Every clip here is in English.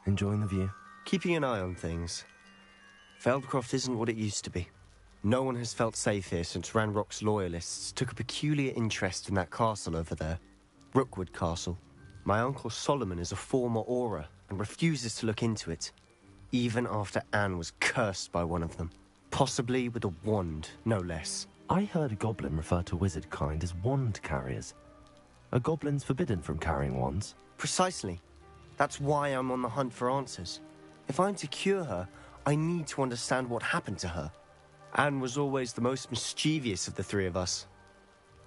Enjoying the view? Keeping an eye on things. Feldcroft isn't what it used to be. No one has felt safe here since Ranrock's loyalists took a peculiar interest in that castle over there. Rookwood Castle. My uncle Solomon is a former Auror and refuses to look into it, even after Anne was cursed by one of them. Possibly with a wand, no less. I heard a goblin refer to wizard kind as wand carriers. Are goblins forbidden from carrying wands? Precisely. That's why I'm on the hunt for answers. If I'm to cure her, I need to understand what happened to her. Anne was always the most mischievous of the three of us.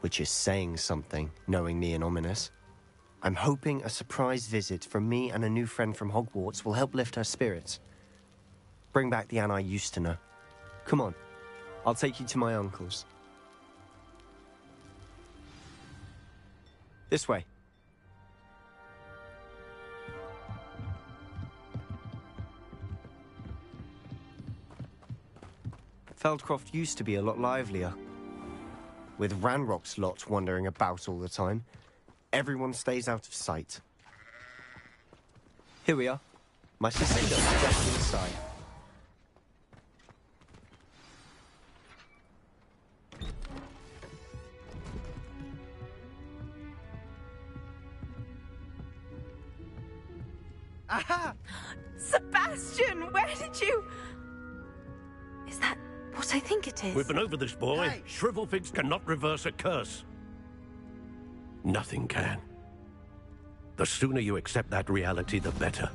Which is saying something, knowing me and ominous. I'm hoping a surprise visit from me and a new friend from Hogwarts will help lift her spirits. Bring back the Anne I used to know. Come on, I'll take you to my uncle's. This way. Feldcroft used to be a lot livelier. With Ranrock's lot wandering about all the time, everyone stays out of sight. Here we are. My sister just inside. Aha! Sebastian, where did you... Is that what I think it is? We've been over this, boy. Hey. Shrivelfigs cannot reverse a curse. Nothing can. The sooner you accept that reality, the better.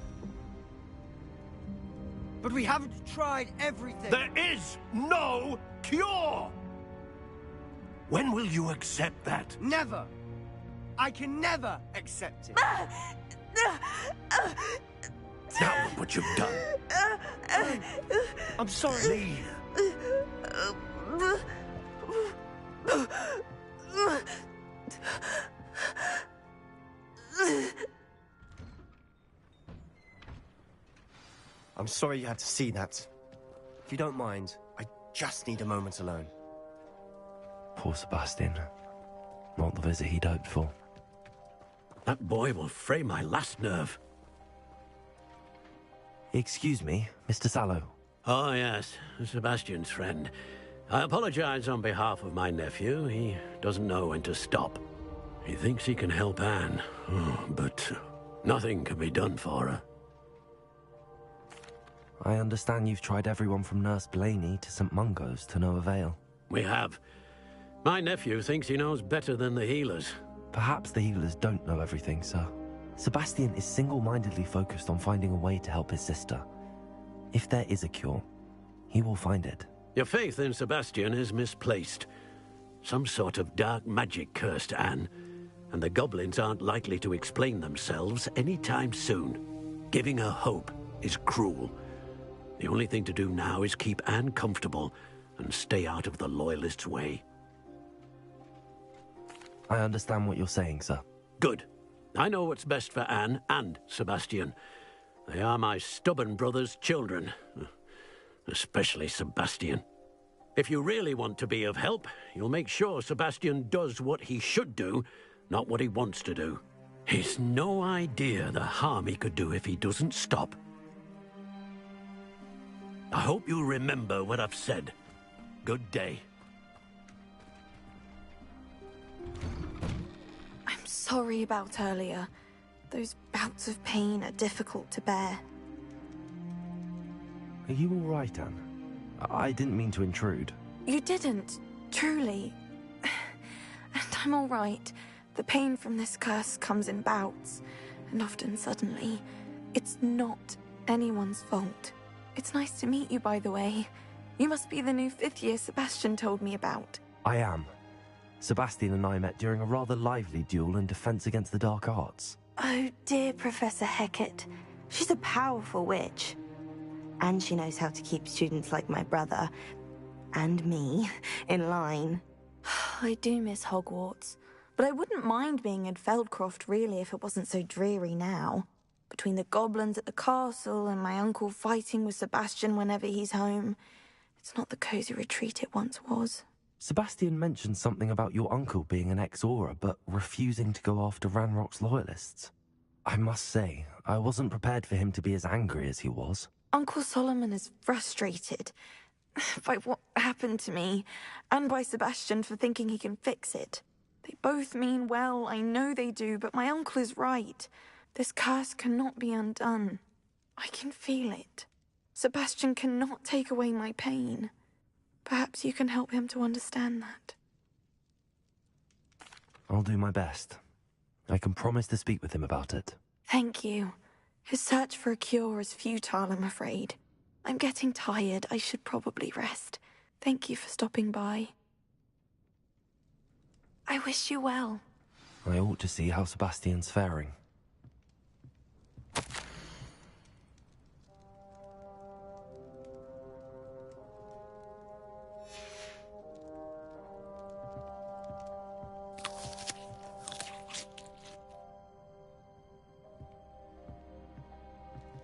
But we haven't tried everything. There is no cure! When will you accept that? Never. I can never accept it. Now look what you've done. I'm sorry. Leave. I'm sorry you had to see that. If you don't mind, I just need a moment alone. Poor Sebastian. Not the visit he'd hoped for. That boy will fray my last nerve. Excuse me, Mr. Sallow. Oh, yes, Sebastian's friend. I apologize on behalf of my nephew. He doesn't know when to stop. He thinks he can help Anne, but nothing can be done for her. I understand you've tried everyone from Nurse Blaney to St. Mungo's to no avail. We have. My nephew thinks he knows better than the healers. Perhaps the healers don't know everything, sir. Sebastian is single-mindedly focused on finding a way to help his sister. If there is a cure, he will find it. Your faith in Sebastian is misplaced. Some sort of dark magic cursed Anne, and the goblins aren't likely to explain themselves anytime soon. Giving her hope is cruel. The only thing to do now is keep Anne comfortable and stay out of the Loyalists' way. I understand what you're saying, sir. Good. I know what's best for Anne and Sebastian. They are my stubborn brother's children. Especially Sebastian. If you really want to be of help, you'll make sure Sebastian does what he should do, not what he wants to do. He's no idea the harm he could do if he doesn't stop. I hope you'll remember what I've said. Good day. I'm sorry about earlier. Those bouts of pain are difficult to bear. Are you all right, Anne? I didn't mean to intrude. You didn't, truly. And I'm all right. The pain from this curse comes in bouts, and often suddenly. It's not anyone's fault. It's nice to meet you, by the way. You must be the new 5th year Sebastian told me about. I am. Sebastian and I met during a rather lively duel in defense against the dark arts. Oh, dear Professor Hecat. She's a powerful witch. And she knows how to keep students like my brother, and me, in line. I do miss Hogwarts, but I wouldn't mind being in Feldcroft, really, if it wasn't so dreary now. Between the goblins at the castle and my uncle fighting with Sebastian whenever he's home, it's not the cozy retreat it once was. Sebastian mentioned something about your uncle being an ex-Auror, but refusing to go after Ranrock's loyalists. I must say, I wasn't prepared for him to be as angry as he was. Uncle Solomon is frustrated by what happened to me, and by Sebastian for thinking he can fix it. They both mean well, I know they do, but my uncle is right. This curse cannot be undone. I can feel it. Sebastian cannot take away my pain. Perhaps you can help him to understand that. I'll do my best. I can promise to speak with him about it. Thank you. His search for a cure is futile, I'm afraid. I'm getting tired. I should probably rest. Thank you for stopping by. I wish you well. I ought to see how Sebastian's faring.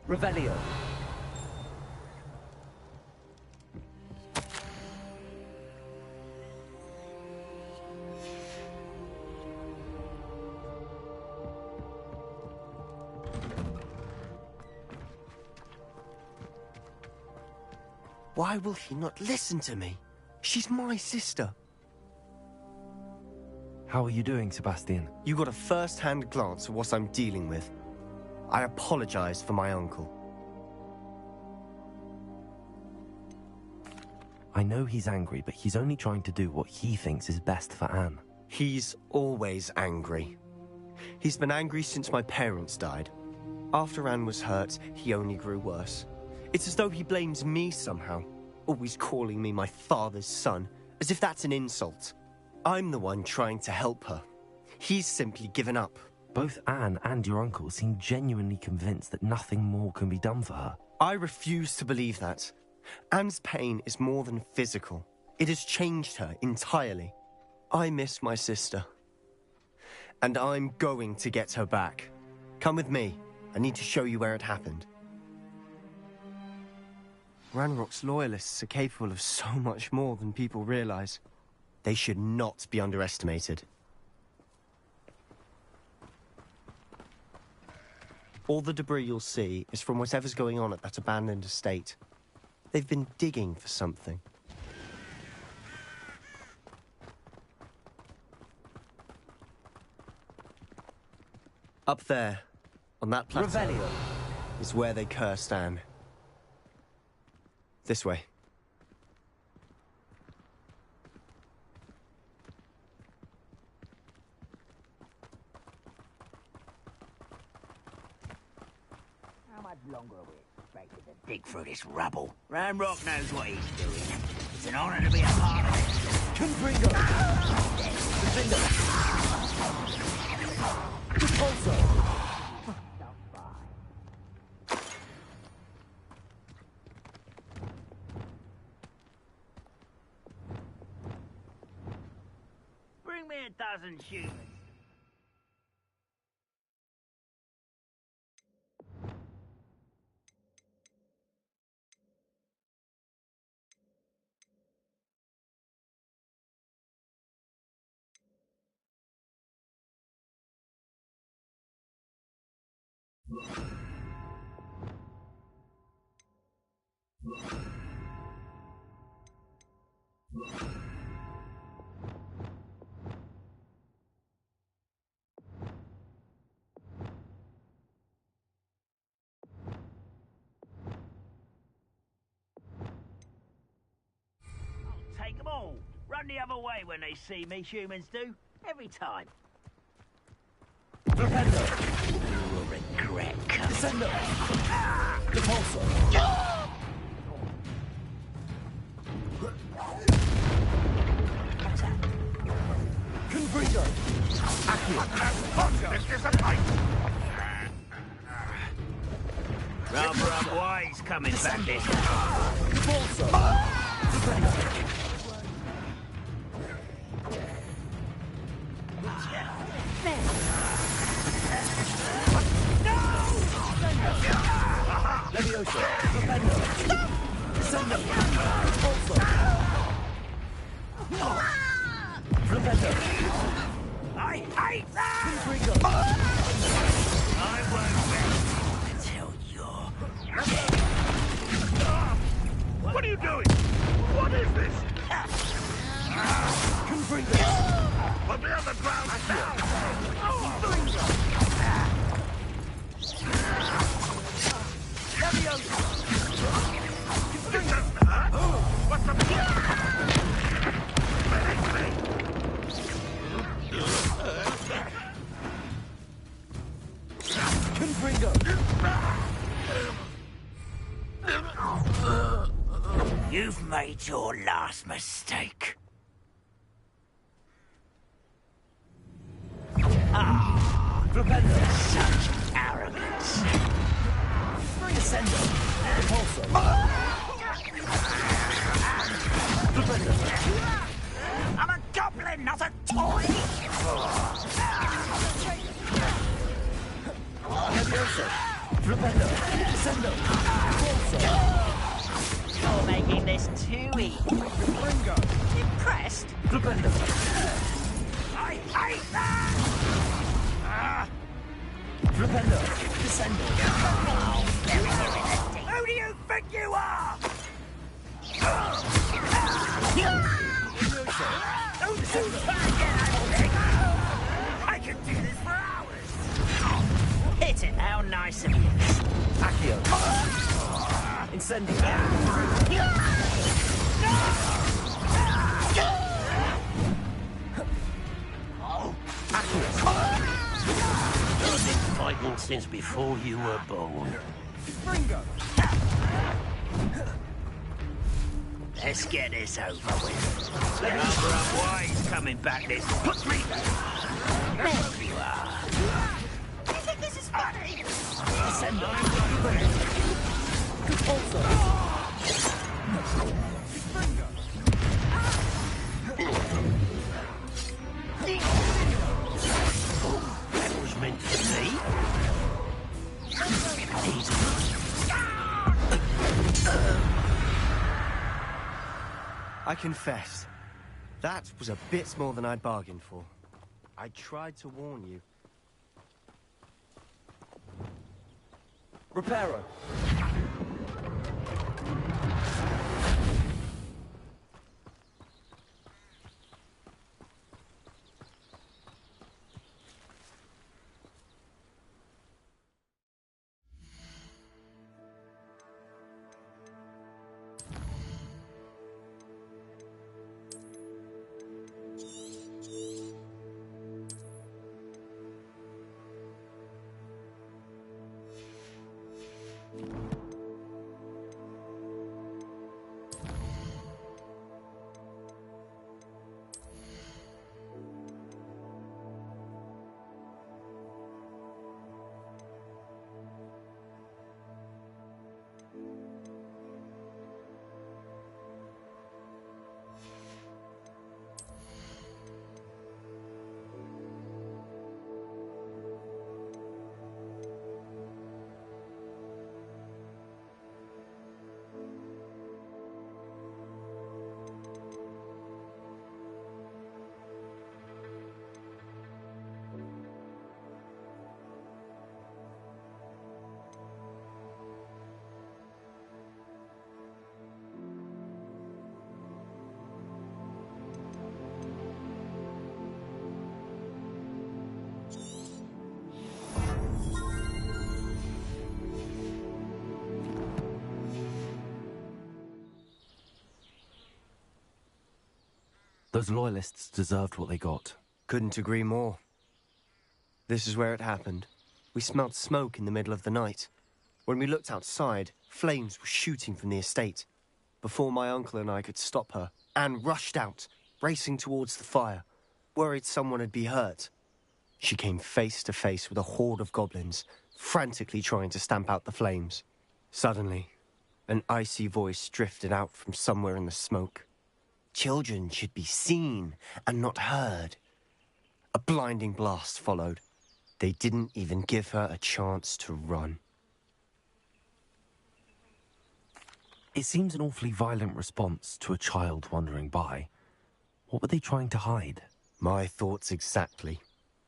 Revelio. Why will he not listen to me? She's my sister. How are you doing, Sebastian? You got a first-hand glance at what I'm dealing with. I apologize for my uncle. I know he's angry, but he's only trying to do what he thinks is best for Anne. He's always angry. He's been angry since my parents died. After Anne was hurt, he only grew worse. It's as though he blames me somehow, always calling me my father's son, as if that's an insult. I'm the one trying to help her. He's simply given up. Both Anne and your uncle seem genuinely convinced that nothing more can be done for her. I refuse to believe that. Anne's pain is more than physical. It has changed her entirely. I miss my sister. And I'm going to get her back. Come with me. I need to show you where it happened. Ranrock's loyalists are capable of so much more than people realize. They should not be underestimated. All the debris you'll see is from whatever's going on at that abandoned estate. They've been digging for something. Up there, on that plateau, Revelio. is where they cursed Anne. This way. How much longer are we expected to dig through this rubble? Ranrock knows what he's doing. It's an honor to be a part of it. Confringo. Defender. Repulso. Bring me a dozen humans. Take them all. Run the other way when they see me, humans do. Every time. Defender. You will regret coming. Descender. Repulso. Confringo. Accio. This is a fight. Rubber up wise coming back this time. Repulso. Leviosa. Defender. Descender. Repulso. Defender. I hate that! Confringo. I will You've made your last mistake. Ah, such arrogance. I'm a goblin, not a toy. You're making this too easy. Impressed? I hate that! Who do you think you are? I could do this for hours. Hit it. How nice of you. Accio. Incendio. You've been fighting since before you were born. Let's get this over with. Why he's coming back this puts me. There you are. You think this is funny? That was meant for me. I confess, that was a bit more than I'd bargained for. I tried to warn you. Reparo. Those loyalists deserved what they got. Couldn't agree more. This is where it happened. We smelled smoke in the middle of the night. When we looked outside, flames were shooting from the estate. Before my uncle and I could stop her, Anne rushed out, racing towards the fire, worried someone had been hurt. She came face to face with a horde of goblins, frantically trying to stamp out the flames. Suddenly, an icy voice drifted out from somewhere in the smoke. Children should be seen and not heard. A blinding blast followed. They didn't even give her a chance to run. It seems an awfully violent response to a child wandering by. What were they trying to hide? My thoughts exactly.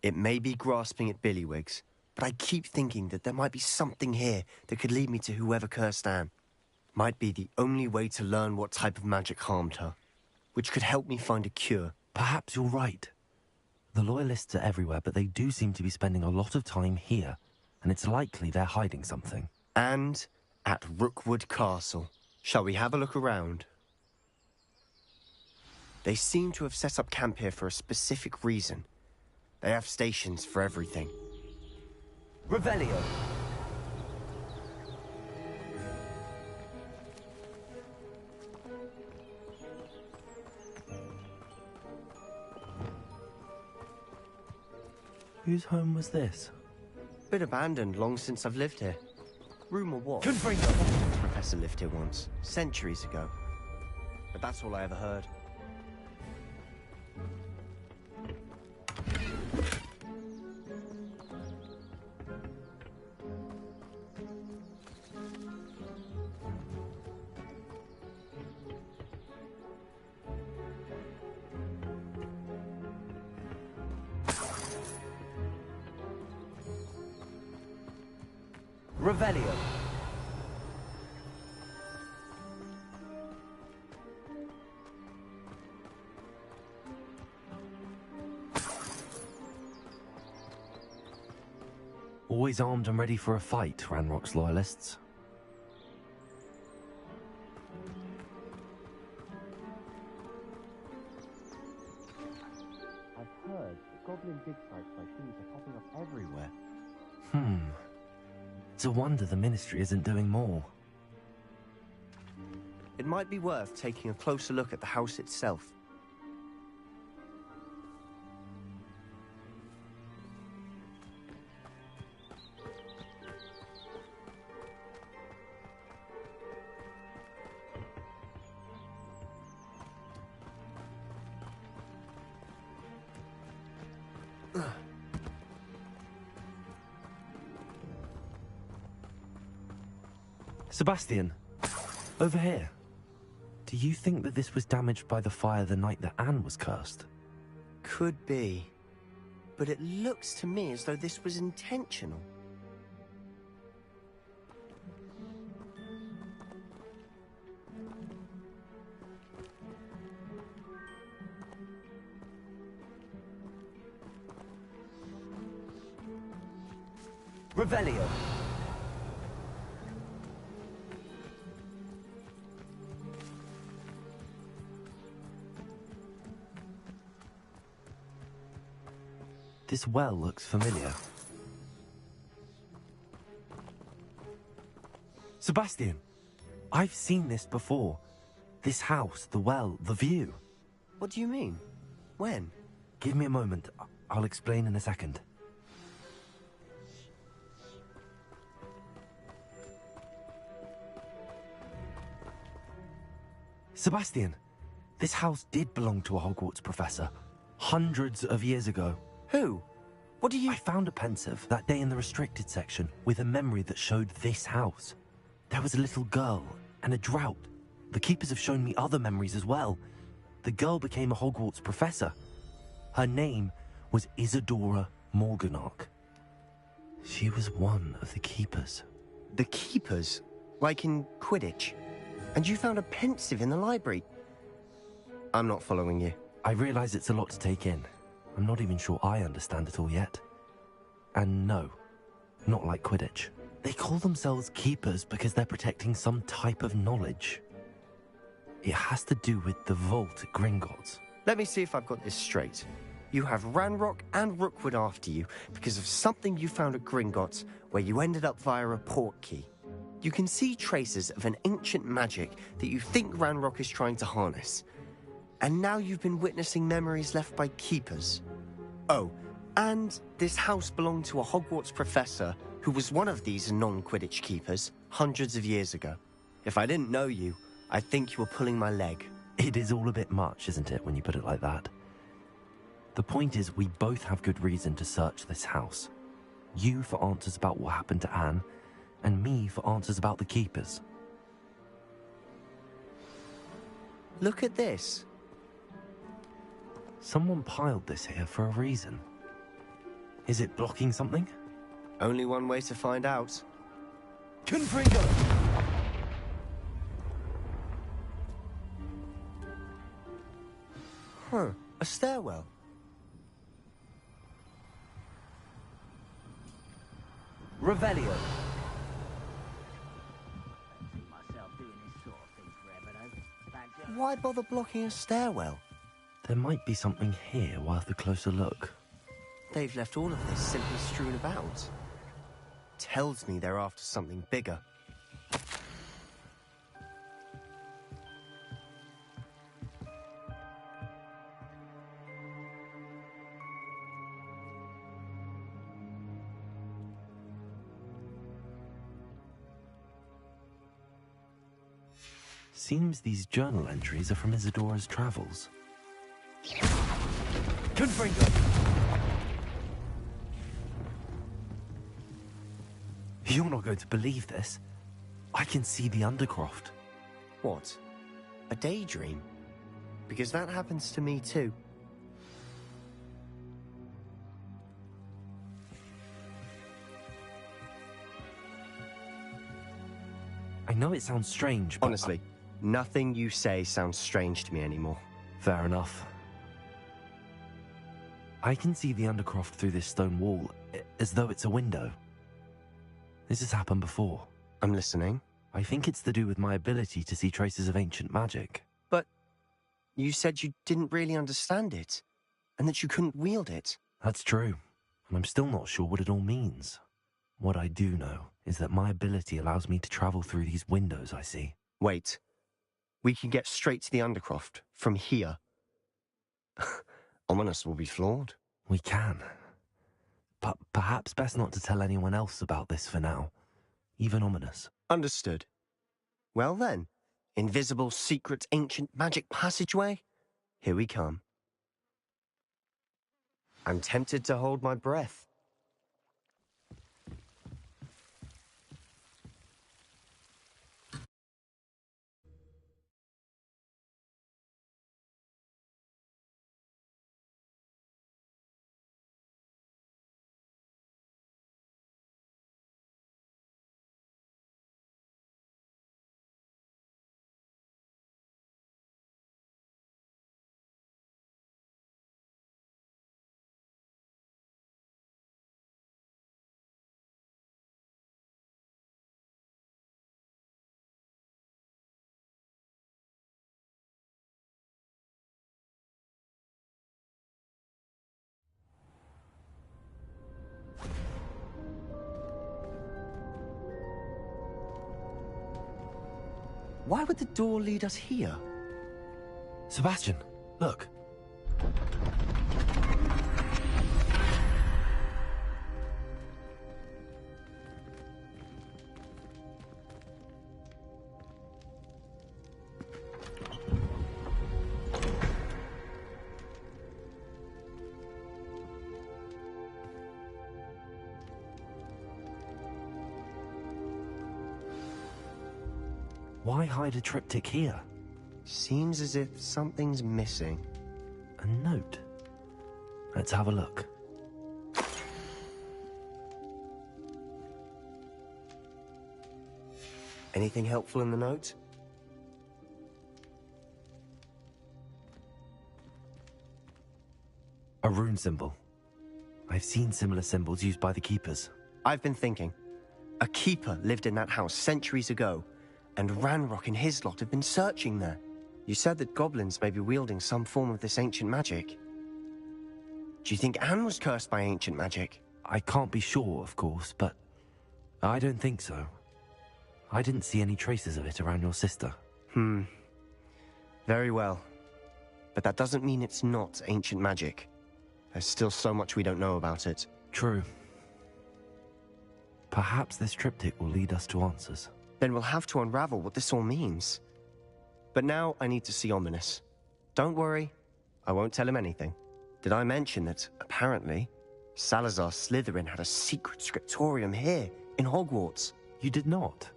It may be grasping at Billywigs, but I keep thinking that there might be something here that could lead me to whoever cursed Anne. Might be the only way to learn what type of magic harmed her, which could help me find a cure. Perhaps you're right. The Loyalists are everywhere, but they do seem to be spending a lot of time here, and it's likely they're hiding something. And at Rookwood Castle. Shall we have a look around? They seem to have set up camp here for a specific reason. They have stations for everything. Revelio. Whose home was this? Been abandoned long since I've lived here. Rumour was Confringo. the Hogwarts professor lived here once, centuries ago. But that's all I ever heard. Revelio. Always armed and ready for a fight, Ranrock's loyalists. I've heard that goblin dig sites like these are popping up everywhere. It's a wonder the Ministry isn't doing more. It might be worth taking a closer look at the house itself. Sebastian, over here. Do you think that this was damaged by the fire the night that Anne was cursed? Could be. But it looks to me as though this was intentional. Revelio. This well looks familiar. Sebastian, I've seen this before. This house, the well, the view. What do you mean? When? Give me a moment. I'll explain in a second. Sebastian, this house did belong to a Hogwarts professor. Hundreds of years ago. Who? What do you... I found a pensive that day in the restricted section with a memory that showed this house. There was a little girl and a drought. The keepers have shown me other memories as well. The girl became a Hogwarts professor. Her name was Isadora Morganach. She was one of the keepers. The keepers? Like in Quidditch? And you found a pensive in the library? I'm not following you. I realize it's a lot to take in. I'm not even sure I understand it all yet. And no, not like Quidditch. They call themselves keepers because they're protecting some type of knowledge. It has to do with the vault at Gringotts. Let me see if I've got this straight. You have Ranrock and Rookwood after you because of something you found at Gringotts where you ended up via a port key. You can see traces of an ancient magic that you think Ranrock is trying to harness. And now you've been witnessing memories left by keepers. Oh, and this house belonged to a Hogwarts professor who was one of these non-Quidditch keepers hundreds of years ago. If I didn't know you, I'd think you were pulling my leg. It is all a bit much, isn't it, when you put it like that? The point is, we both have good reason to search this house. You for answers about what happened to Anne, and me for answers about the keepers. Look at this. Someone piled this here for a reason. Is it blocking something? Only one way to find out. Confringo. Huh, a stairwell. Revelio. Why bother blocking a stairwell? There might be something here worth a closer look. They've left all of this simply strewn about. Tells me they're after something bigger. Seems these journal entries are from Isadora's travels. Confringo! You're not going to believe this. I can see the Undercroft. What? A daydream? Because that happens to me too. I know it sounds strange, but... Honestly, nothing you say sounds strange to me anymore. Fair enough. I can see the Undercroft through this stone wall, as though it's a window. This has happened before. I'm listening. I think it's to do with my ability to see traces of ancient magic. But you said you didn't really understand it, and that you couldn't wield it. That's true, and I'm still not sure what it all means. What I do know is that my ability allows me to travel through these windows I see. Wait. We can get straight to the Undercroft from here. Ominous will be floored. We can. But perhaps best not to tell anyone else about this for now. Even Ominous. Understood. Well then, invisible, secret, ancient magic passageway? Here we come. I'm tempted to hold my breath. Why would the door lead us here? Sebastian, look. Why hide a triptych here? Seems as if something's missing. A note. Let's have a look. Anything helpful in the note? A rune symbol. I've seen similar symbols used by the keepers. I've been thinking. A keeper lived in that house centuries ago, and Ranrock and his lot have been searching there. You said that goblins may be wielding some form of this ancient magic. Do you think Anne was cursed by ancient magic? I can't be sure, of course, but I don't think so. I didn't see any traces of it around your sister. Very well. But that doesn't mean it's not ancient magic. There's still so much we don't know about it. True. Perhaps this triptych will lead us to answers. Then we'll have to unravel what this all means. But now I need to see Ominous. Don't worry, I won't tell him anything. Did I mention that, apparently, Salazar Slytherin had a secret scriptorium here, in Hogwarts? You did not?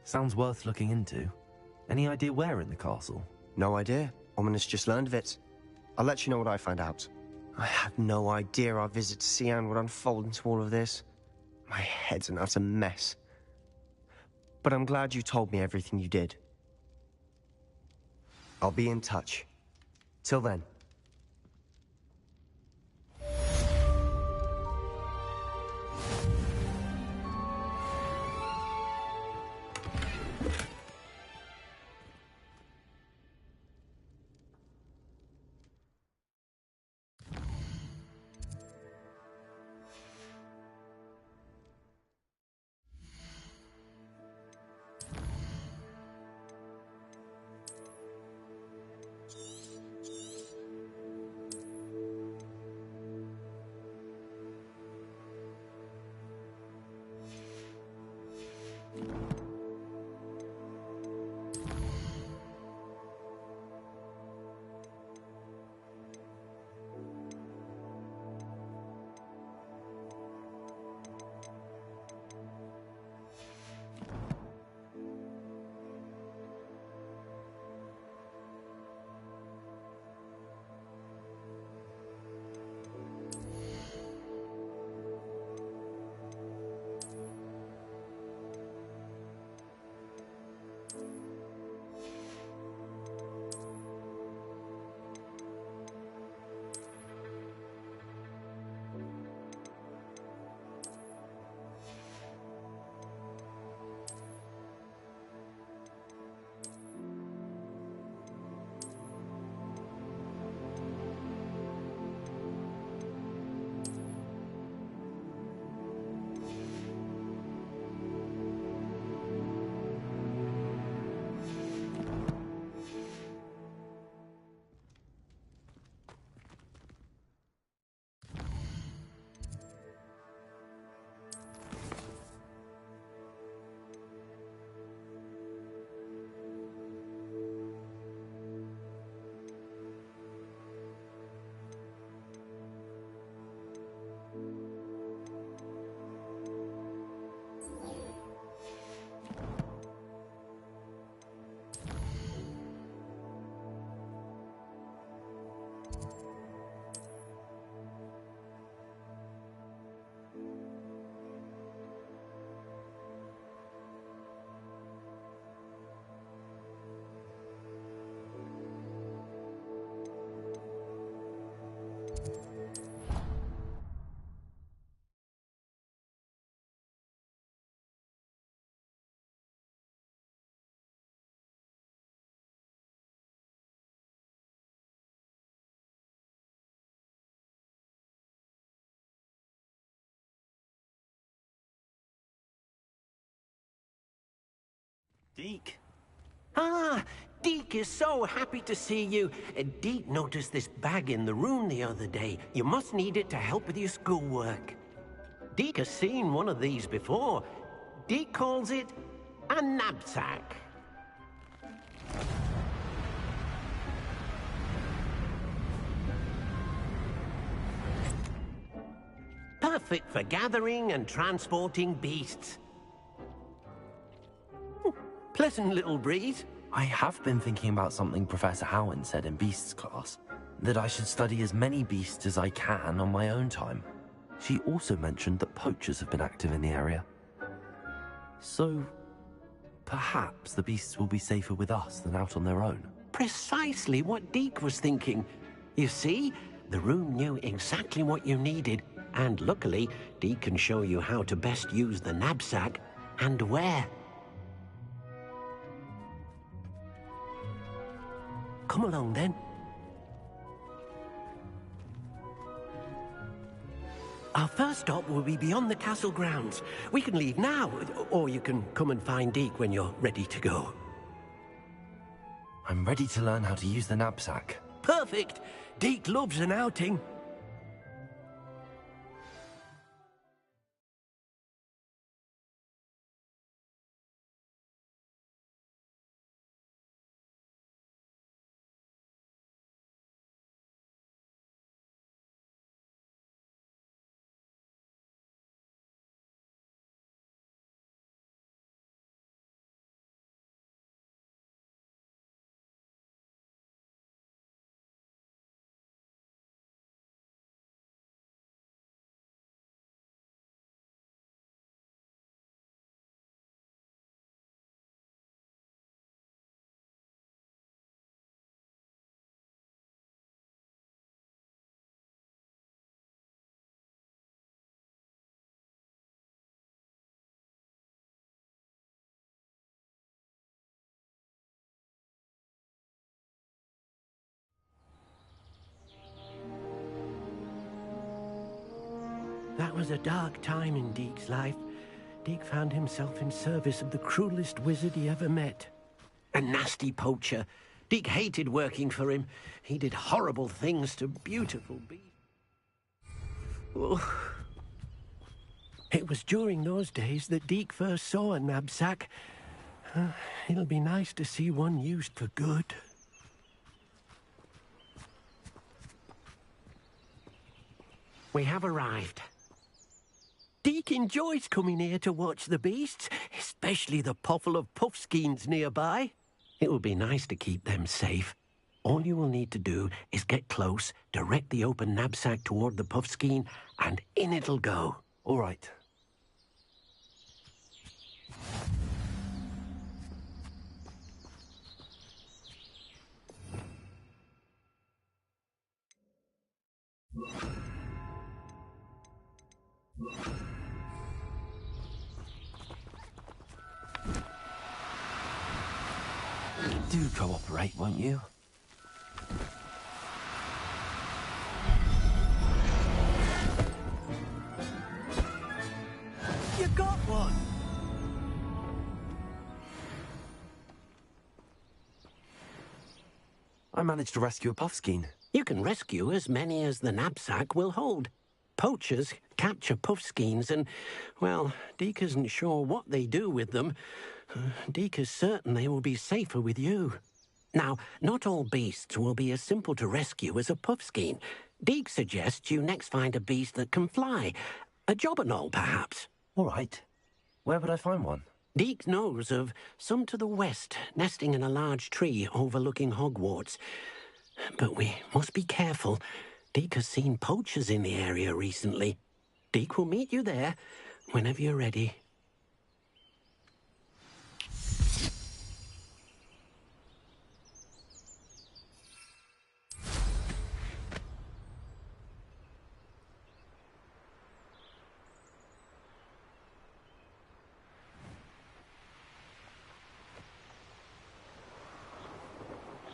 Sounds worth looking into. Any idea where in the castle? No idea. Ominous just learned of it. I'll let you know what I find out. I had no idea our visit to Cian would unfold into all of this. My head's an utter mess. But I'm glad you told me everything you did. I'll be in touch. Till then. Deke. Ah, Deke is so happy to see you. Deke noticed this bag in the room the other day. You must need it to help with your schoolwork. Deke has seen one of these before. Deke calls it a knapsack. Perfect for gathering and transporting beasts. Pleasant little breeze. I have been thinking about something Professor Howard said in Beasts class, that I should study as many beasts as I can on my own time. She also mentioned that poachers have been active in the area. So, perhaps the beasts will be safer with us than out on their own. Precisely what Deke was thinking. You see, the room knew exactly what you needed, and luckily, Deke can show you how to best use the knapsack and where. Come along, then. Our first stop will be beyond the castle grounds. We can leave now, or you can come and find Deke when you're ready to go. I'm ready to learn how to use the knapsack. Perfect! Deke loves an outing. That was a dark time in Deke's life. Deke found himself in service of the cruelest wizard he ever met. A nasty poacher. Deke hated working for him. He did horrible things to beautiful beasts. Oh. It was during those days that Deke first saw a knapsack. It'll be nice to see one used for good. We have arrived. Deke enjoys coming here to watch the beasts, especially the potful of puffskeins nearby. It will be nice to keep them safe. All you will need to do is get close, direct the open knapsack toward the puffskein, and in it'll go. All right. Do cooperate, won't you? You got one! I managed to rescue a puffskein. You can rescue as many as the knapsack will hold. Poachers capture puffskeins and, well, Deke isn't sure what they do with them. Deke is certain they will be safer with you. Now, not all beasts will be as simple to rescue as a puffskein. Deke suggests you next find a beast that can fly. A jobberknoll, perhaps. All right. Where would I find one? Deke knows of some to the west, nesting in a large tree overlooking Hogwarts. But we must be careful. Deke has seen poachers in the area recently. Deke will meet you there whenever you're ready.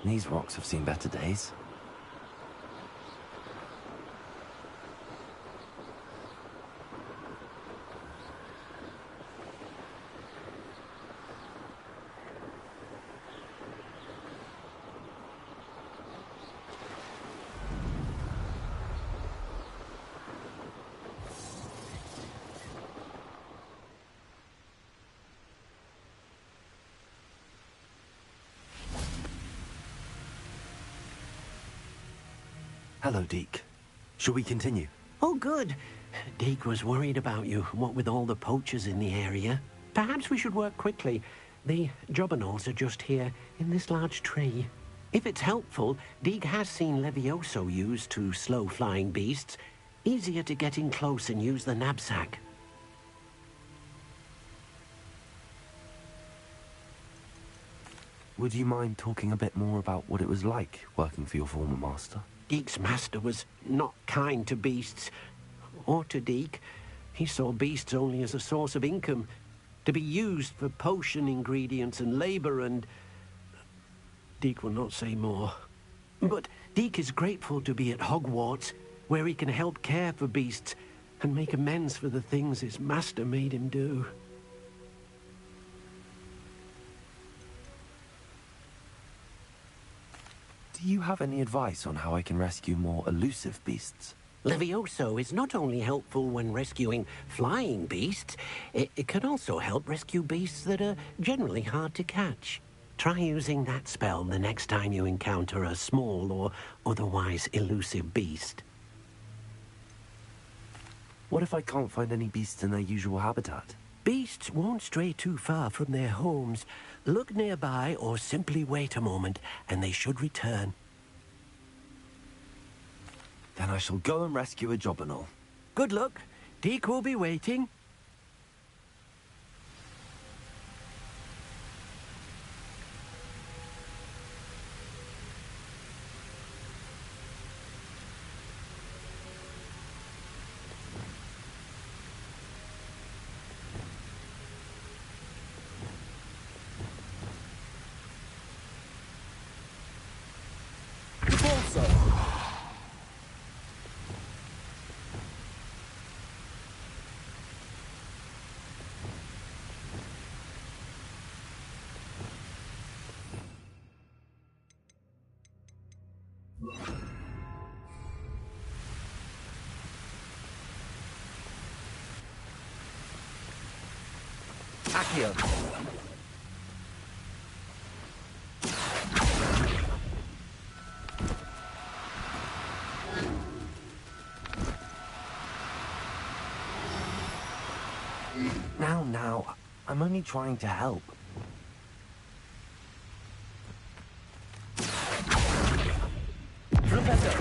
These rocks have seen better days. Hello, Deke. Shall we continue? Oh, good. Deke was worried about you, what with all the poachers in the area. Perhaps we should work quickly. The jobberknolls are just here, in this large tree. If it's helpful, Deke has seen Levioso used to slow flying beasts. Easier to get in close and use the knapsack. Would you mind talking a bit more about what it was like working for your former master? Deke's master was not kind to beasts, or to Deke. He saw beasts only as a source of income, to be used for potion ingredients and labor, and Deke will not say more. But Deke is grateful to be at Hogwarts, where he can help care for beasts and make amends for the things his master made him do. Do you have any advice on how I can rescue more elusive beasts? Levioso is not only helpful when rescuing flying beasts, it can also help rescue beasts that are generally hard to catch. Try using that spell the next time you encounter a small or otherwise elusive beast. What if I can't find any beasts in their usual habitat? Beasts won't stray too far from their homes. Look nearby or simply wait a moment, and they should return. Then I shall go and rescue a jobberknoll. Good luck. Deke will be waiting. Accio. Now, I'm only trying to help. Professor!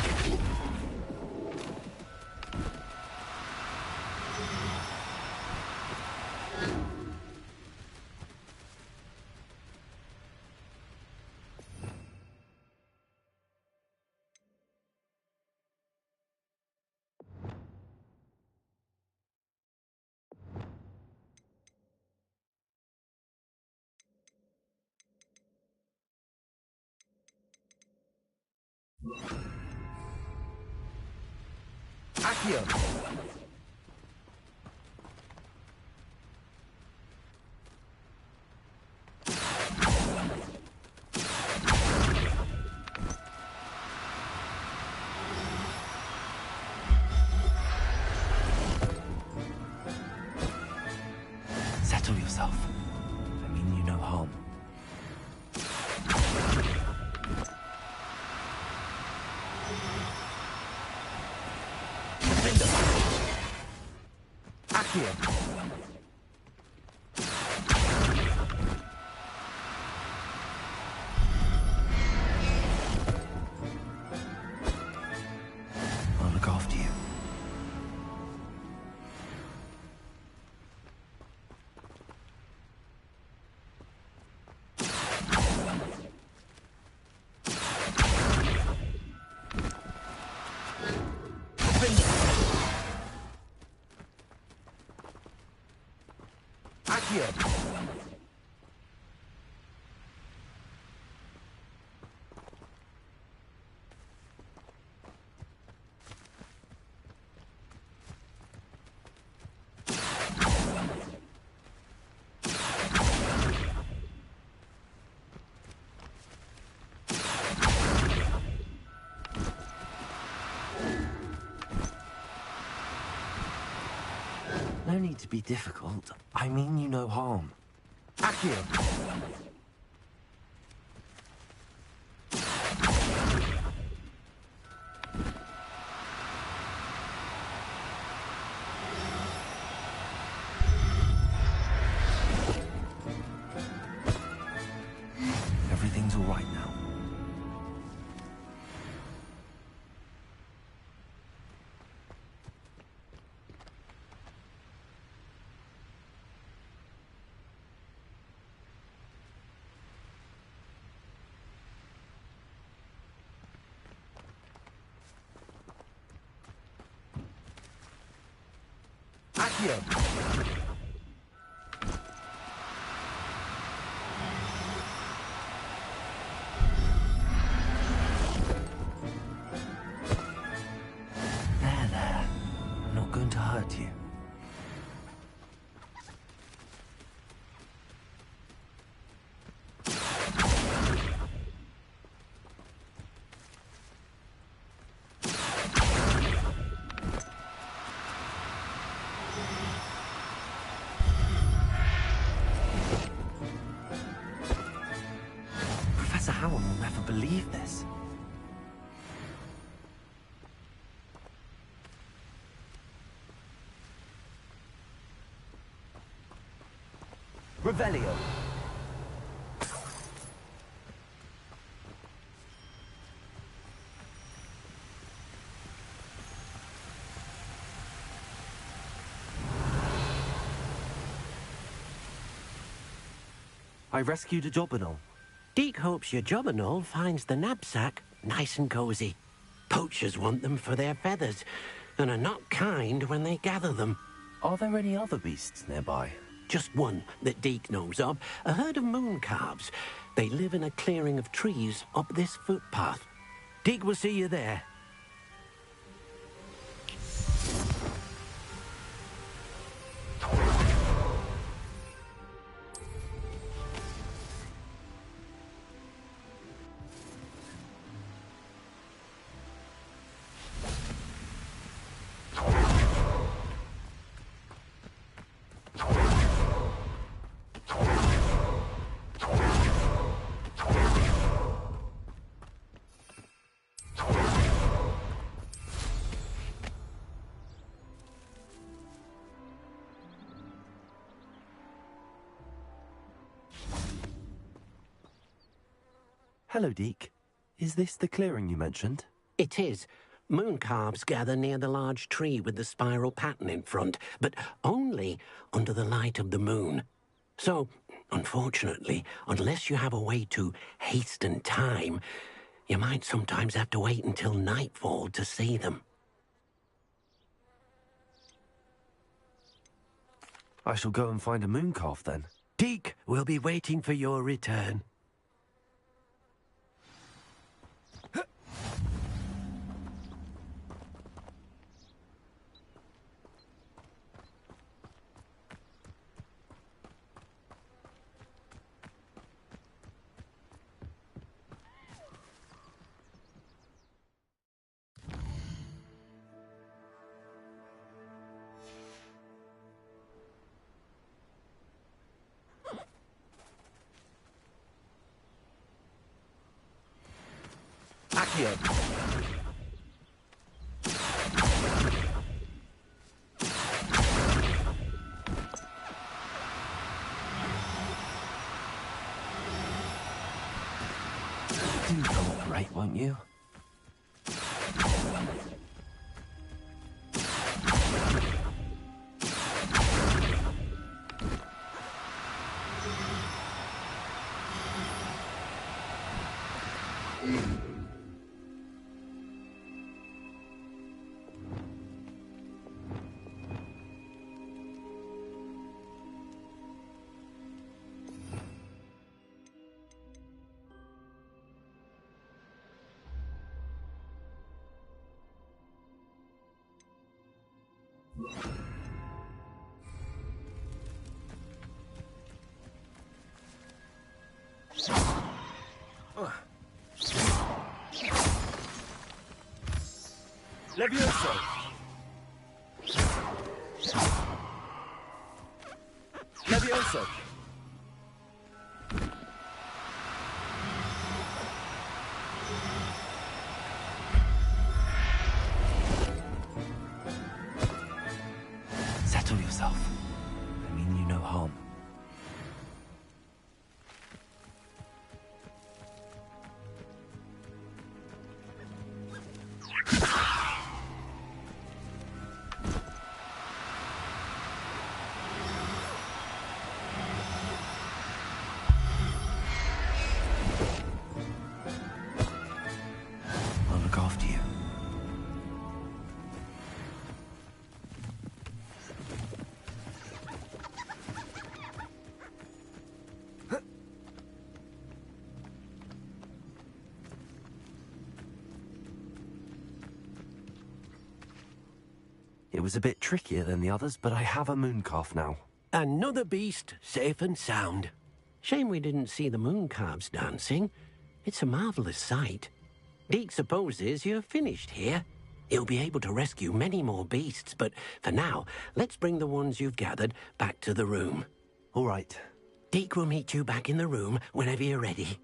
Accio! Settle yourself. I mean you no harm. Accio! I'll look after you. Accio! No need to be difficult. I mean you no harm. Accio! Accio! There. I'm not going to hurt you. Professor Howard will never believe this. Revelio. I rescued a Jobberknoll. Deke hopes your Jobberknoll finds the knapsack nice and cozy. Poachers want them for their feathers, and are not kind when they gather them. Are there any other beasts nearby? Just one that Deke knows of, a herd of moon calves. They live in a clearing of trees up this footpath. Deke will see you there. Hello, Deke. Is this the clearing you mentioned? It is. Moon calves gather near the large tree with the spiral pattern in front, but only under the light of the moon. So, unfortunately, unless you have a way to hasten time, you might sometimes have to wait until nightfall to see them. I shall go and find a moon calf then. Deke will be waiting for your return. Accio. Do cooperate, won't you? Levioso. Levioso. Settle yourself. I mean you no harm. was a bit trickier than the others, but I have a mooncalf now. Another beast, safe and sound. Shame we didn't see the mooncalves dancing. It's a marvelous sight. Deke supposes you're finished here. He'll be able to rescue many more beasts, but for now, let's bring the ones you've gathered back to the room. All right. Deke will meet you back in the room whenever you're ready.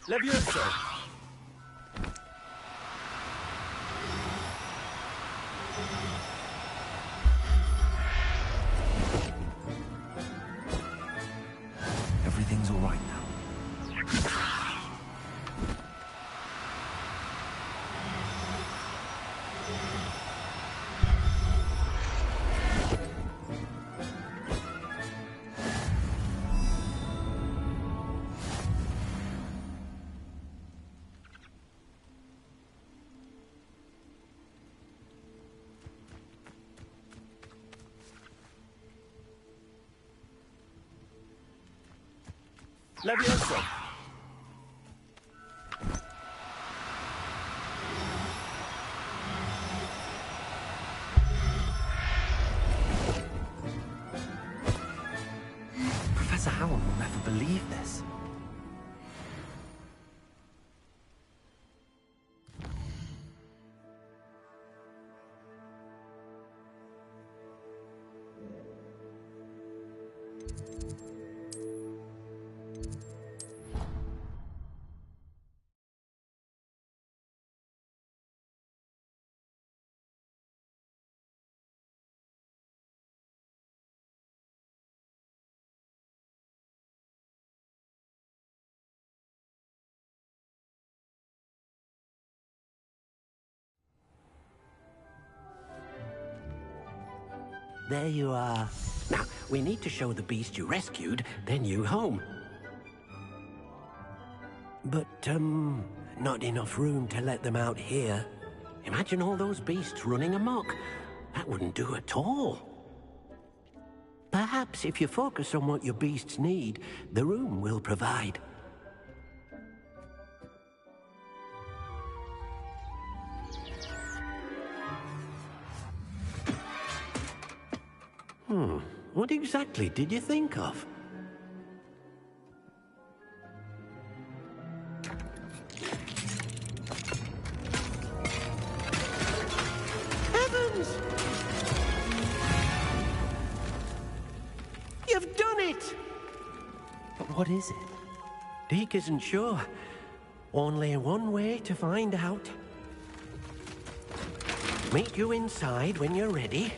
Levioso! Everything's all right now. Levioso! Professor Howard will never believe this. There you are. Now, we need to show the beast you rescued their new home. But, not enough room to let them out here. Imagine all those beasts running amok. That wouldn't do at all. Perhaps if you focus on what your beasts need, the room will provide. What exactly did you think of? Heavens! You've done it! But what is it? Deke isn't sure. Only one way to find out. Meet you inside when you're ready.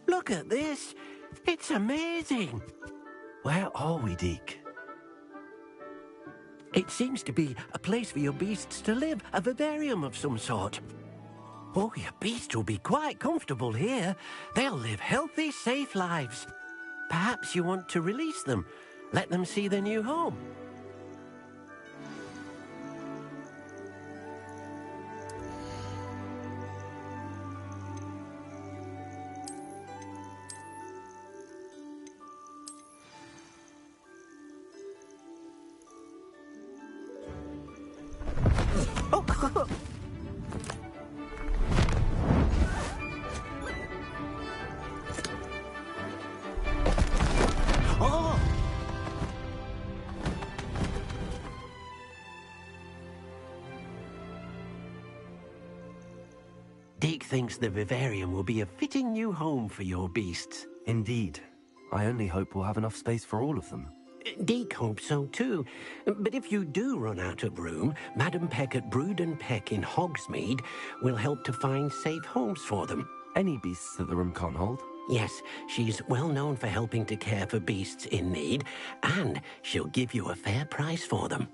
Look at this. It's amazing. Where are we, Deke? It seems to be a place for your beasts to live, a vivarium of some sort. Oh, your beasts will be quite comfortable here. They'll live healthy, safe lives. Perhaps you want to release them, let them see their new home. Deke thinks the vivarium will be a fitting new home for your beasts. Indeed. I only hope we'll have enough space for all of them. Deke hopes so too. But if you do run out of room, Madam Peck at Brood and Peck in Hogsmeade will help to find safe homes for them. Any beasts that the room can't hold? Yes, she's well known for helping to care for beasts in need, and she'll give you a fair price for them.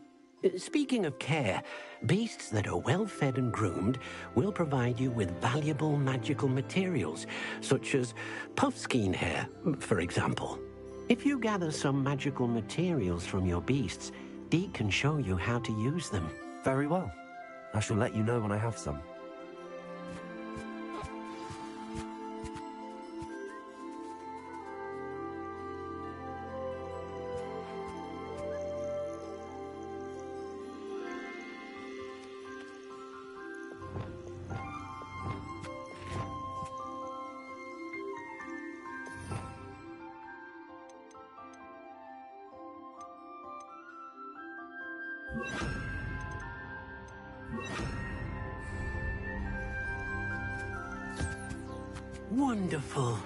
Speaking of care, beasts that are well fed and groomed will provide you with valuable magical materials, such as puffskein hair, for example. If you gather some magical materials from your beasts, Deke can show you how to use them. Very well. I shall let you know when I have some. Wonderful.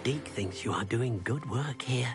Deke thinks you are doing good work here.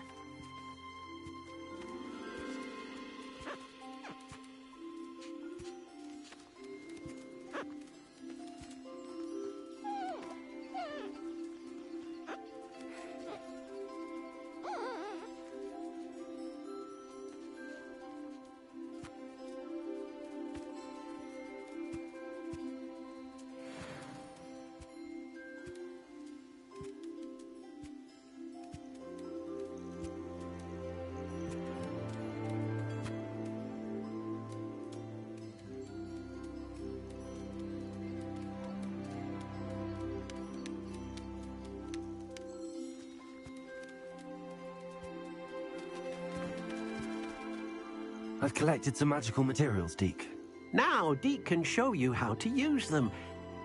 I've collected some magical materials, Deke. Now, Deke can show you how to use them.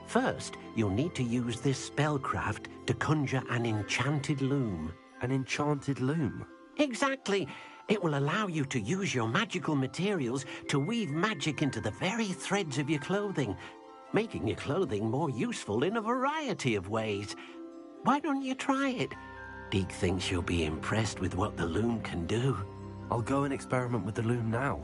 First, you'll need to use this spellcraft to conjure an enchanted loom. An enchanted loom? Exactly. It will allow you to use your magical materials to weave magic into the very threads of your clothing, making your clothing more useful in a variety of ways. Why don't you try it? Deke thinks you'll be impressed with what the loom can do. I'll go and experiment with the loom now.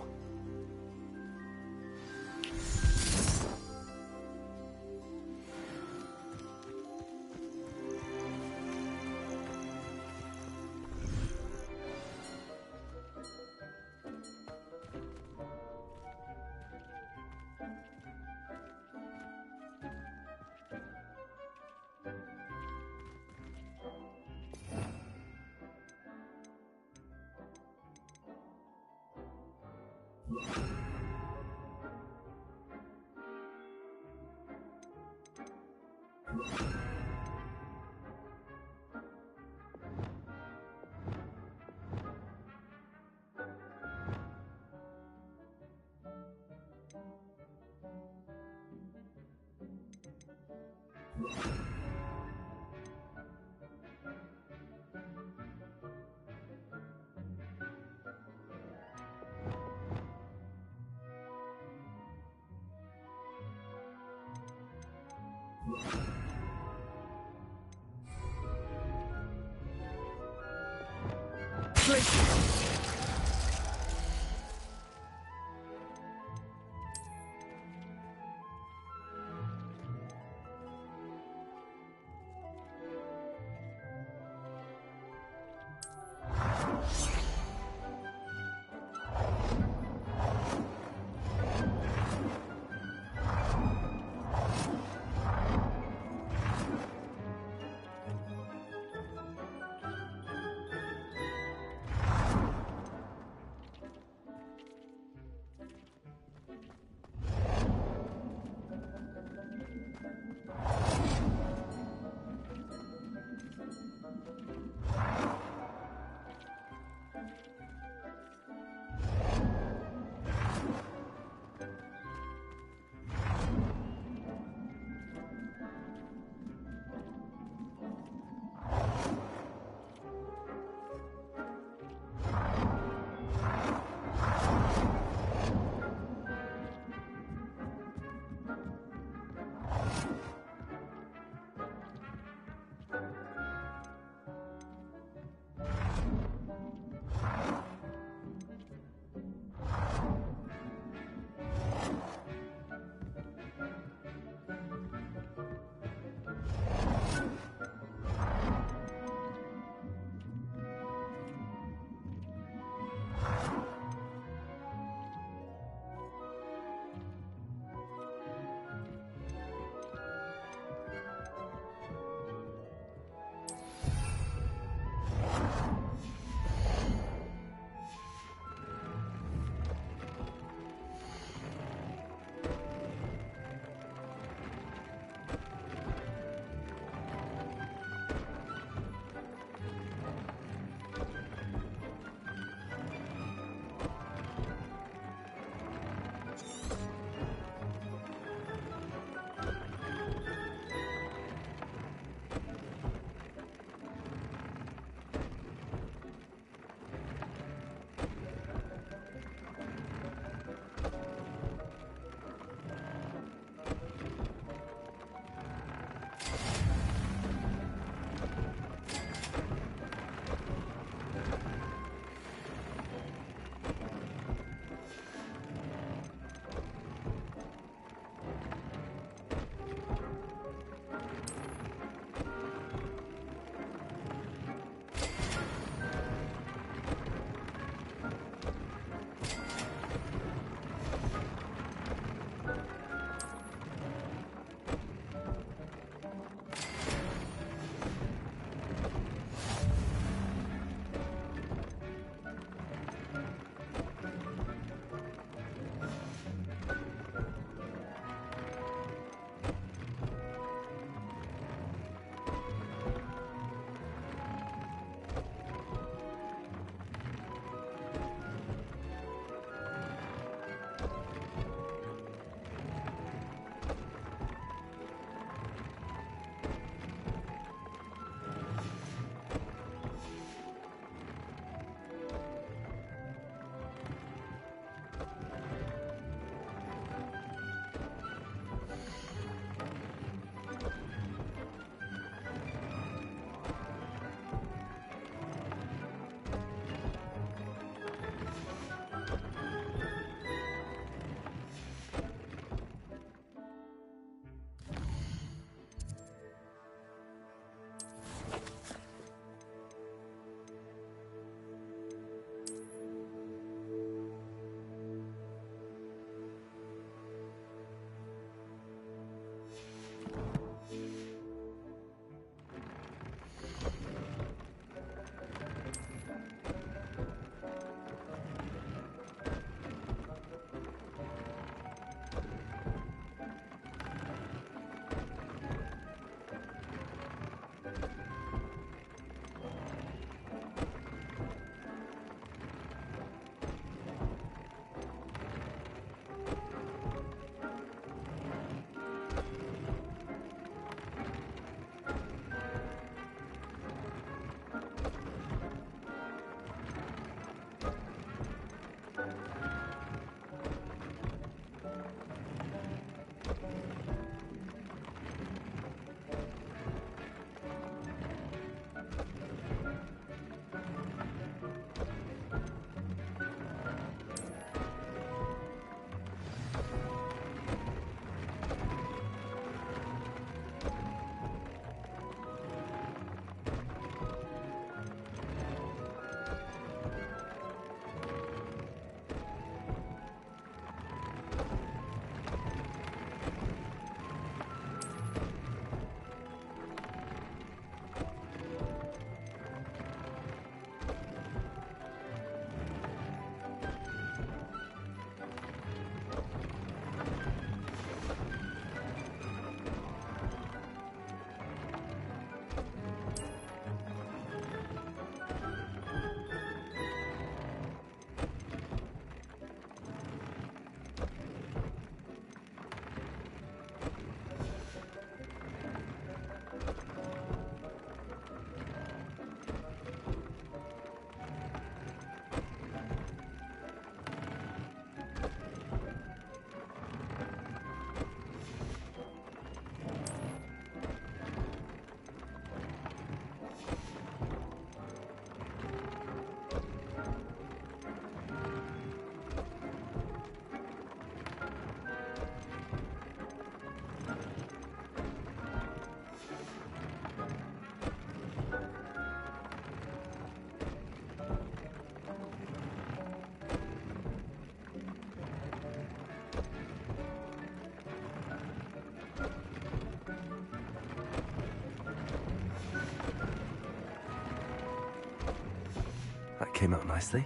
came out nicely.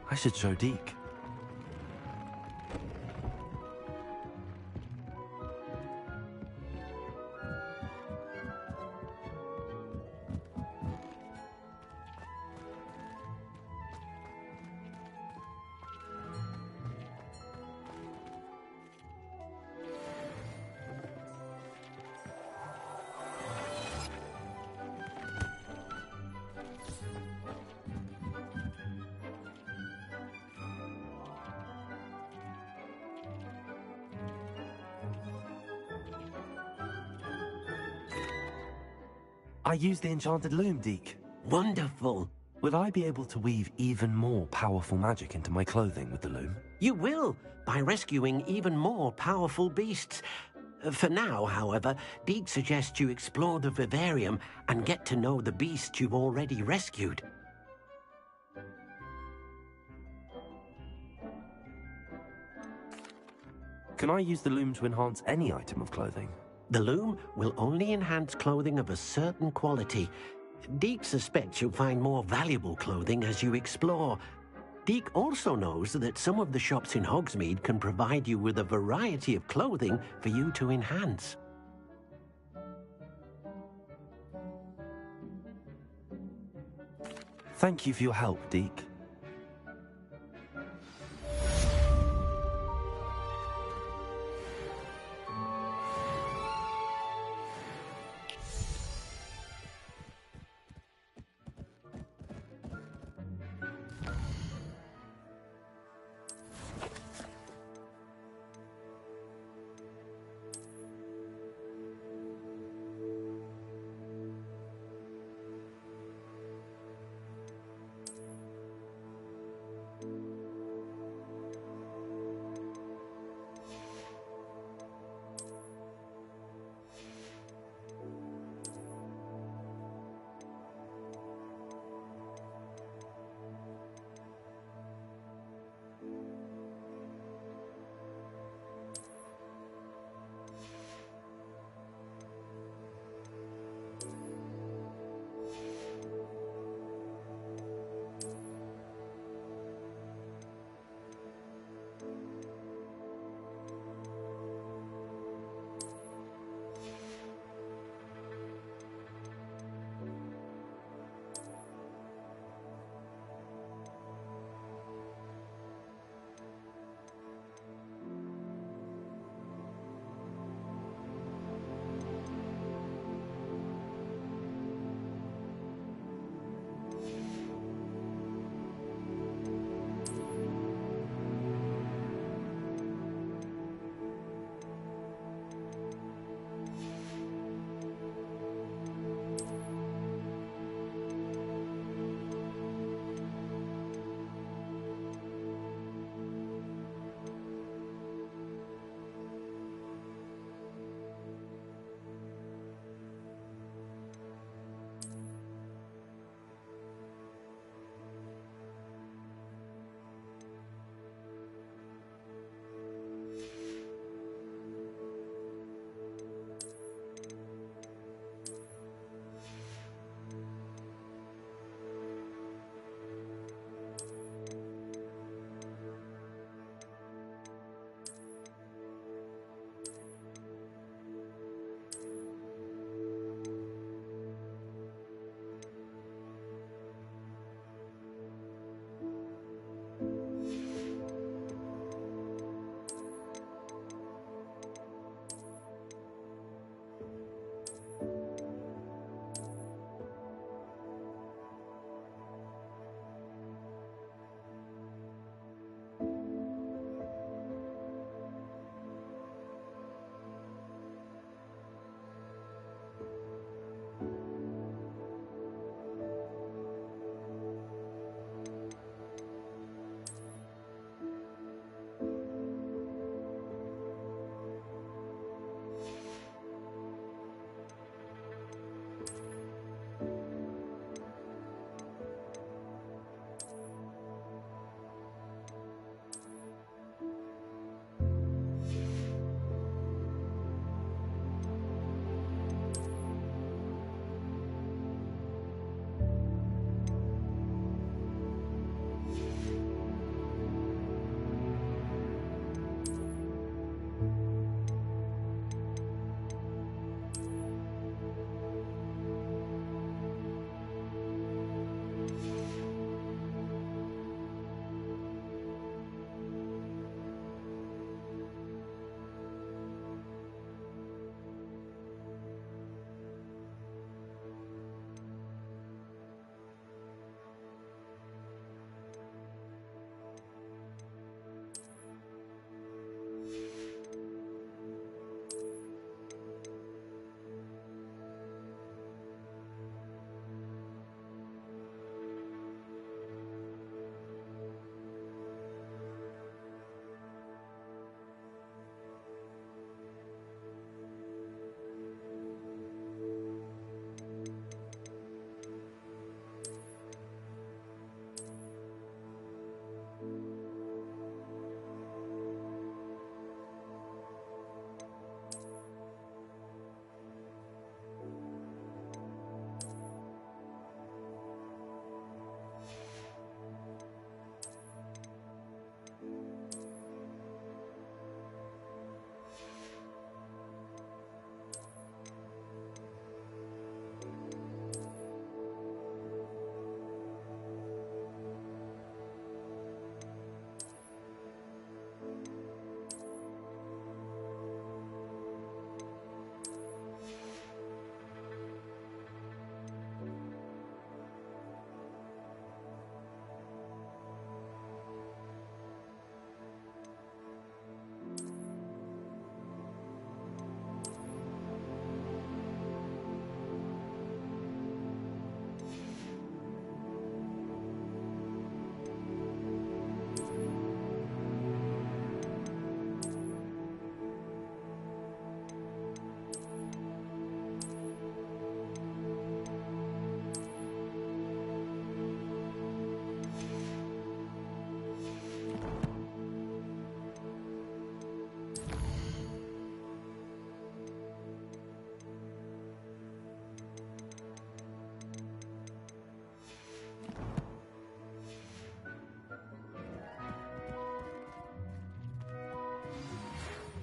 I should show Deke. I used the enchanted loom, Deke. Wonderful. Will I be able to weave even more powerful magic into my clothing with the loom? You will, by rescuing even more powerful beasts. For now, however, Deke suggests you explore the vivarium and get to know the beasts you've already rescued. Can I use the loom to enhance any item of clothing? The loom will only enhance clothing of a certain quality. Deke suspects you'll find more valuable clothing as you explore. Deke also knows that some of the shops in Hogsmeade can provide you with a variety of clothing for you to enhance. Thank you for your help, Deke.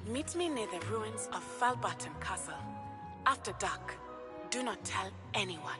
Meet me near the ruins of Falbaton Castle. After dark, do not tell anyone.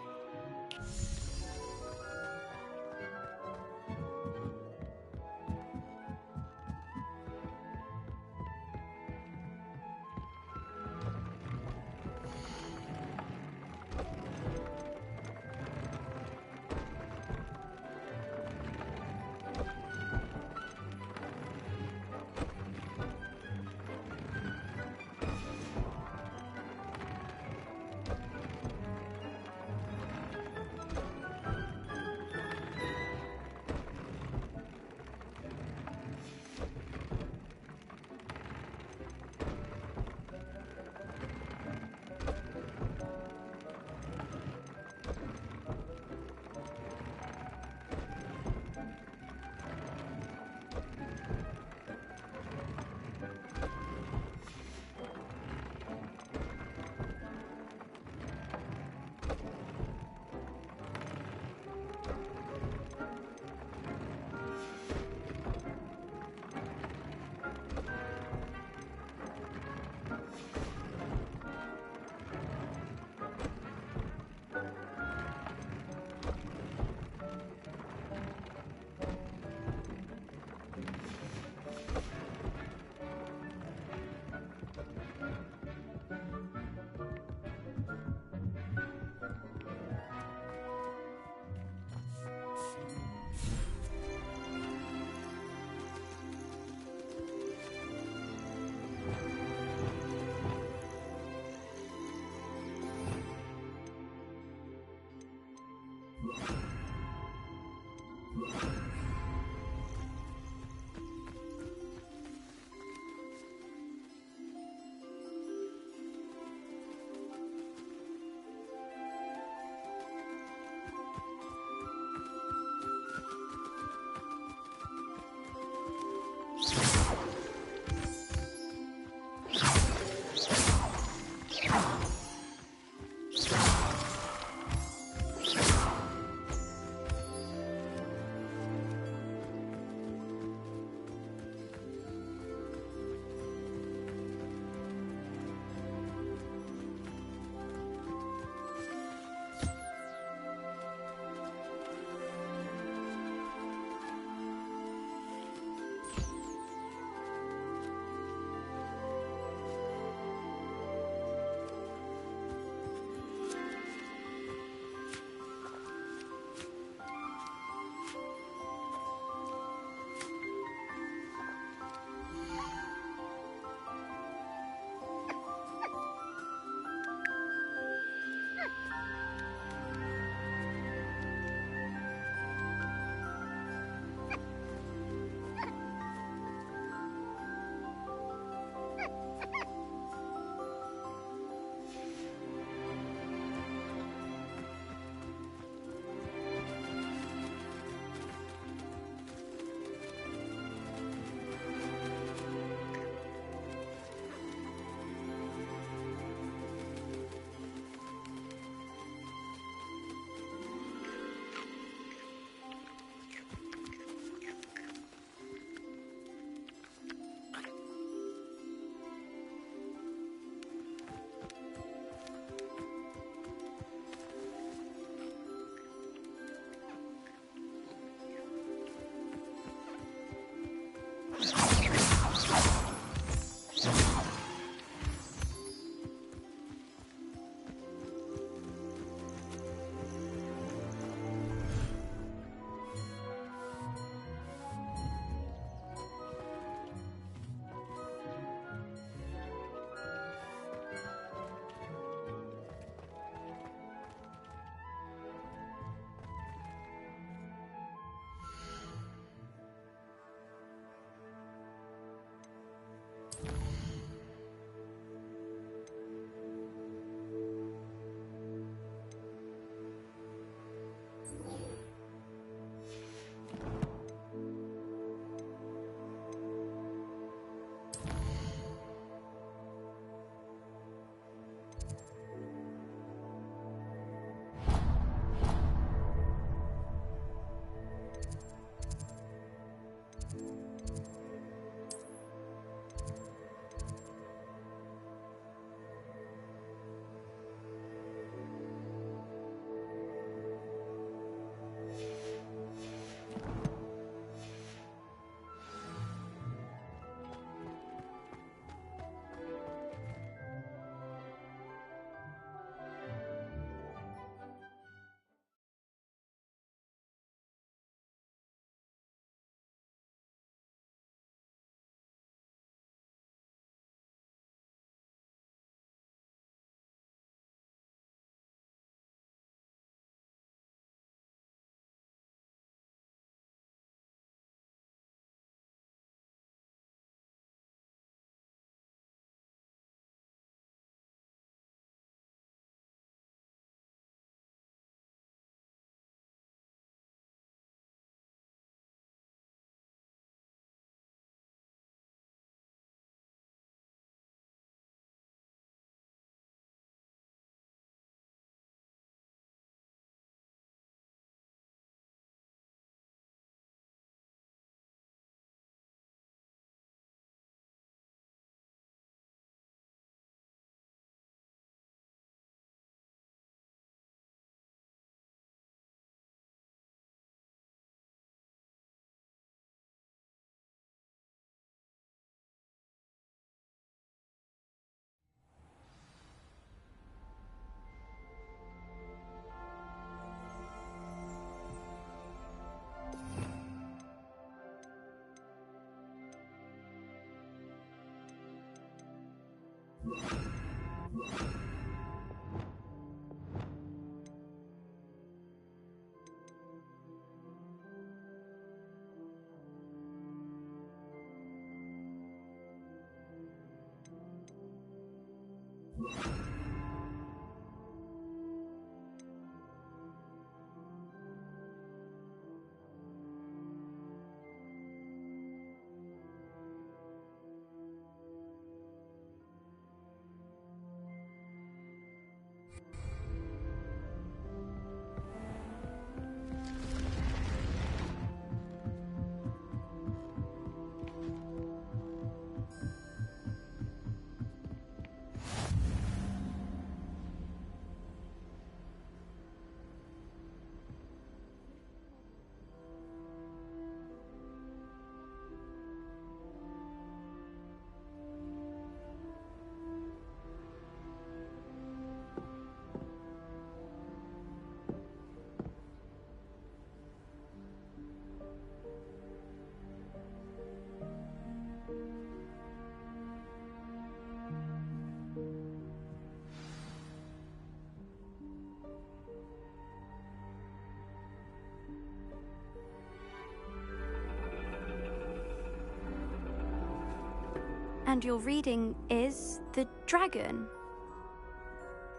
And your reading is the dragon.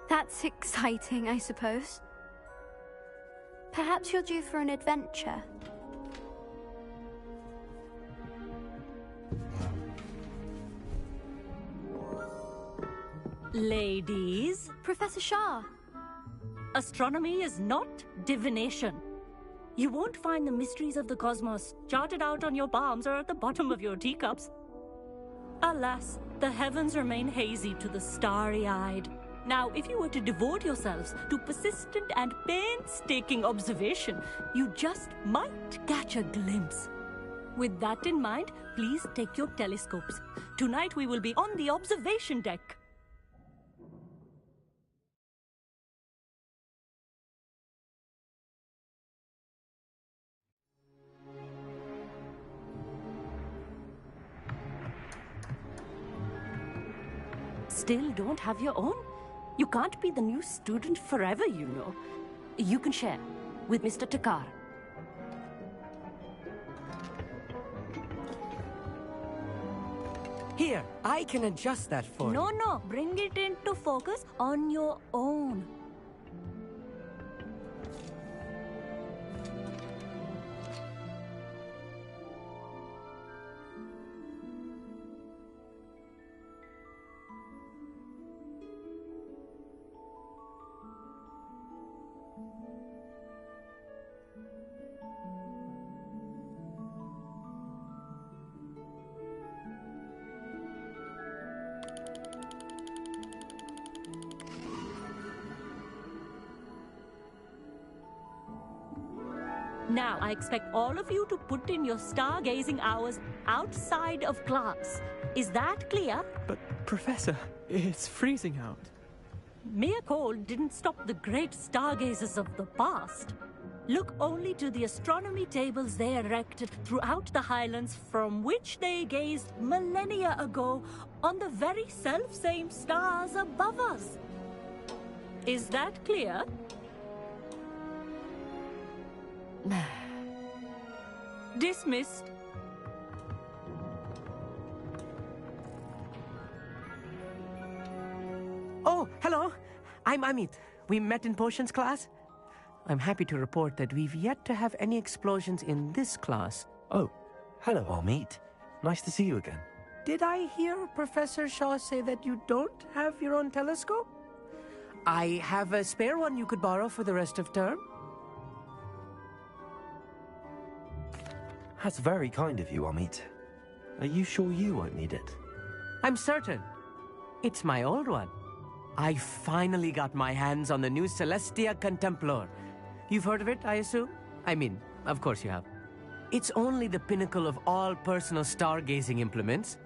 That's exciting, I suppose. Perhaps you're due for an adventure. Ladies, Professor Shah. astronomy is not divination. You won't find the mysteries of the cosmos charted out on your palms or at the bottom of your teacups. Alas, the heavens remain hazy to the starry-eyed. Now, if you were to devote yourselves to persistent and painstaking observation, you just might catch a glimpse. With that in mind, please take your telescopes. Tonight we will be on the observation deck. Still don't have your own? You can't be the new student forever, you know. You can share with Mr. Takar. Here, I can adjust that for you. No, bring it into focus on your own. Now, I expect all of you to put in your stargazing hours outside of class. Is that clear? But, Professor, it's freezing out. Mere cold didn't stop the great stargazers of the past. Look only to the astronomy tables they erected throughout the highlands from which they gazed millennia ago on the very self-same stars above us. Is that clear? Dismissed. Oh, hello. I'm Amit. We met in potions class. I'm happy to report that we've yet to have any explosions in this class. Oh, hello, Amit. Nice to see you again. Did I hear Professor Shaw say that you don't have your own telescope? I have a spare one you could borrow for the rest of term. That's very kind of you, Amit. Are you sure you won't need it? I'm certain. It's my old one. I finally got my hands on the new Celestia Contemplar. You've heard of it, I assume? I mean, of course you have. It's only the pinnacle of all personal stargazing implements.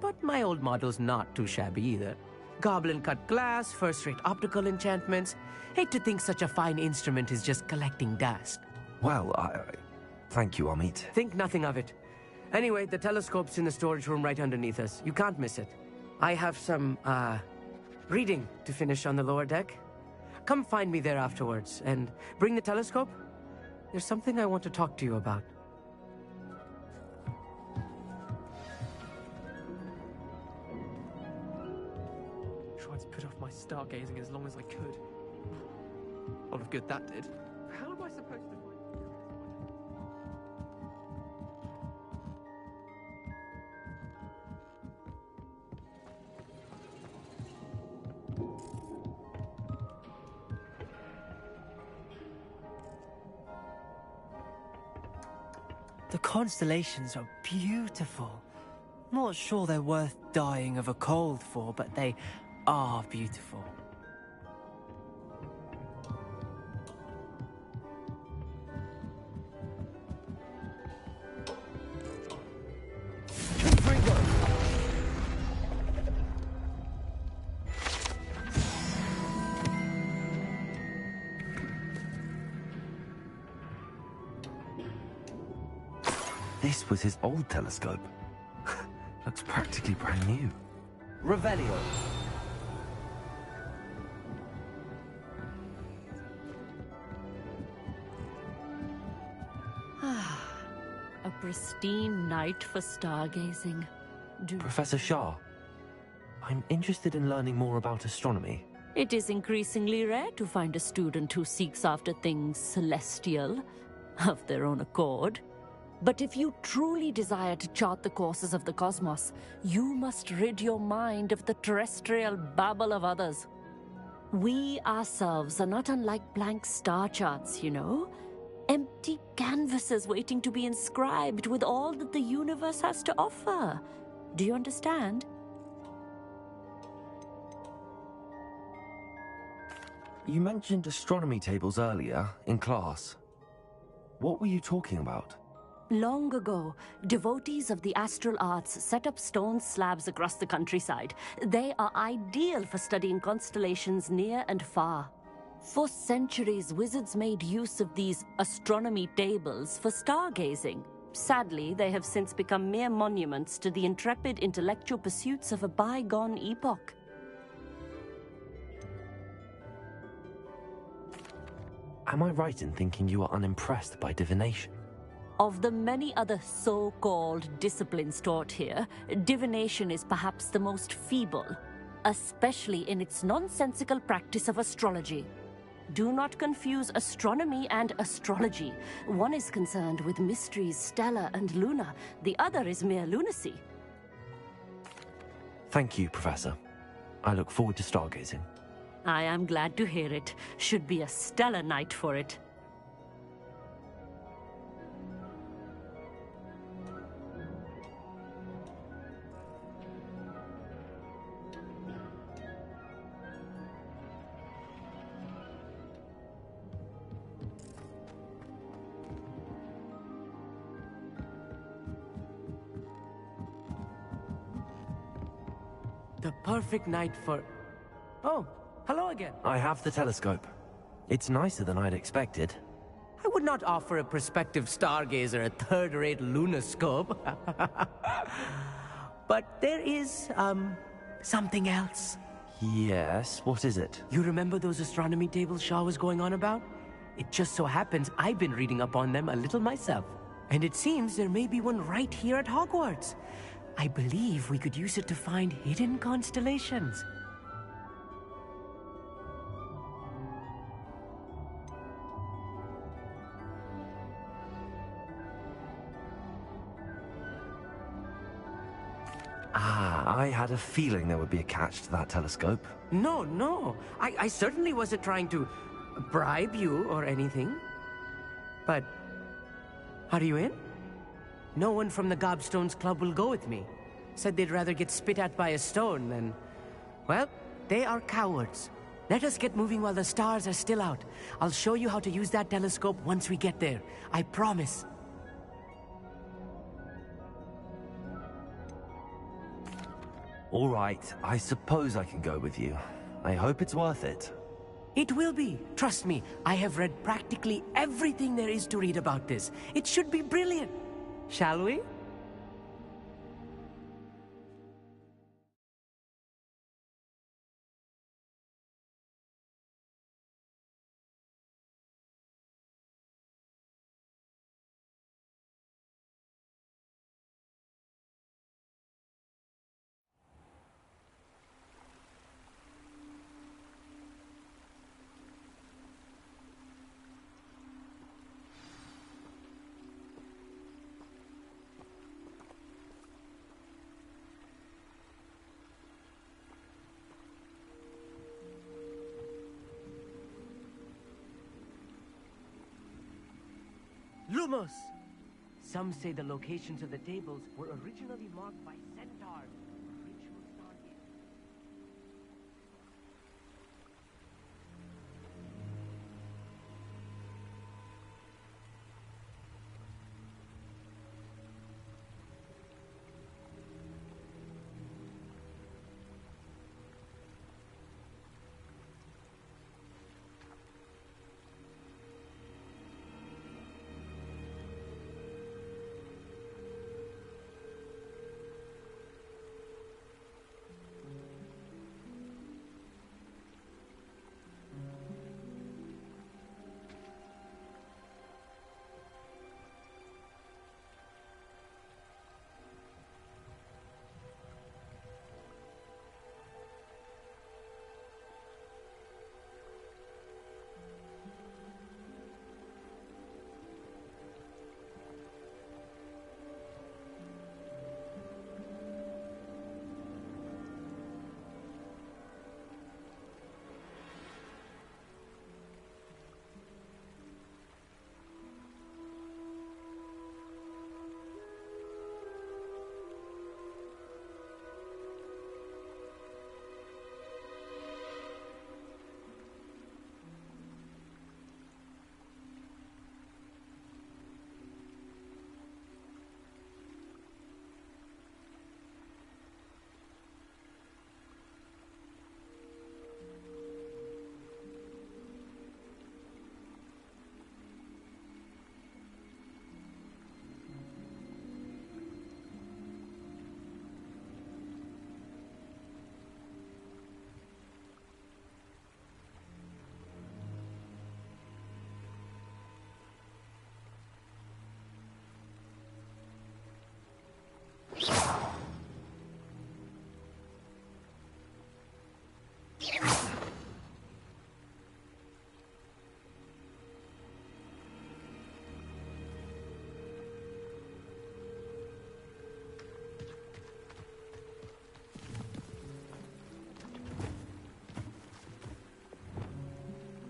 But my old model's not too shabby either. Goblin-cut glass, first-rate optical enchantments. Hate to think such a fine instrument is just collecting dust. Well, thank you, Amit. Think nothing of it. Anyway, the telescope's in the storage room right underneath us. You can't miss it. I have some, reading to finish on the lower deck. Come find me there afterwards, and bring the telescope. There's something I want to talk to you about. Tried to put off my stargazing as long as I could. A lot of good that did. How am I supposed to find... The constellations are beautiful. Not sure they're worth dying of a cold for, but they are beautiful. This was his old telescope. Looks practically brand new. Revelio. A pristine night for stargazing. Professor Shah, I'm interested in learning more about astronomy. It is increasingly rare to find a student who seeks after things celestial, of their own accord. But if you truly desire to chart the courses of the cosmos, you must rid your mind of the terrestrial babble of others. We ourselves are not unlike blank star charts, you know. Empty canvases waiting to be inscribed with all that the universe has to offer. Do you understand? You mentioned astronomy tables earlier in class. What were you talking about? Long ago, devotees of the astral arts set up stone slabs across the countryside. They are ideal for studying constellations near and far. For centuries, wizards made use of these astronomy tables for stargazing. Sadly, they have since become mere monuments to the intrepid intellectual pursuits of a bygone epoch. Am I right in thinking you are unimpressed by divination? Of the many other so-called disciplines taught here, divination is perhaps the most feeble, especially in its nonsensical practice of astrology. Do not confuse astronomy and astrology. One is concerned with mysteries stellar and lunar, the other is mere lunacy. Thank you, Professor. I look forward to stargazing. I am glad to hear it. Should be a stellar night for it. The perfect night for... Oh, hello again. I have the telescope. It's nicer than I'd expected. I would not offer a prospective stargazer a third-rate lunoscope. But there is, something else. Yes, what is it? You remember those astronomy tables Shaw was going on about? It just so happens I've been reading up on them a little myself. And it seems there may be one right here at Hogwarts. I believe we could use it to find hidden constellations. I had a feeling there would be a catch to that telescope. No. I certainly wasn't trying to bribe you or anything. But, are you in? No one from the Gobstones Club will go with me. Said they'd rather get spit at by a stone than... Well, they are cowards. Let us get moving while the stars are still out. I'll show you how to use that telescope once we get there. I promise. All right, I suppose I can go with you. I hope it's worth it. It will be. Trust me, I have read practically everything there is to read about this. It should be brilliant. Shall we? Lumos! Some say the locations of the tables were originally marked by centaurs. Ritual stargazing.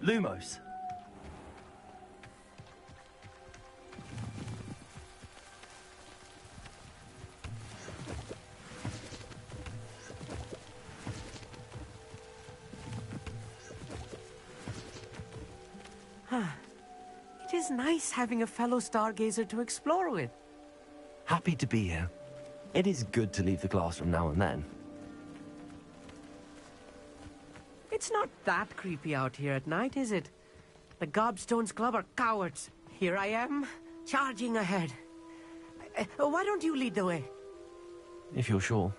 Lumos. It is nice having a fellow stargazer to explore with. Happy to be here. It is good to leave the classroom now and then. It's not that creepy out here at night, is it? The Gobstones Club are cowards. Here I am, charging ahead. Why don't you lead the way? If you're sure.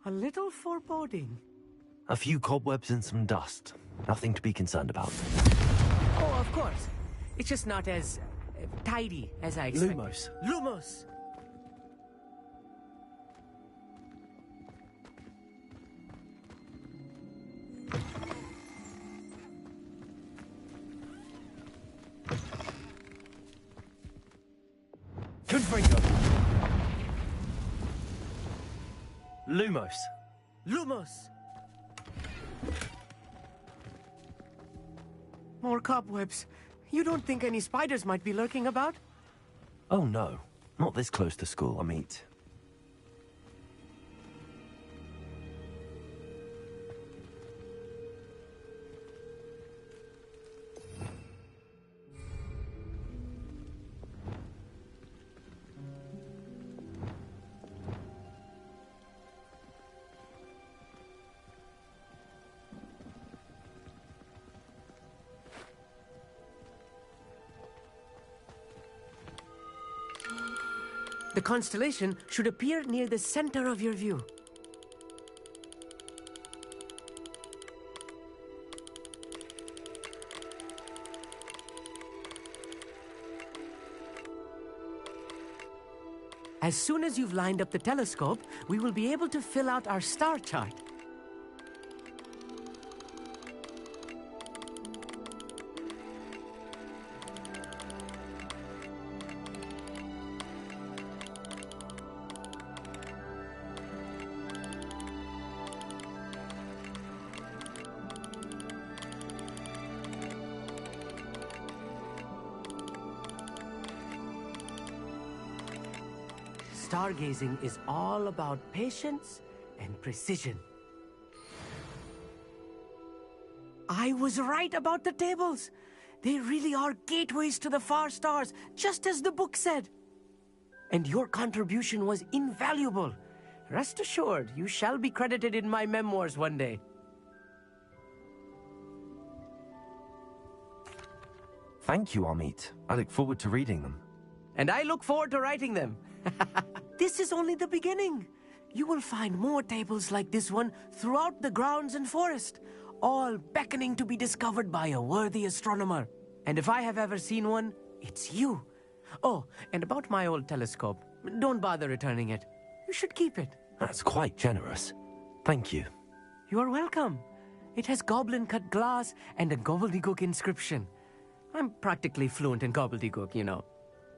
A little foreboding. A few cobwebs and some dust. Nothing to be concerned about. Oh, of course. It's just not as tidy as I expected. Lumos. Lumos! Confringo. Lumos. Lumos! More cobwebs. You don't think any spiders might be lurking about? Oh no, not this close to school, I meet. The constellation should appear near the center of your view. As soon as you've lined up the telescope, we will be able to fill out our star chart. Stargazing is all about patience and precision. I was right about the tables. They really are gateways to the far stars, just as the book said. And your contribution was invaluable. Rest assured, you shall be credited in my memoirs one day. Thank you, Amit. I look forward to reading them. And I look forward to writing them. This is only the beginning. You will find more tables like this one throughout the grounds and forest, all beckoning to be discovered by a worthy astronomer. And if I have ever seen one, it's you. Oh, and about my old telescope, don't bother returning it. You should keep it. That's quite generous. Thank you. You are welcome. It has goblin-cut glass and a gobbledygook inscription. I'm practically fluent in gobbledygook, you know.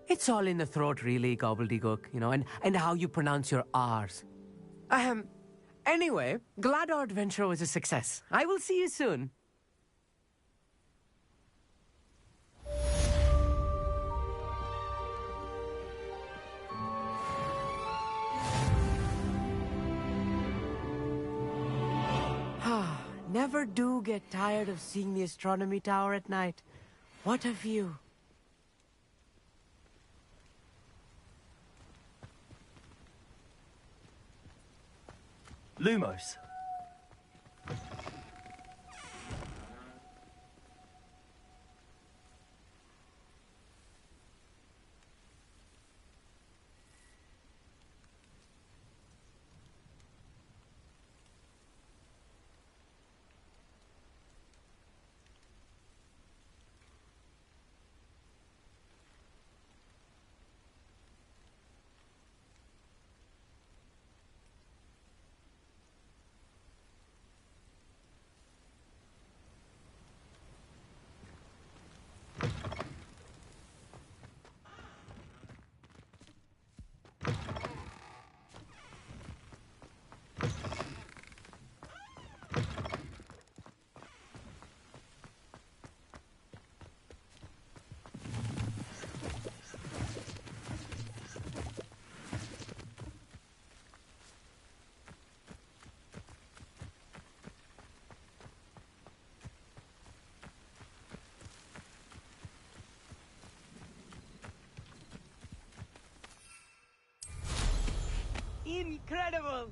It's all in the throat, really, gobbledygook, you know, and how you pronounce your R's. Anyway, glad our adventure was a success. I will see you soon. Never do get tired of seeing the astronomy tower at night. What a view. Lumos. Incredible!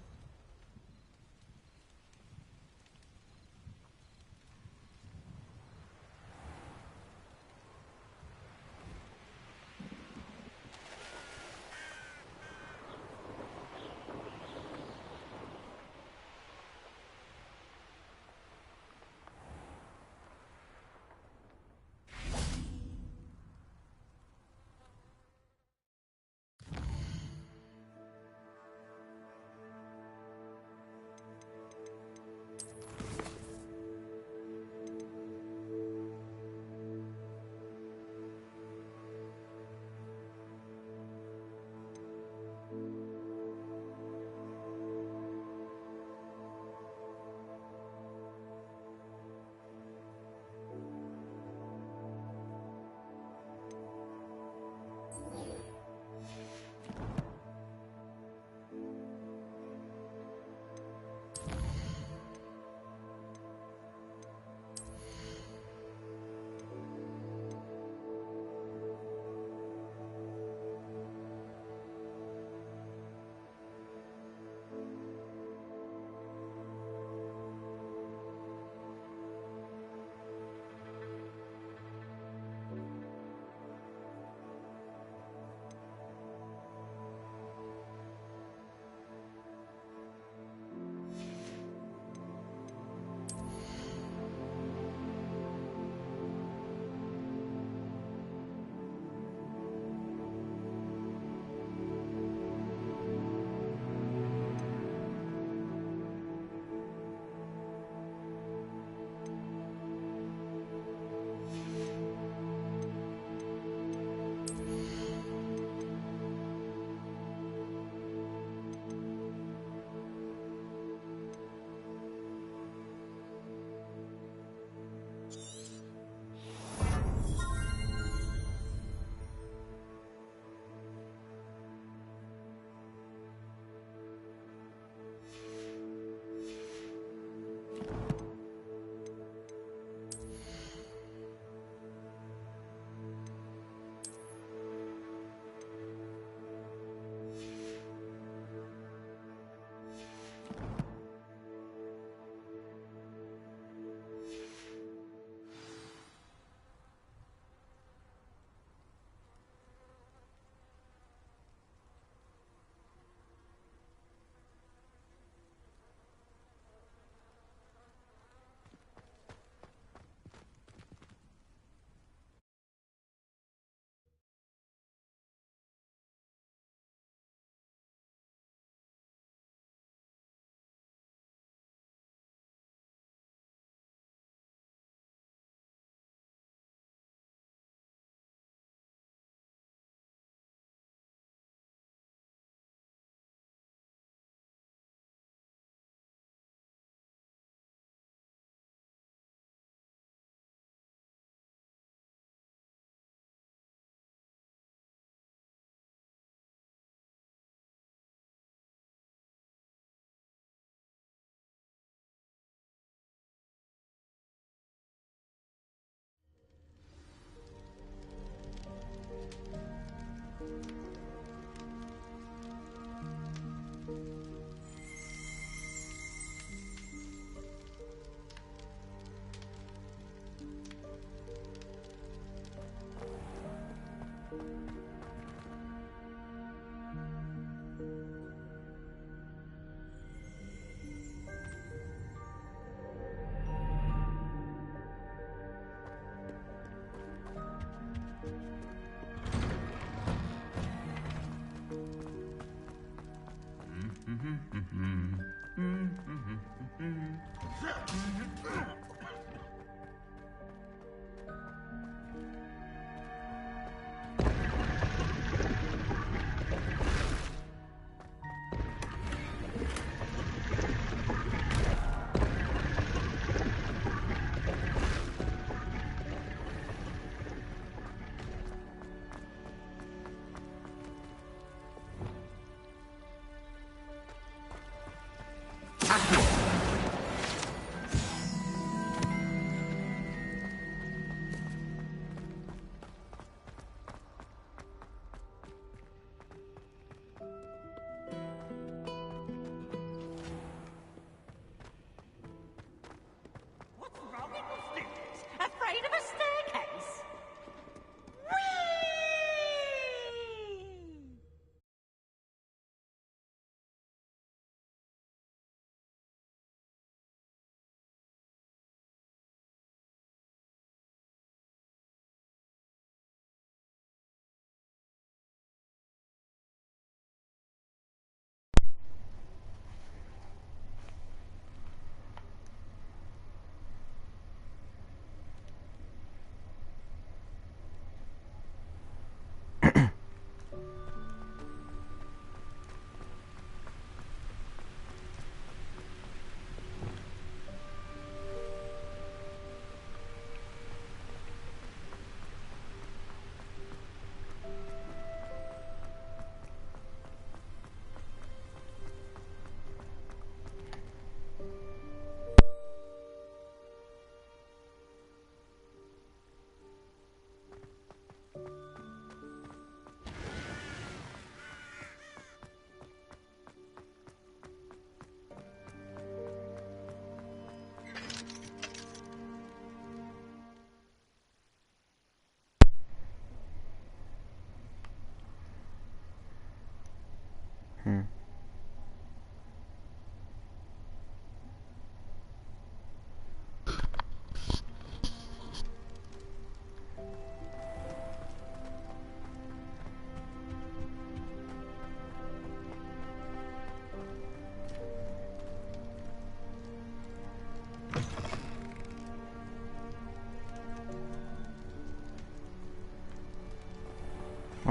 My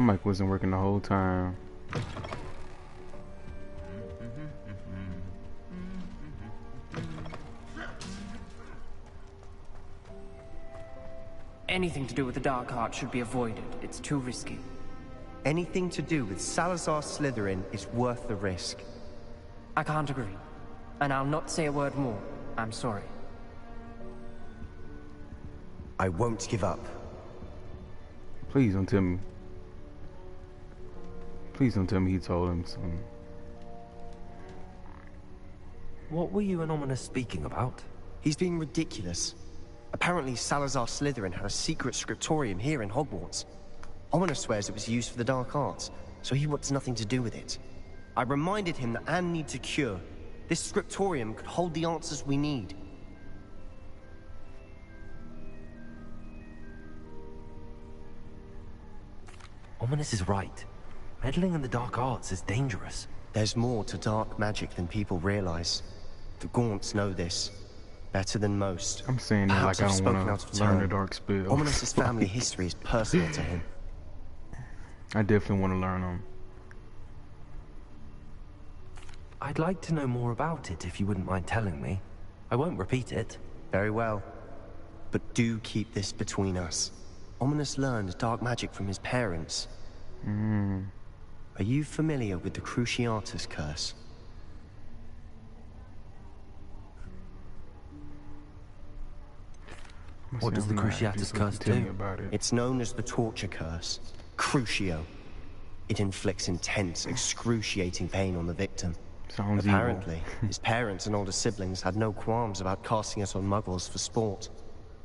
mic wasn't working the whole time. Anything to do with the Dark Art should be avoided. It's too risky. Anything to do with Salazar Slytherin is worth the risk. I can't agree. And I'll not say a word more. I'm sorry. I won't give up. Please don't tell me. Please don't tell me he told him something. What were you and Ominous speaking about? He's being ridiculous. Apparently Salazar Slytherin had a secret scriptorium here in Hogwarts. Ominous swears it was used for the dark arts, so he wants nothing to do with it. I reminded him that Anne needs a cure. This scriptorium could hold the answers we need. Ominous is right. Meddling in the dark arts is dangerous. There's more to dark magic than people realize. The Gaunts know this better than most. I'm saying that Perhaps like I I've don't spoken want out of to learn the turn. dark spell. Ominous's family history is personal to him. I definitely want to learn them. I'd like to know more about it if you wouldn't mind telling me. I won't repeat it. Very well. But do keep this between us. Ominous learned dark magic from his parents. Are you familiar with the Cruciatus Curse? What does the Cruciatus Curse do? It's known as the Torture Curse. Crucio. It inflicts intense, excruciating pain on the victim. Sounds Apparently, his parents and older siblings had no qualms about casting it on muggles for sport.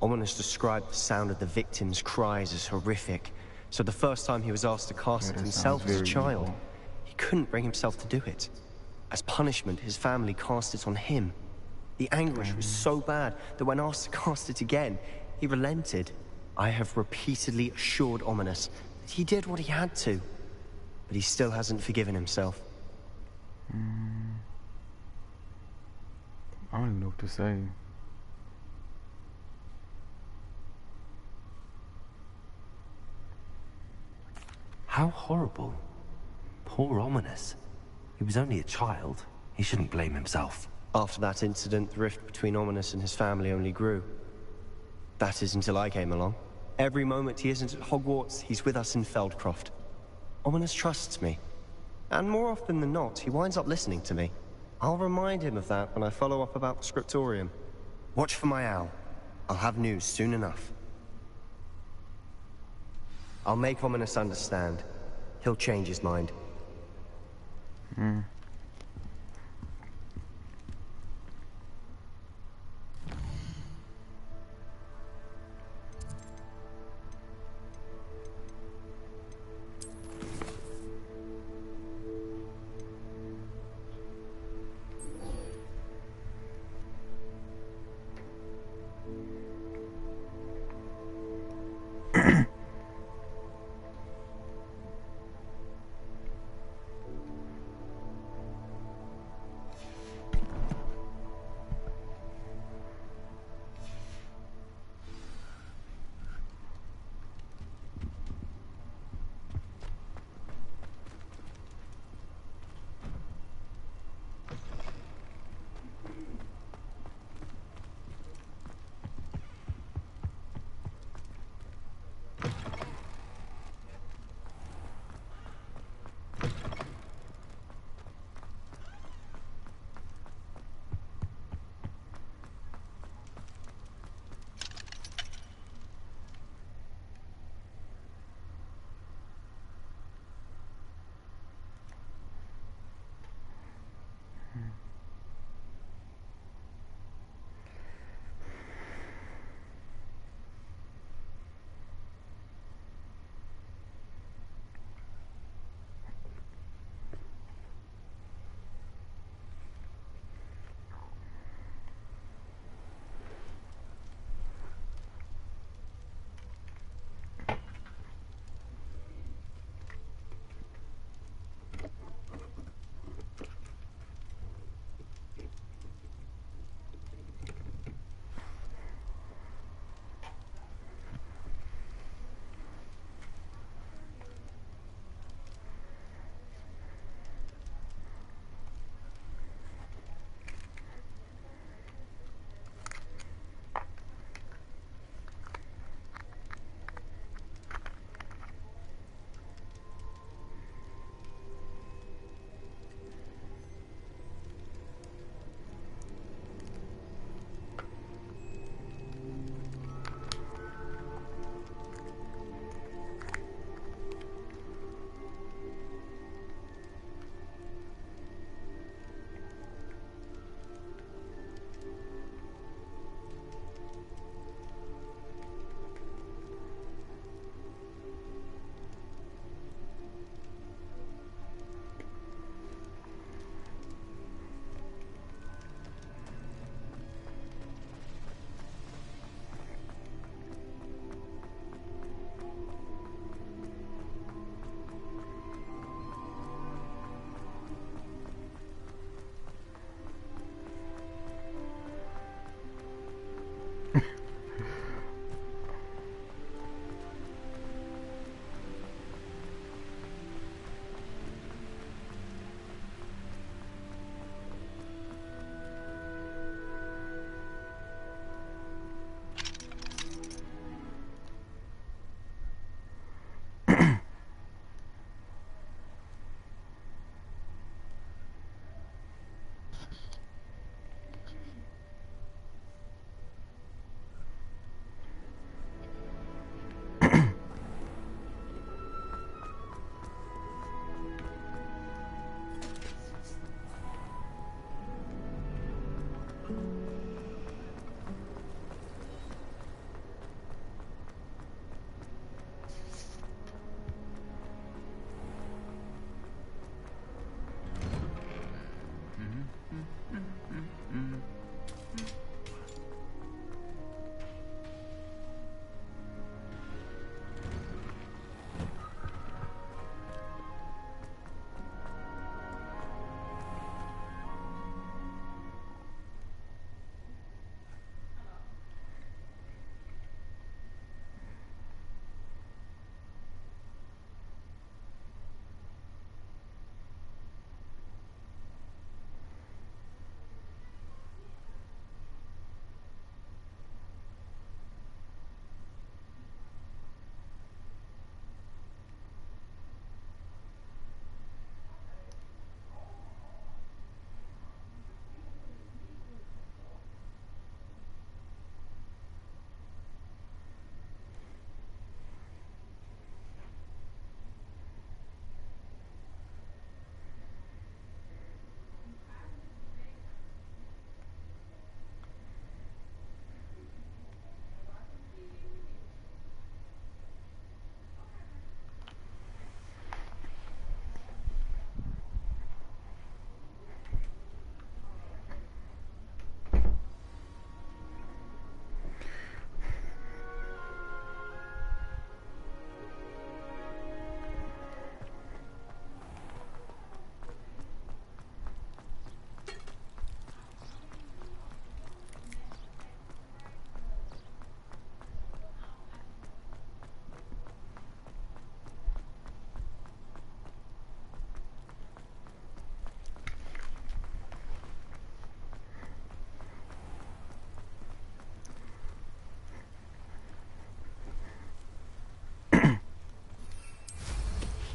Ominous described the sound of the victim's cries as horrific, so the first time he was asked to cast it himself as a child, he couldn't bring himself to do it. As punishment, his family cast it on him. The anguish was so bad that when asked to cast it again, he relented. I have repeatedly assured Ominous that he did what he had to, but he still hasn't forgiven himself. I don't even know what to say. How horrible. Poor Ominous. He was only a child. He shouldn't blame himself. After that incident, the rift between Ominous and his family only grew. That is until I came along. Every moment he isn't at Hogwarts, he's with us in Feldcroft. Ominous trusts me. And more often than not, he winds up listening to me. I'll remind him of that when I follow up about the scriptorium. Watch for my owl. I'll have news soon enough. I'll make Ominous understand. He'll change his mind.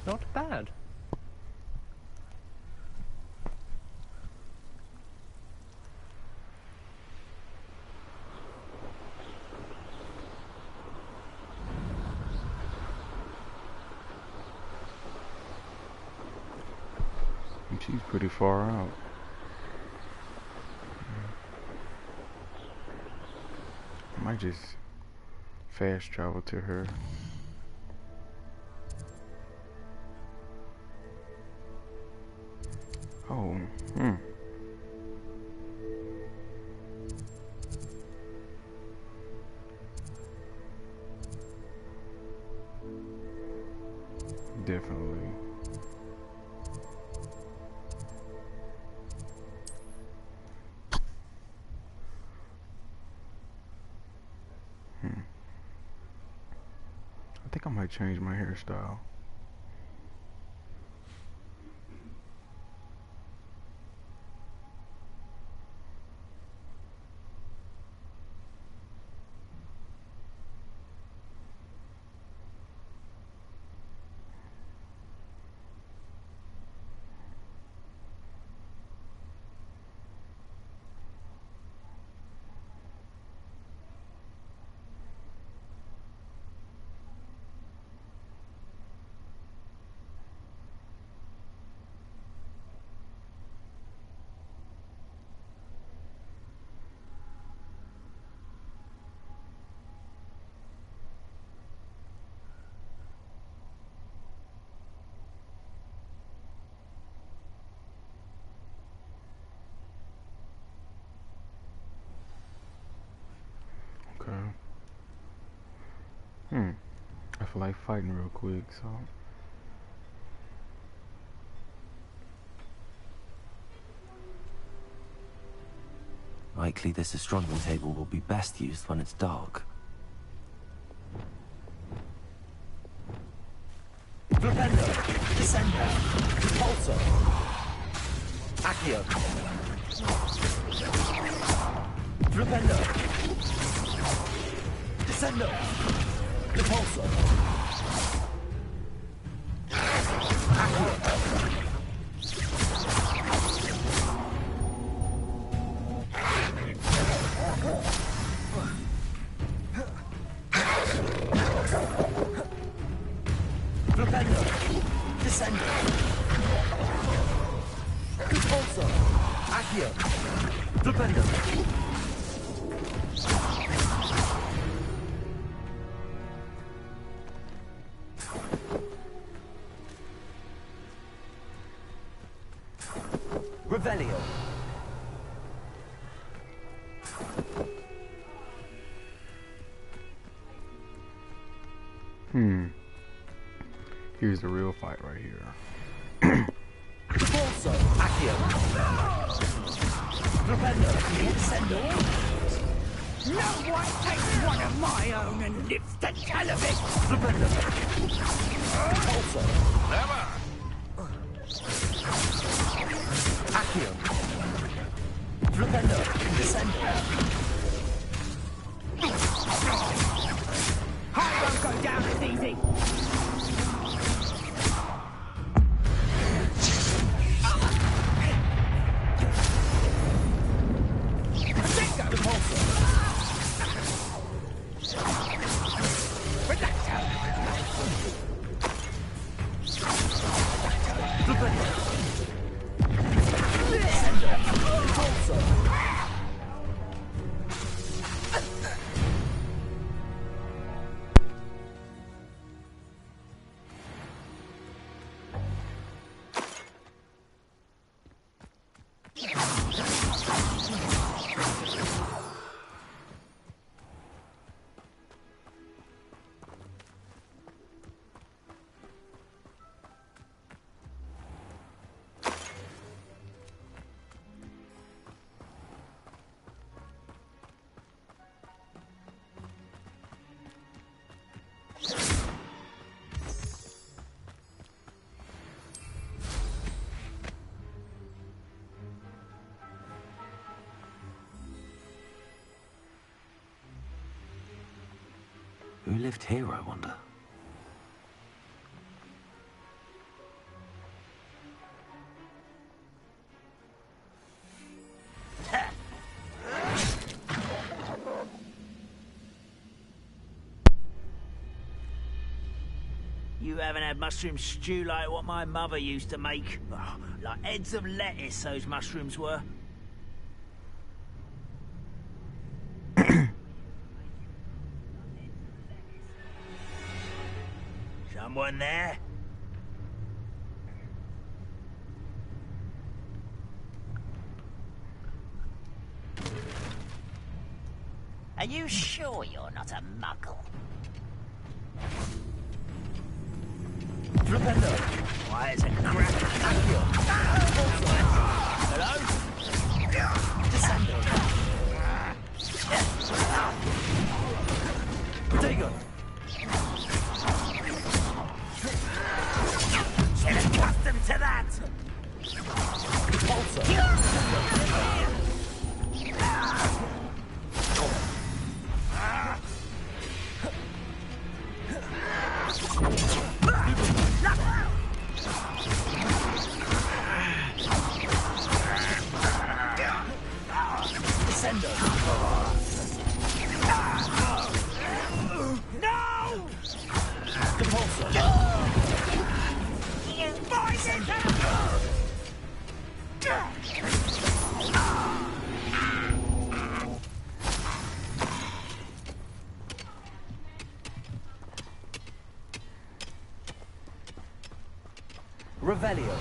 Not bad. And she's pretty far out. I might just fast travel to her. Oh, definitely. I think I might change my hairstyle. Okay. I feel like fighting real quick, so. Likely this astronomy table will be best used when it's dark. Flipendo, Descendo, Repulsor, Accio. Flipendo, Descendo, Repulsor, Accio. Flipendo, Descendo, Repulsor, Accio. Flipendo. Revelio. Here's the real fight right here. Repulsor, Accio. Revelio, Descendo. No one takes one of my own and lives to tell of it! Flipendo. Repulsor. Never! Accio. Flipendo, Descendo. I won't go down as easy! Who lived here, I wonder? You haven't had mushroom stew like what my mother used to make. Oh, like heads of lettuce, those mushrooms were. Someone there? Are you sure you're not a muggle? Flipendo! Why, it's a crack. Hello? Descendo. Protego! Get accustomed to that! Repulsor! Revelio.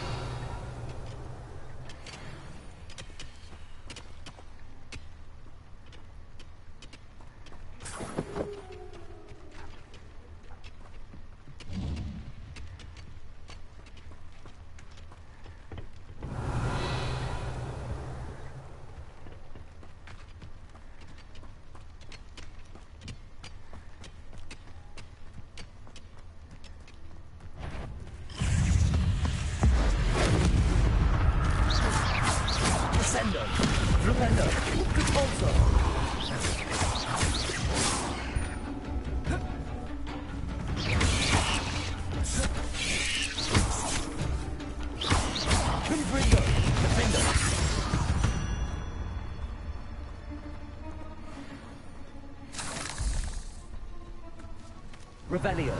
Revelio.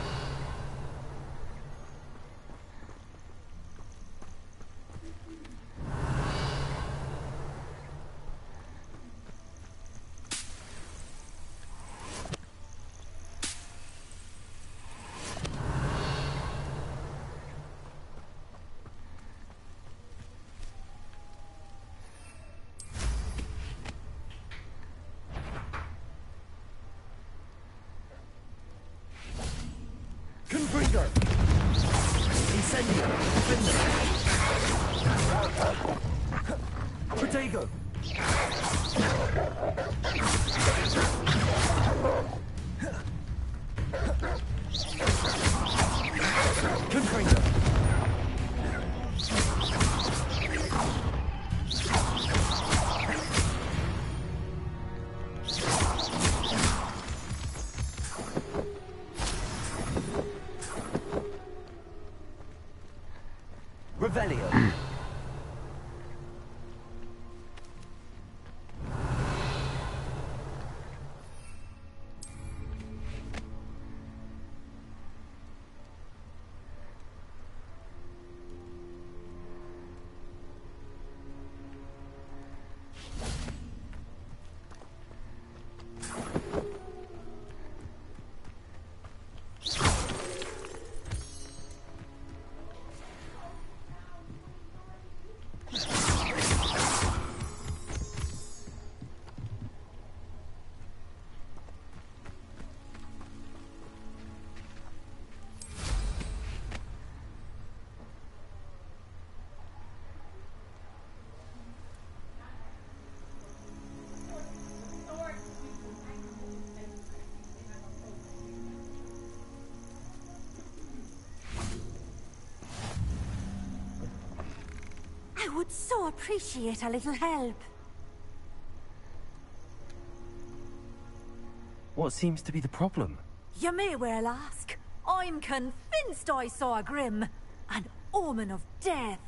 Confringo! Incendio! Defender! Protego! Confringo! Revelio. I would so appreciate a little help. What seems to be the problem? You may well ask. I'm convinced I saw a Grim. An omen of death.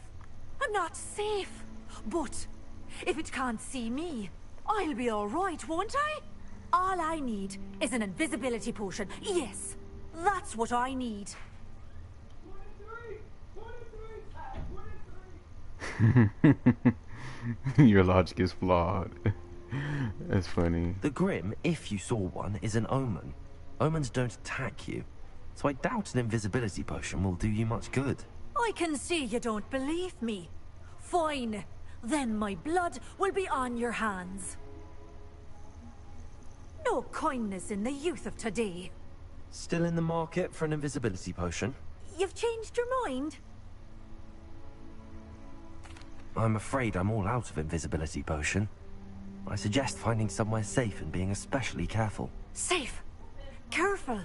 I'm not safe. But if it can't see me, I'll be all right, won't I? All I need is an invisibility potion. Yes, that's what I need. Your logic is flawed. That's funny. The Grim, if you saw one, is an omen. Omens don't attack you, so I doubt an invisibility potion will do you much good. I can see you don't believe me. Fine. Then my blood will be on your hands. No kindness in the youth of today. Still in the market for an invisibility potion? You've changed your mind? I'm afraid I'm all out of invisibility potion. I suggest finding somewhere safe and being especially careful. Safe? Careful?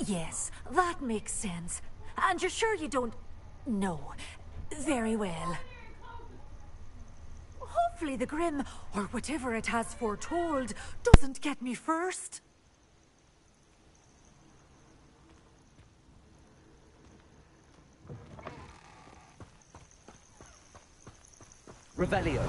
Yes, that makes sense. And you're sure you don't... No. Very well. Hopefully the Grim, or whatever it has foretold, doesn't get me first. Revelio.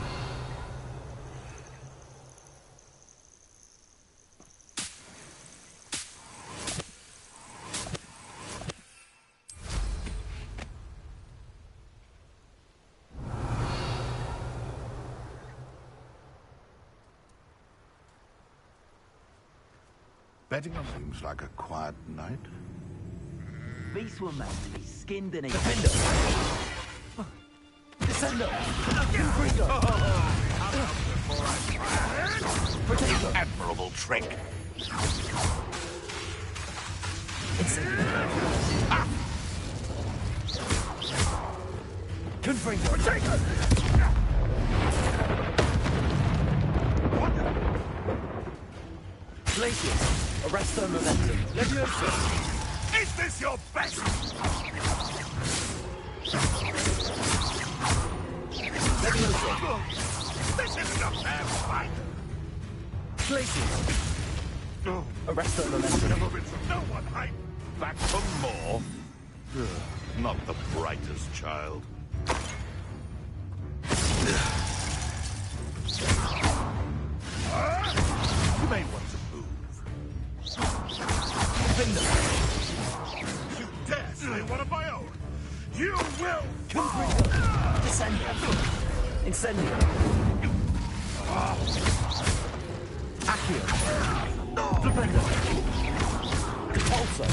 Betting seems like a quiet night. Beasts were meant to be skinned and eaten. Descendo! Admirable trick. Confringo! Glacius, arrest their momentum. Leviosa! Is this your best? Leviosa! This isn't a fair fight. Glacius! Arrest their momentum. Never been so no one hype. Back for more. Not the brightest child. You may want to move. You dare say one of my own? You will! Descendo! Incendio! Accio! Flipendo! Repulso!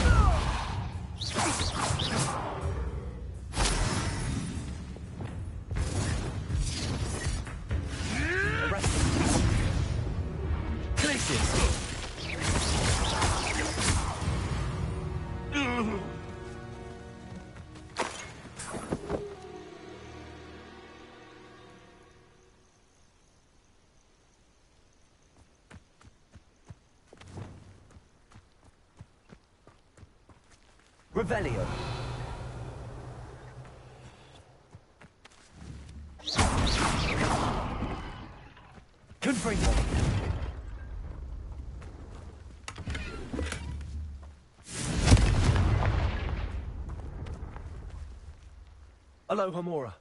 Revelio. Confringo. Aloha Mora.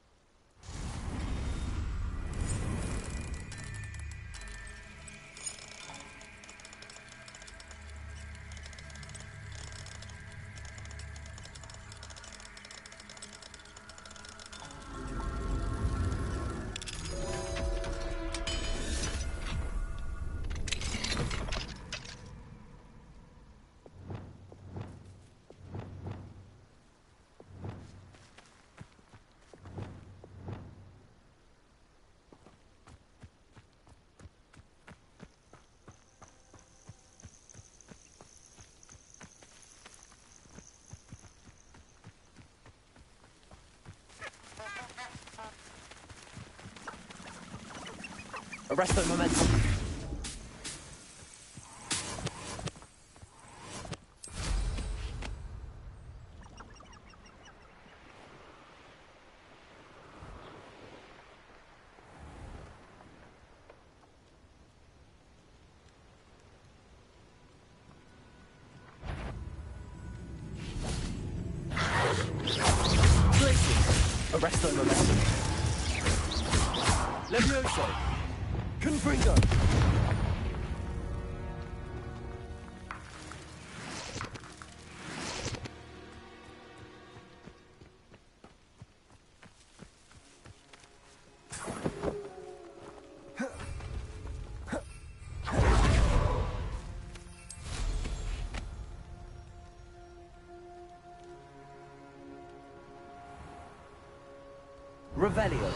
Arrest the momentum. Arrest the momentum. Levioso. Confringo! Revelio.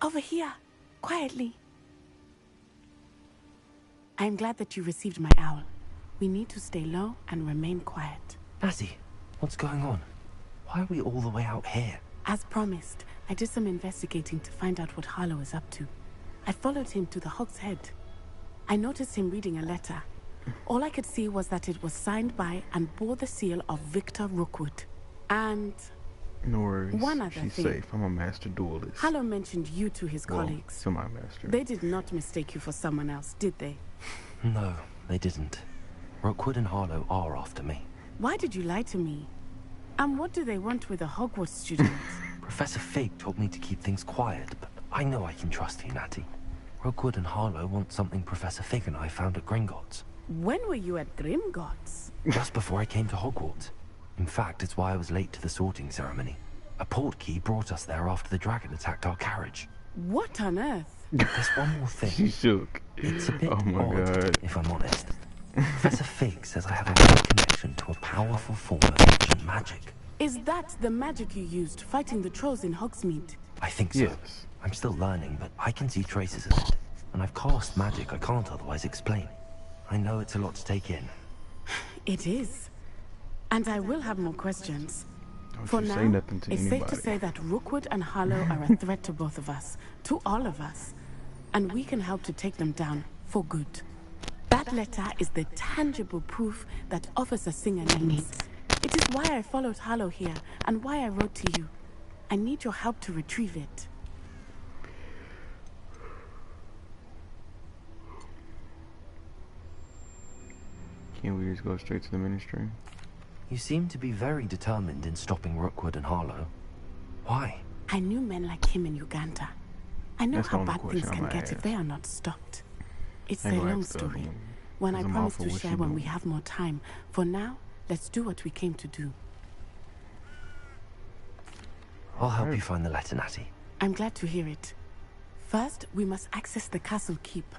Over here, quietly. I'm glad that you received my owl. We need to stay low and remain quiet. Natty, what's going on? Why are we all the way out here? As promised, I did some investigating to find out what Harlow is up to. I followed him to the Hog's Head. I noticed him reading a letter. All I could see was that it was signed by and bore the seal of Victor Rookwood. And no worries. One other She's thing. safe. I'm a master duelist. Harlow mentioned you to his colleagues. Semi-master. They did not mistake you for someone else, did they? No, they didn't. Rookwood and Harlow are after me. Why did you lie to me? And what do they want with a Hogwarts student? Professor Fig told me to keep things quiet, but I know I can trust you, Natty. Rookwood and Harlow want something Professor Fig and I found at Gringotts. When were you at Grimgotts? Just before I came to Hogwarts. In fact, it's why I was late to the sorting ceremony. A portkey brought us there after the dragon attacked our carriage. What on earth? There's one more thing. She shook. It's a bit oh my odd, God. if I'm honest. Professor Fig says I have a weak connection to a powerful form of ancient magic. Is that the magic you used fighting the trolls in Hogsmeade? I think so. Yes. I'm still learning, but I can see traces of it. And I've cast magic I can't otherwise explain. I know it's a lot to take in. It is. And I will have more questions. For Don't you now, say nothing to it's anybody. safe to say that Rookwood and Harlow are a threat to both of us, to all of us. And we can help to take them down for good. That letter is the tangible proof that Officer Singer needs. It is why I followed Harlow here, and why I wrote to you. I need your help to retrieve it. Can't we just go straight to the ministry? You seem to be very determined in stopping Rookwood and Harlow. Why? I knew men like him in Uganda. I know That's the how only bad question things can I'ma get if ask. they are not stopped. It's I a ain't gonna long ask the story. other one, One I 'cause I'm promise off for to what share she when doing. we have more time. For now, let's do what we came to do. I'll help you find the letter, Natty. I'm glad to hear it. First, we must access the castle keep.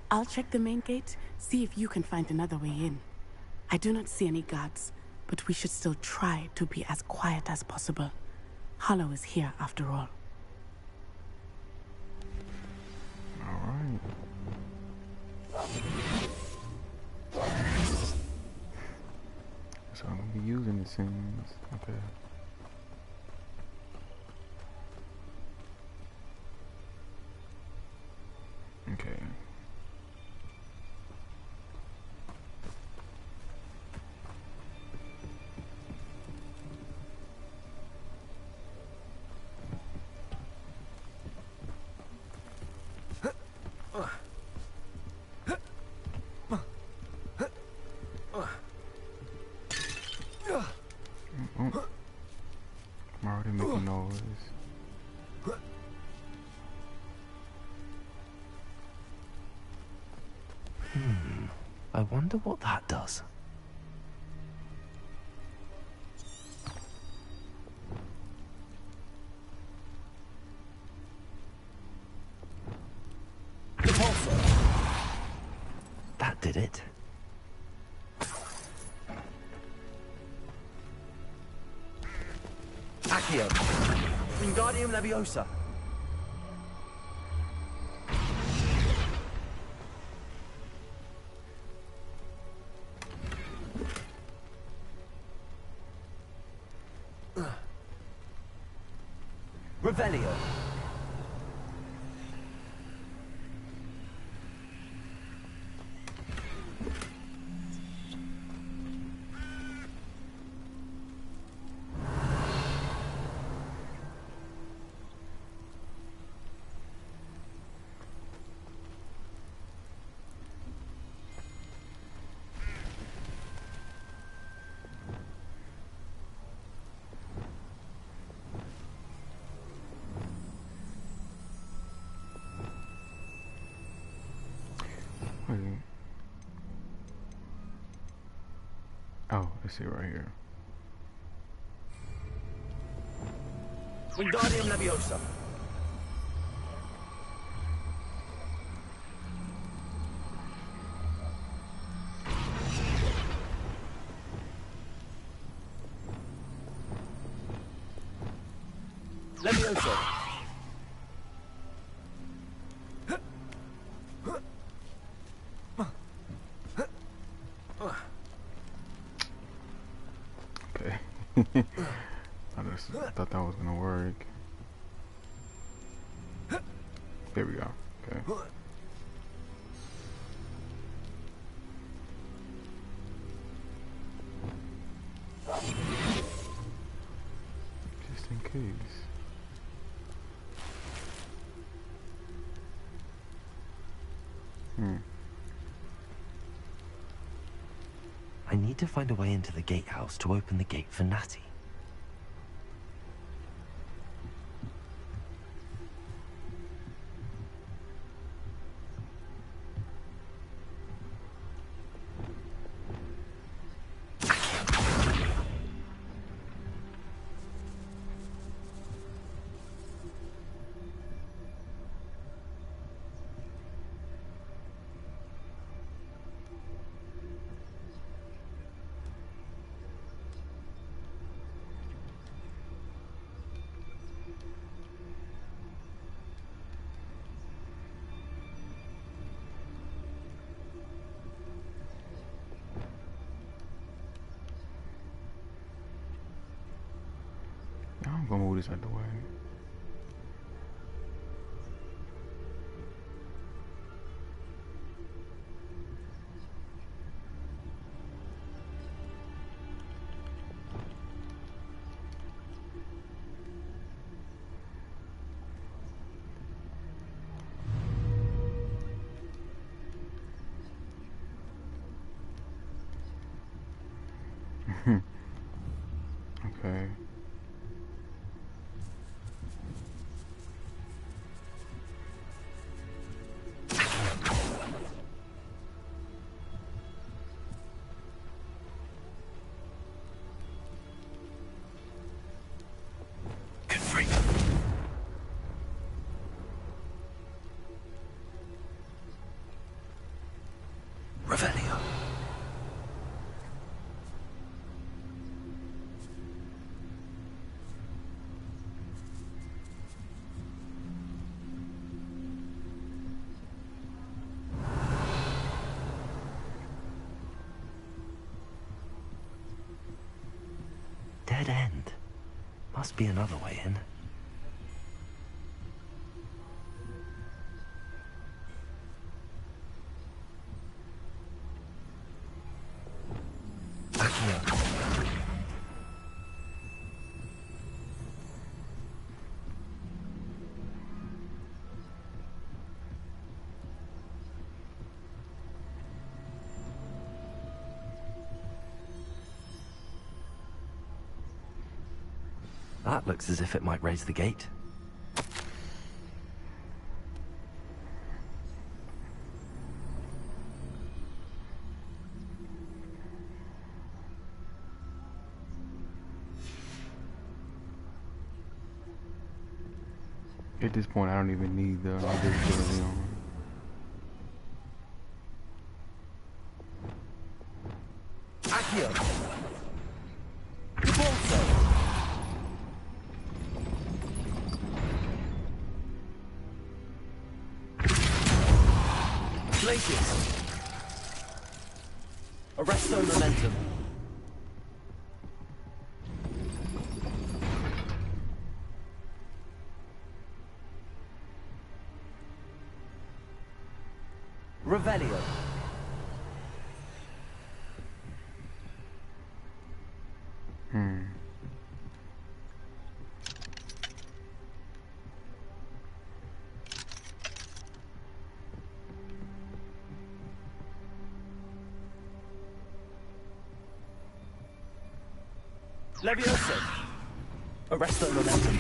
I'll check the main gate, see if you can find another way in. I do not see any guards, but we should still try to be as quiet as possible. Harlow is here after all. Alright. So I'm gonna be using the scenes. Okay. Okay. Oh. I'm already making noise. I wonder what that does. Accio. Wingardium Leviosa. Revelio. Oh, let's see right here. Wingardium Leviosa. Leviosa. Okay. I thought that was gonna work. There we go. Okay. Just in case. I need to find a way into the gatehouse to open the gate for Natty. I'm gonna move this out the way. Okay. Revelio. Dead end. Must be another way in. That looks as if it might raise the gate. At this point, I don't even need the invisibility on. Accio. Glacius! Arresto momentum. Revelio. Leviosa. Arresto momentum.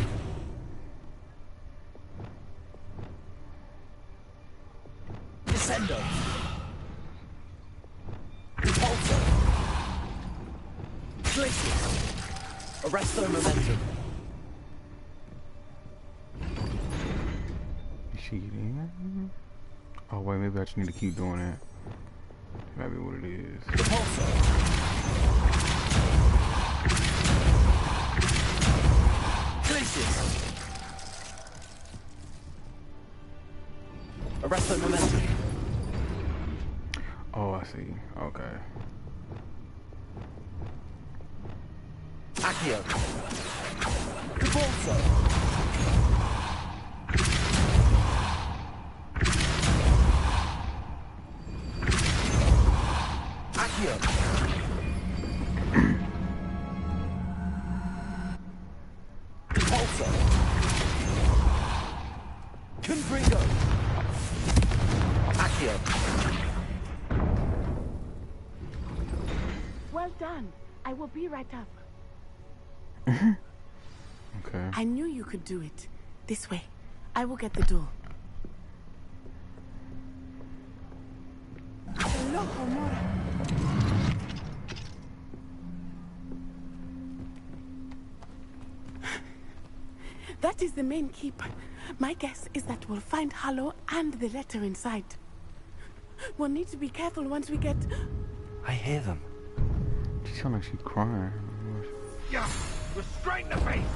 Descendo. Repulsor. Glacius. Arresto momentum. Is she eating? Oh wait, maybe I just need to keep doing that. That might be what it is. Repulsor. Glacius. Arresto momentum. Oh, I see. Okay. Accio. Repulsor. Accio. Repulsor. Confringo. Accio. Well done. I will be right up. Okay. I knew you could do it. This way. I will get the door. That is the main keep. My guess is that we'll find Hollow and the letter inside. We'll need to be careful once we get... I hear them. She sounds like she's crying. Yeah, restrain the beast.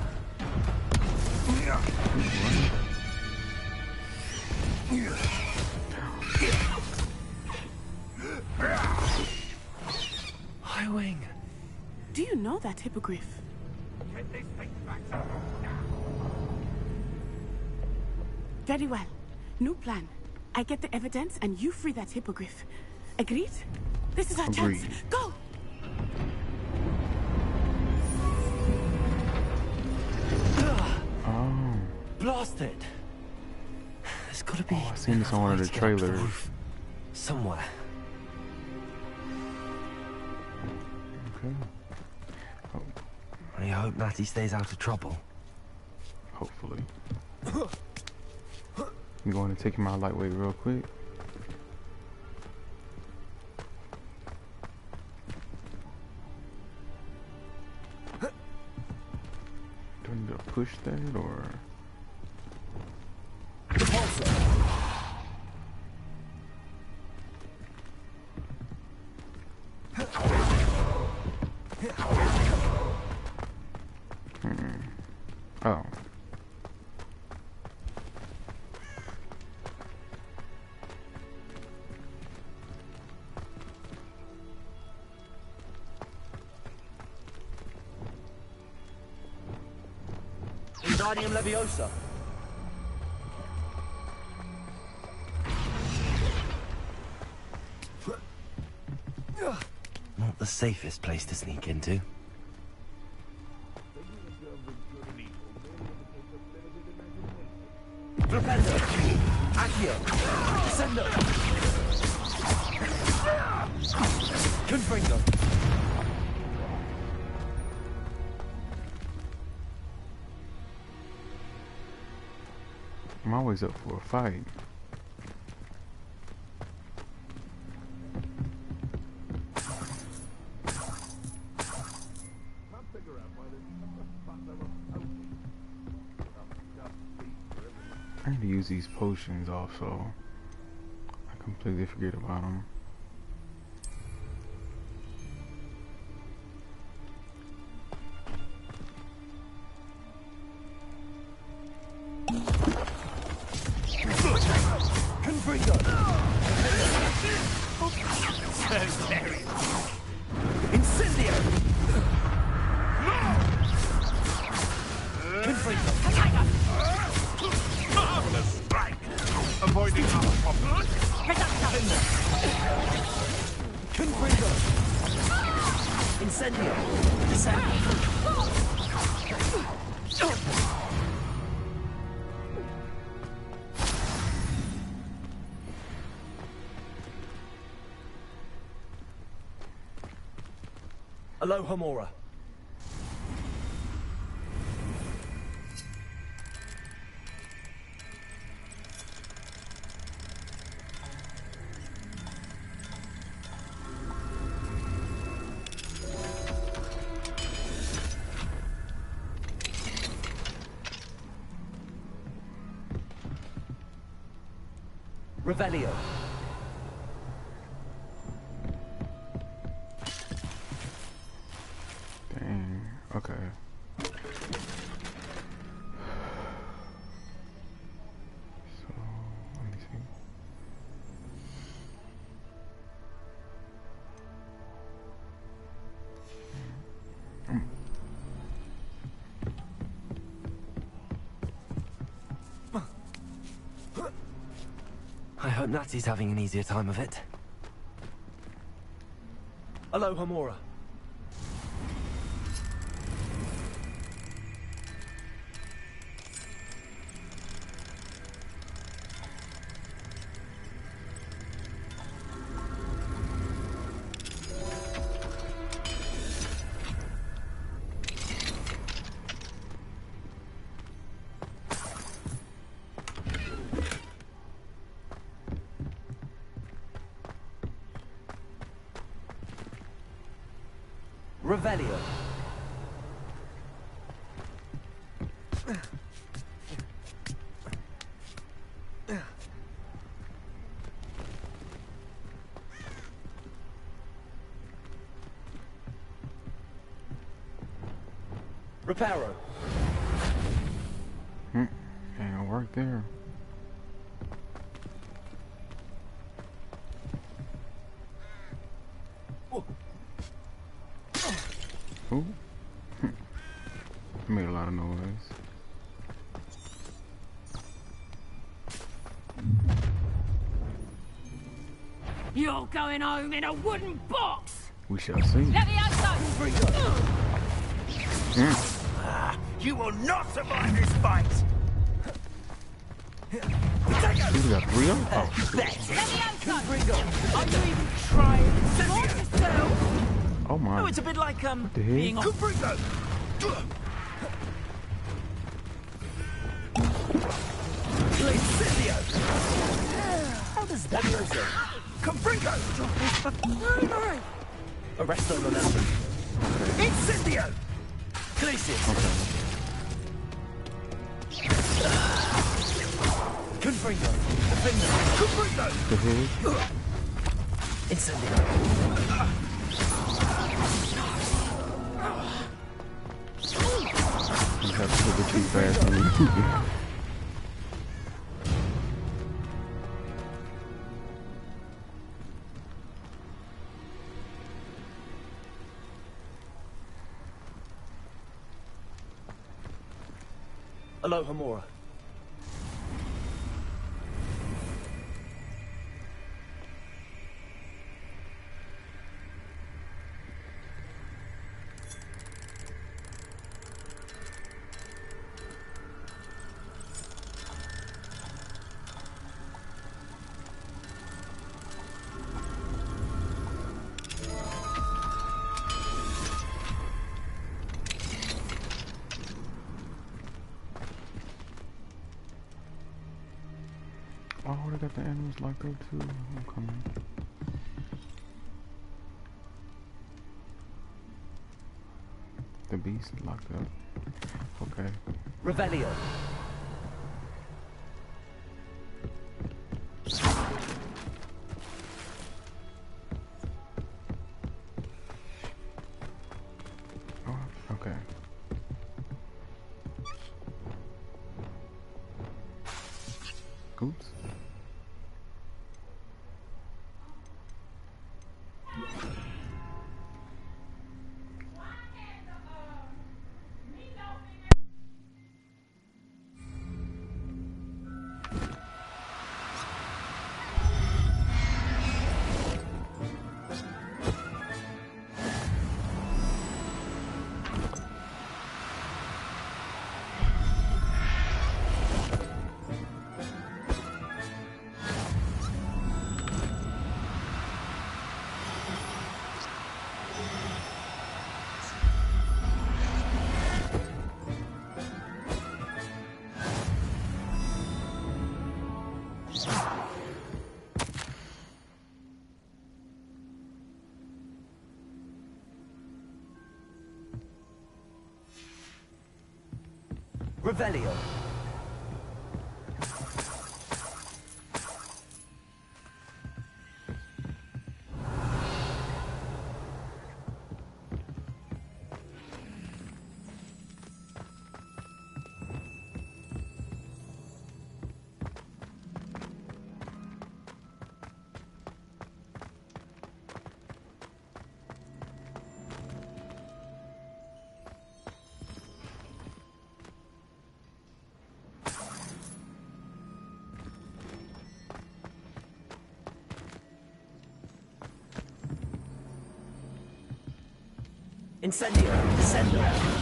High Wing. Do you know that hippogriff? Get this thing back. Very well. New plan. I get the evidence and you free that hippogriff. Agreed? This is our chance. Go! Oh. Blast it! There's gotta be. Oh, I seen this on one of the trailers. Somewhere. Okay. Oh. I hope Natty stays out of trouble. Hopefully. I'm going to take him out lightweight real quick. Do I need to push that or? Oh. Wingardium Leviosa. Not the safest place to sneak into. Propendo! Accio! Descendo! Confringo! I'm always up for a fight. I need to use these potions also. I completely forget about them. Aloha Mora. Revelio. Dang, okay. So, let me see. I hope Natty's having an easier time of it. Aloha Mora. Revelio. Reparo. Ain't gonna work there. Ooh. Made a lot of noise. You're going home in a wooden box! We shall see. You will not survive this fight! We got 3 of them? Oh, Are you even trying? oh my. Oh, it's a bit like, being on... Confringo! How does that go, sir? Confringo! Alright. Arresto Momentum. Incendio! Glacius. Confringo. Defender. Confringo! Incendio. You have to put too fast on me. Aloha Mora. Oh, they got the animals locked up too. I'm coming. The beast is locked up. Okay. Revelio. Oh, okay. Oops. Revelio. Incendio! Descendo!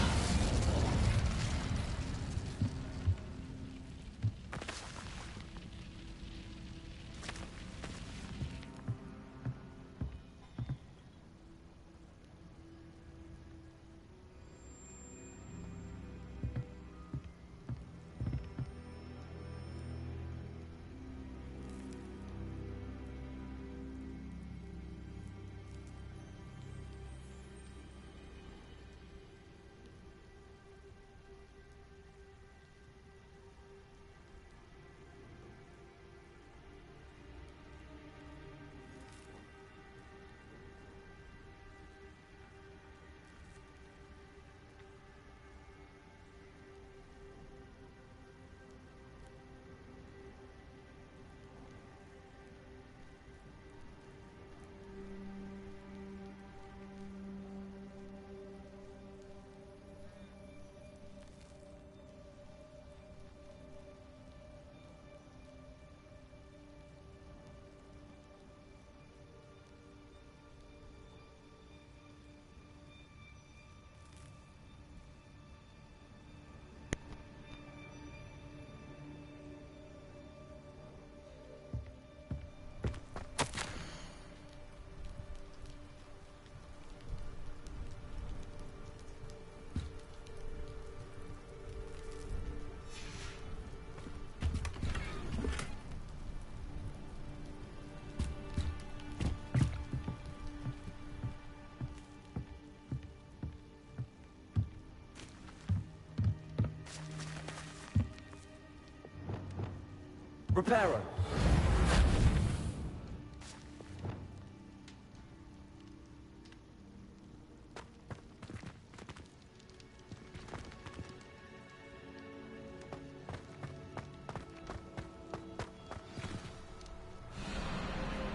Reparo.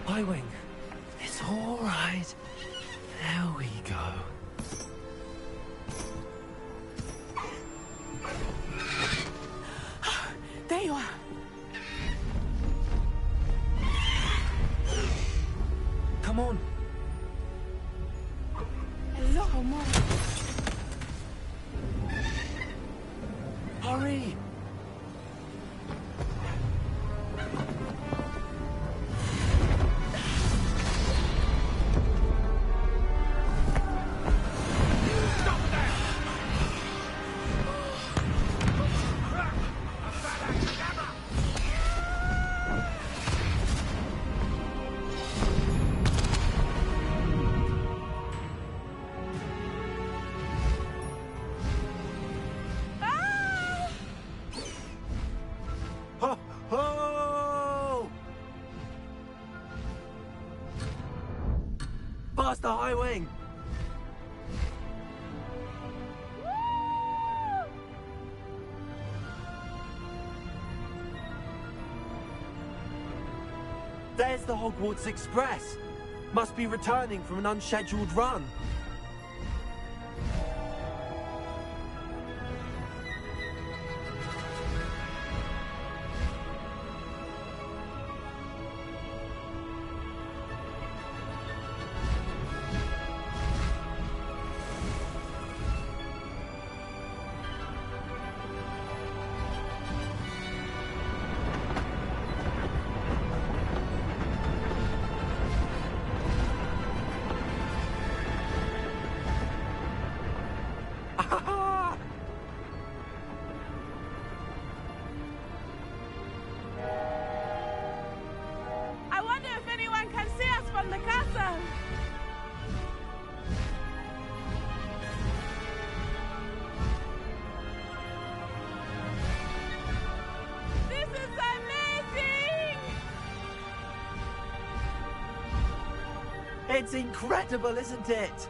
Highwing. It's all right. There we go. There you are. Come on. Hello, Mom. Hurry. Past the high wing! There's the Hogwarts Express! Must be returning from an unscheduled run. It's incredible, isn't it?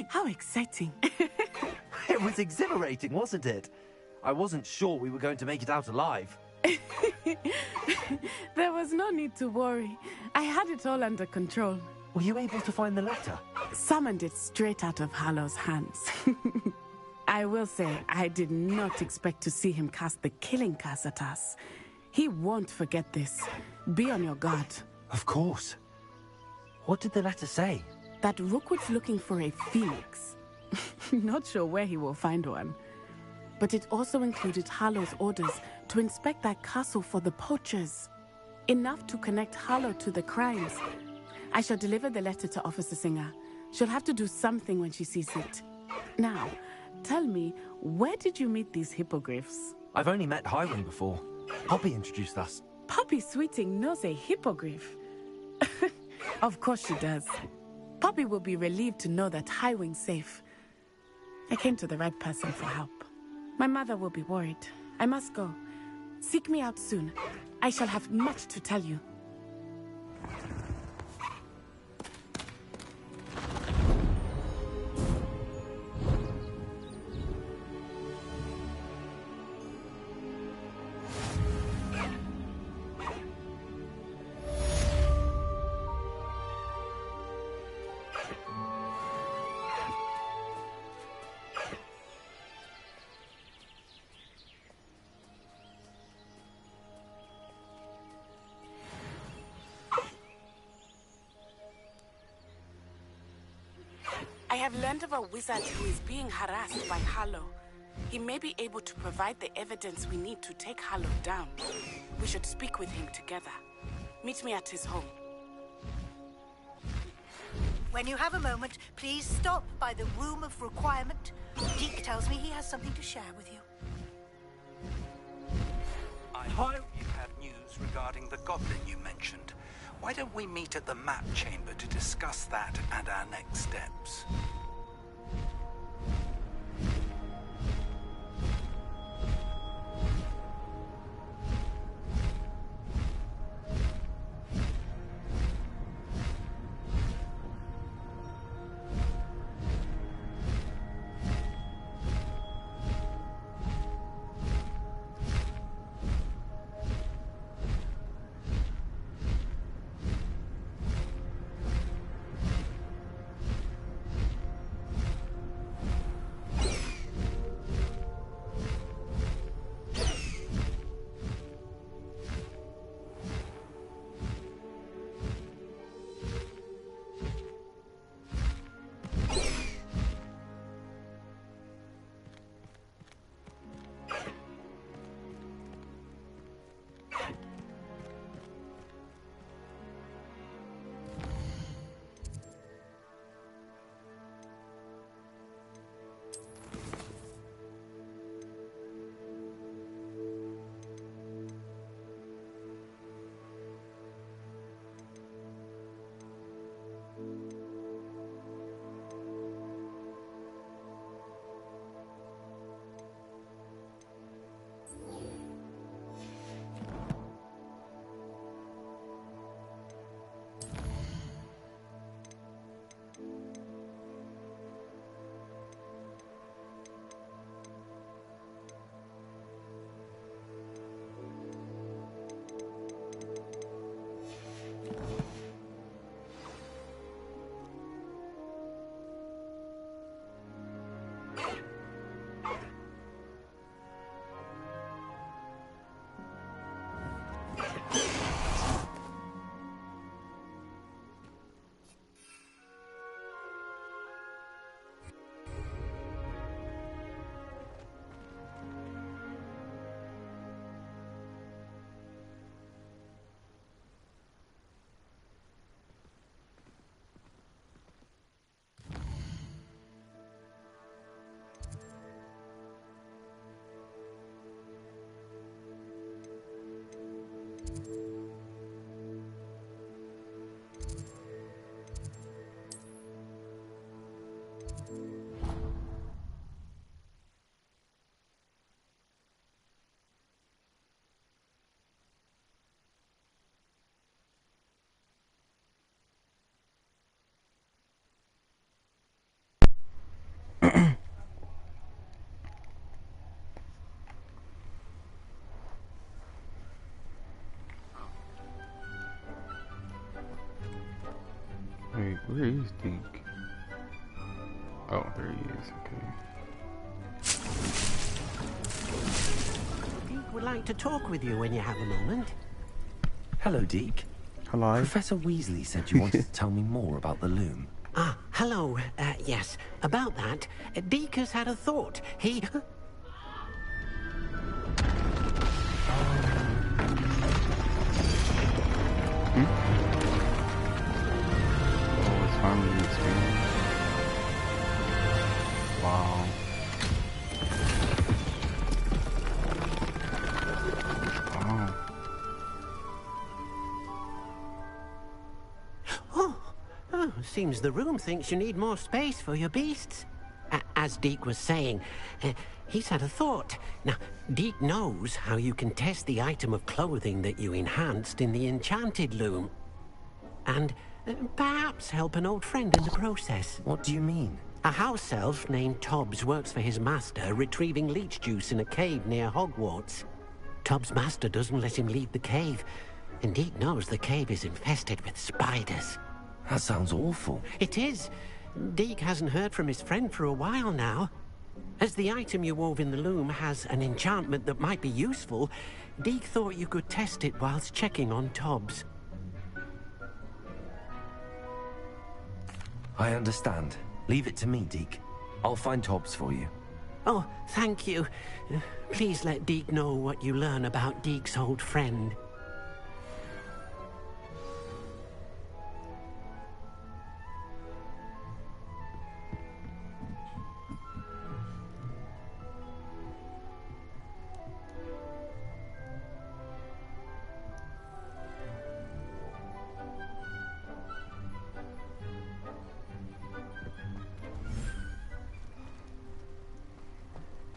How exciting. It was exhilarating, wasn't it? I wasn't sure we were going to make it out alive. There was no need to worry. I had it all under control. Were you able to find the letter? Summoned it straight out of Hallow's hands. I will say, I did not expect to see him cast the killing curse at us. He won't forget this. Be on your guard. Of course. What did the letter say? That Rookwood's looking for a phoenix. Not sure where he will find one. But it also included Hallow's orders to inspect that castle for the poachers. Enough to connect Hallow to the crimes. I shall deliver the letter to Officer Singer. She'll have to do something when she sees it. Now, tell me, where did you meet these hippogriffs? I've only met Highwing before. Poppy introduced us. Poppy Sweeting knows a hippogriff. Of course she does. Poppy will be relieved to know that Highwing's safe. I came to the right person for help. My mother will be worried. I must go. Seek me out soon. I shall have much to tell you. I have learned of a wizard who is being harassed by Hallow. He may be able to provide the evidence we need to take Hallow down. We should speak with him together. Meet me at his home. When you have a moment, please stop by the Room of Requirement. Deke tells me he has something to share with you. I hope you have news regarding the goblin you mentioned. Why don't we meet at the map chamber to discuss that and our next steps? Wait, where is Deke? Oh, there he is, okay. Deke would like to talk with you when you have a moment. Hello, Deke. Hello. Professor Weasley said you wanted to tell me more about the loom. Ah, hello. Yes, about that. Deke has had a thought. He... Oh, it's finally expanding. Wow. Oh, seems the room thinks you need more space for your beasts. As Deke was saying, he's had a thought. Now, Deke knows how you can test the item of clothing that you enhanced in the enchanted loom. And perhaps help an old friend in the process. What do you mean? A house elf named Tobbs works for his master, retrieving leech juice in a cave near Hogwarts. Tobbs' master doesn't let him leave the cave, and Deke knows the cave is infested with spiders. That sounds awful. It is. Deke hasn't heard from his friend for a while now. As the item you wove in the loom has an enchantment that might be useful, Deke thought you could test it whilst checking on Tobbs. I understand. Leave it to me, Deke. I'll find Tobbs for you. Oh, thank you. Please let Deke know what you learn about Deke's old friend.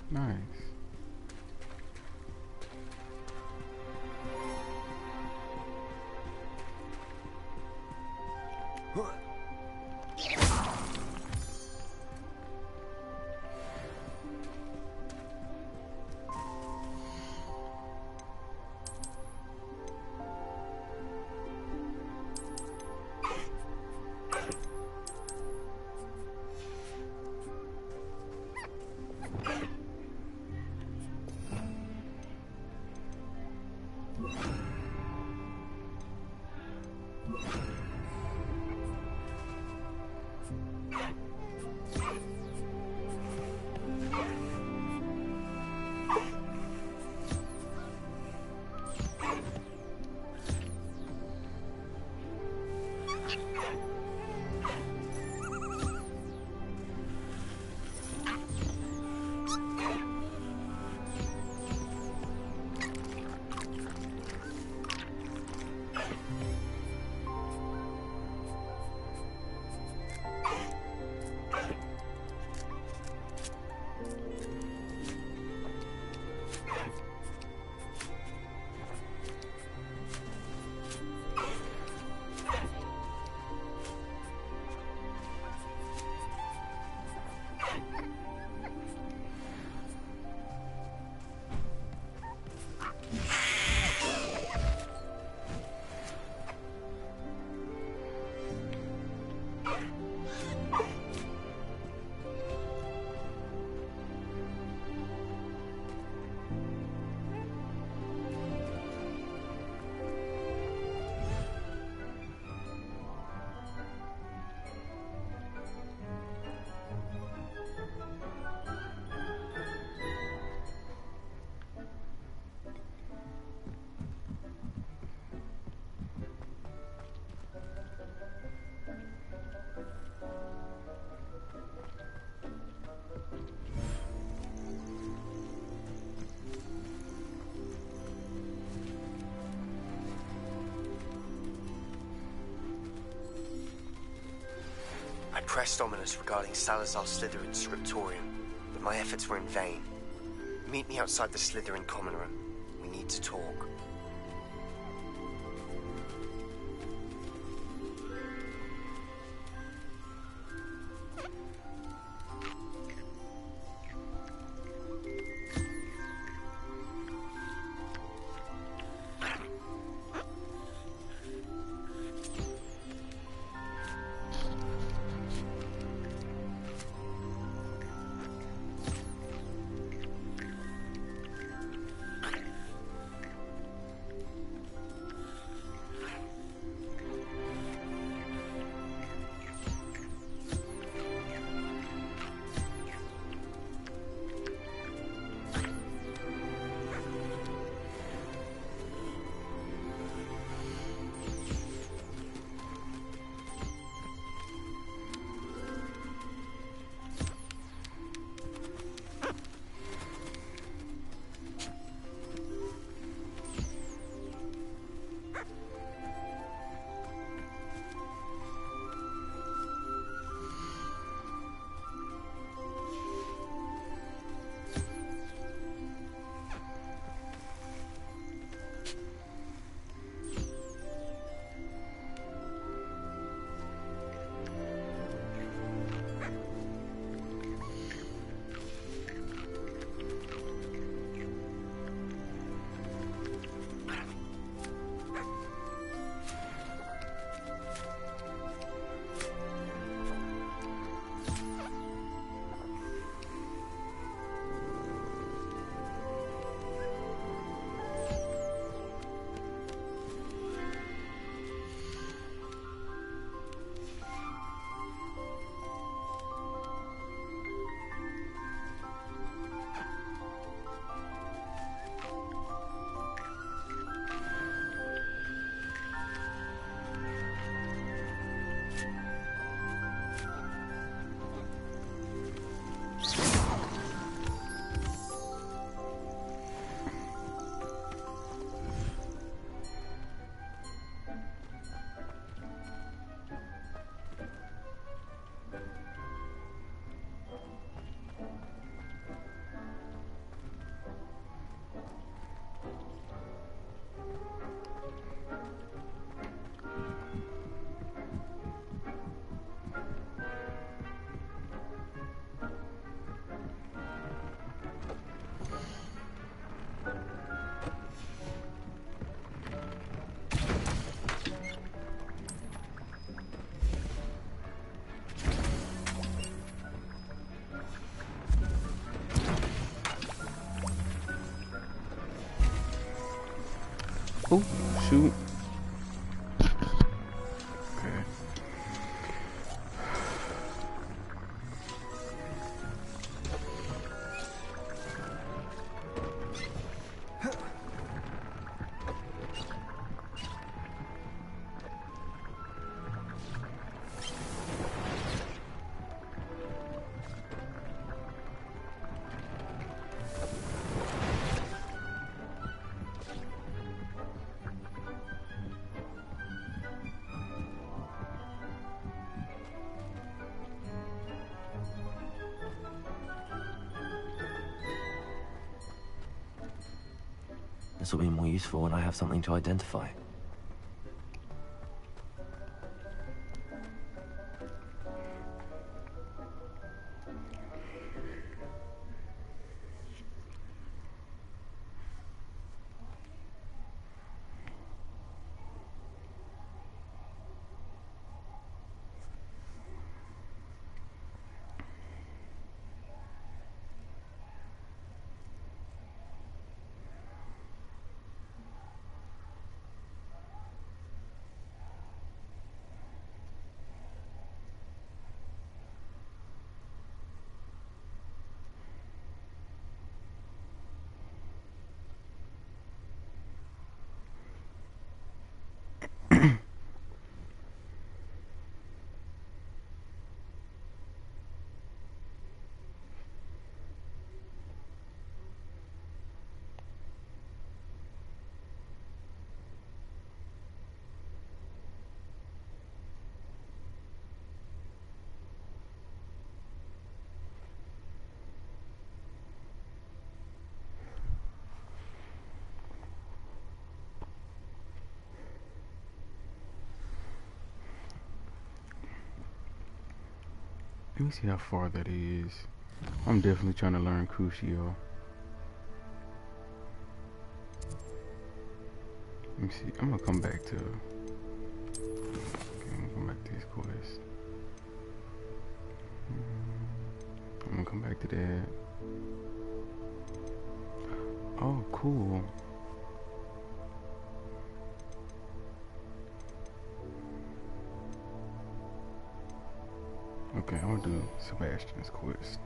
Nice. I pressed Ominous regarding Salazar Slytherin's scriptorium, but my efforts were in vain. Meet me outside the Slytherin common room. We need to talk. Oh, shoot. Okay. This will be more useful when I have something to identify. Let me see how far that is. I'm definitely trying to learn Crucio. Let me see. I'm gonna come back to. Okay, I'm gonna come back to this quest. I'm gonna come back to that. Oh, cool. Okay, I'm gonna do Sebastian's quest.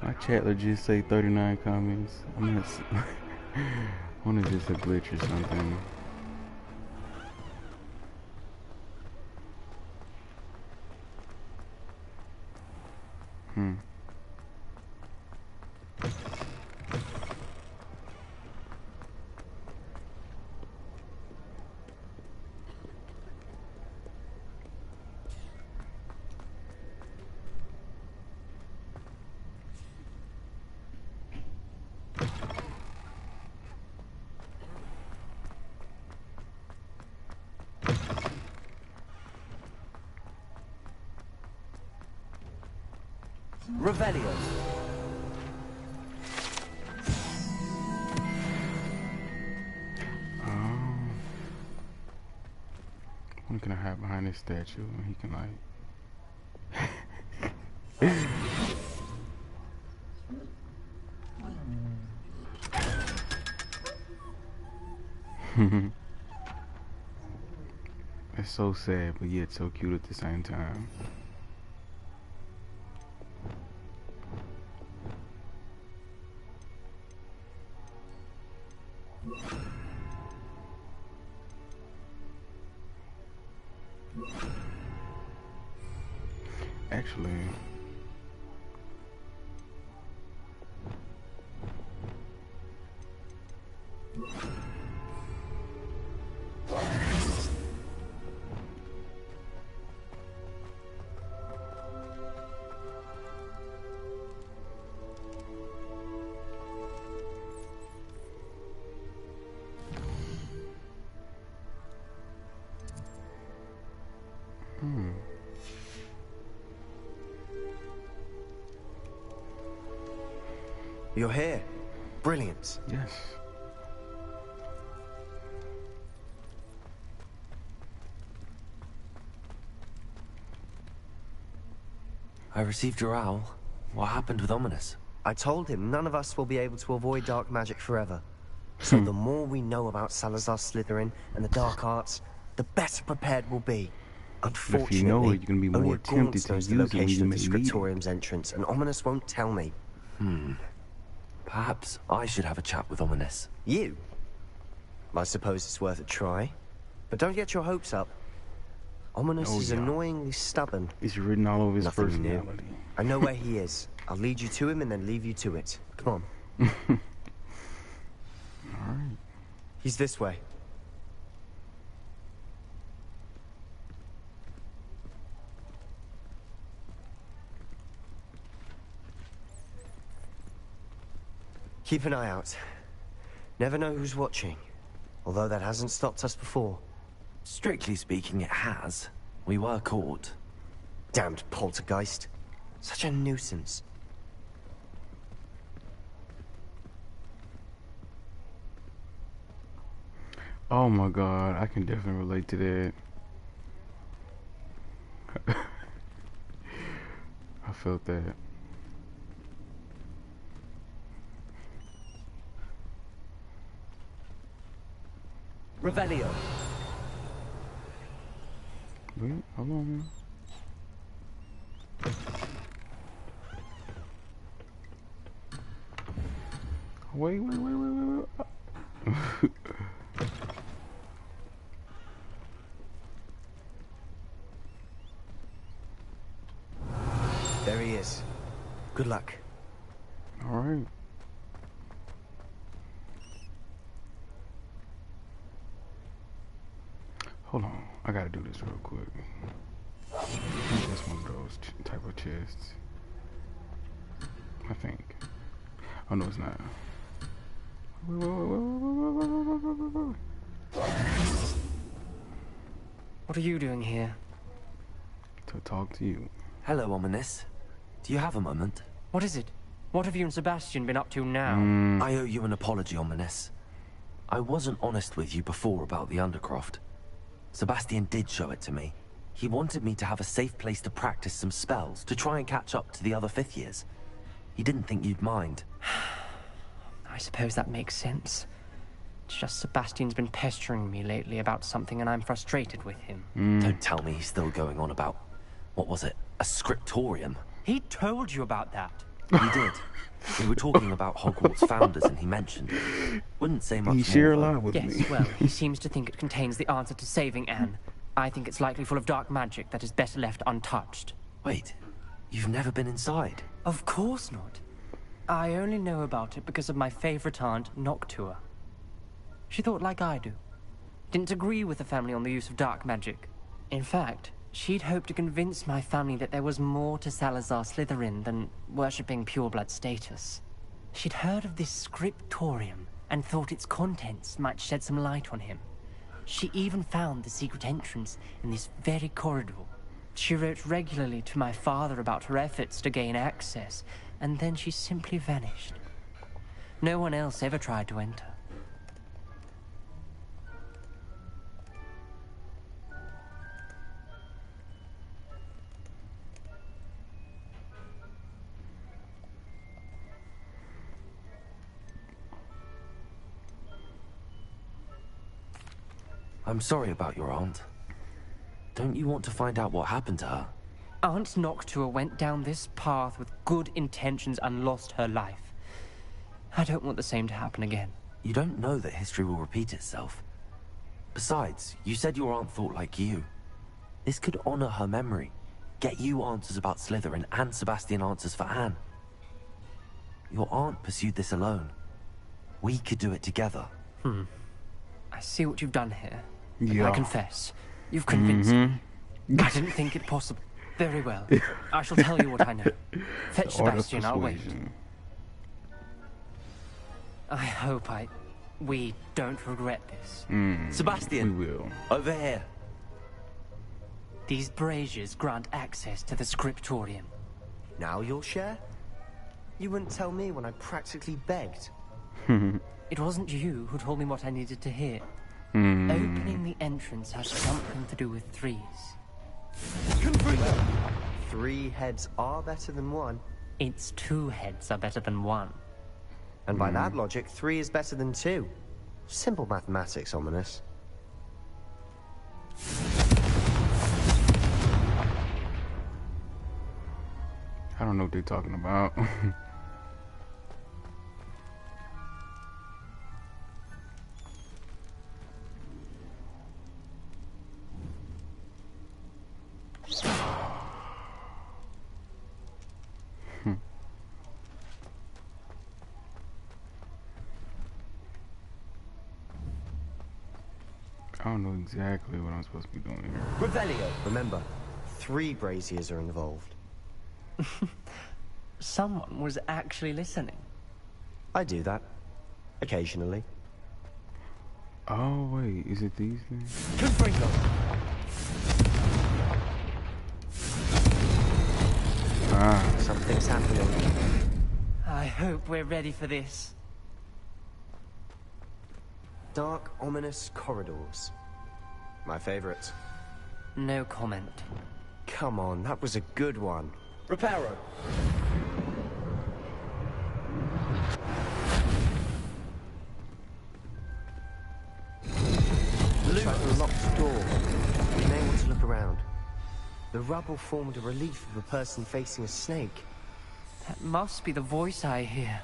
My chat legit say 39 comments. I'm not. One is just a glitch or something. Revelio. When can I hide behind this statue and he can like It's so sad, but yet so cute at the same time. Actually, You're here. Brilliant. yes. I received your owl. What happened with Ominous? I told him none of us will be able to avoid dark magic forever. So the more we know about Salazar Slytherin and the dark arts, the better prepared we'll be. But if you know it, you're gonna be only more a Gaunt tempted to knows use the it when location you of the may need it. scriptorium's entrance, and Ominous won't tell me. Perhaps I should have a chat with Ominous. You? I suppose it's worth a try. But don't get your hopes up. Ominous Oh, is yeah. annoyingly stubborn. It's written all over his Nothing new. personality. I know where he is. I'll lead you to him and then leave you to it. Come on. Alright. He's this way. Keep an eye out. Never know who's watching. Although that hasn't stopped us before. Strictly speaking, it has. We were caught. Damned poltergeist. Such a nuisance. Oh my god, I can definitely relate to that. I felt that. Revelio. Wait, hold on, man. Wait. There he is. Good luck. Alright. Hold on, I gotta do this real quick. That's one of those type of chests. I think. Oh no, it's not. What are you doing here? To talk to you. Hello, Ominous. Do you have a moment? What is it? What have you and Sebastian been up to now? I owe you an apology, Ominous. I wasn't honest with you before about the Undercroft. Sebastian did show it to me. He wanted me to have a safe place to practice some spells, to try and catch up to the other fifth years. He didn't think you'd mind. I suppose that makes sense. It's just Sebastian's been pestering me lately about something and I'm frustrated with him. Don't tell me he's still going on about, what was it, a scriptorium? He told you about that. He did. We were talking about Hogwarts founders and he mentioned it. Wouldn't say much He more. shared a lot with me. Yes, well, he seems to think it contains the answer to saving Anne. I think it's likely full of dark magic that is better left untouched. Wait, you've never been inside? Of course not. I only know about it because of my favorite aunt, Noctua. She thought like I do. Didn't agree with the family on the use of dark magic. In fact, she'd hoped to convince my family that there was more to Salazar Slytherin than worshipping pureblood status. She'd heard of this scriptorium and thought its contents might shed some light on him. She even found the secret entrance in this very corridor. She wrote regularly to my father about her efforts to gain access, and then she simply vanished. No one else ever tried to enter. I'm sorry about your aunt. Don't you want to find out what happened to her? Aunt Noctua went down this path with good intentions and lost her life. I don't want the same to happen again. You don't know that history will repeat itself. Besides, you said your aunt thought like you. This could honor her memory, get you answers about Slytherin and Sebastian answers for Anne. Your aunt pursued this alone. We could do it together. I see what you've done here. Yeah. I confess, you've convinced me. I didn't think it possible. Very well. I shall tell you what I know. Fetch The art of Sebastian, I'll wait. persuasion. I hope we don't regret this. Sebastian! We will. Over here. These braziers grant access to the scriptorium. Now you'll share? You wouldn't tell me when I practically begged. It wasn't you who told me what I needed to hear. Opening the entrance has something to do with threes. Three heads are better than one. It's two heads are better than one. And by that logic, three is better than two. Simple mathematics, Ominous. I don't know what they're talking about. I don't know exactly what I'm supposed to be doing here. Revelio! Remember, three braziers are involved. Someone was actually listening. I do that. Occasionally. Oh, wait. Is it these things? Confringo! Something's happening. I hope we're ready for this. Dark, ominous corridors. My favorite. No comment. Come on, that was a good one. Reparo. Looks like a locked door. You may want to look around. The rubble formed a relief of a person facing a snake. That must be the voice I hear.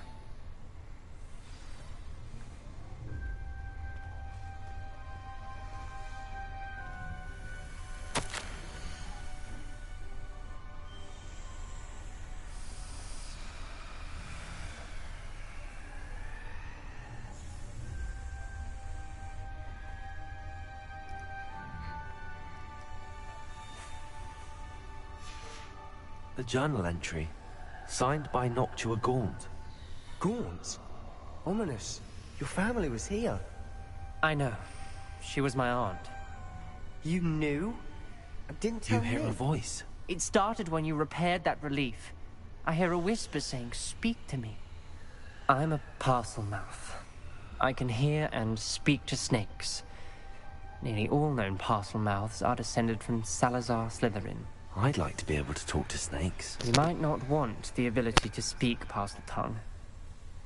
A journal entry, signed by Noctua Gaunt. Gaunt? Ominous. Your family was here. I know. She was my aunt. You knew? Didn't tell me. You hear a voice. It started when you repaired that relief. I hear a whisper saying, "Speak to me." I'm a parcel mouth. I can hear and speak to snakes. Nearly all known parcel mouths are descended from Salazar Slytherin. I'd like to be able to talk to snakes. You might not want the ability to speak parcel tongue.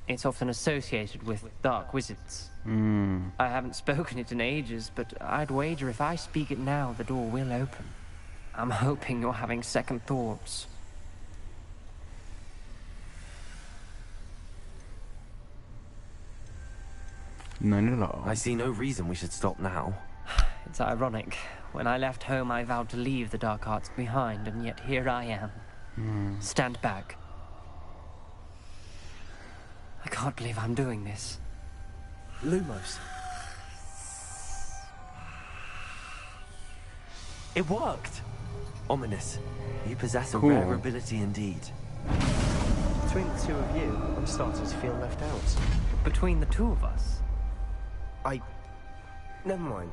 It's often associated with dark wizards. I haven't spoken it in ages, but I'd wager if I speak it now, the door will open. I'm hoping you're having second thoughts. None at all. I see no reason we should stop now. It's ironic. When I left home, I vowed to leave the dark arts behind, and yet here I am. Stand back. I can't believe I'm doing this. Lumos. It worked! Ominous. You possess a Cool. rare ability indeed. Between the two of you, I'm starting to feel left out. Between the two of us? Never mind.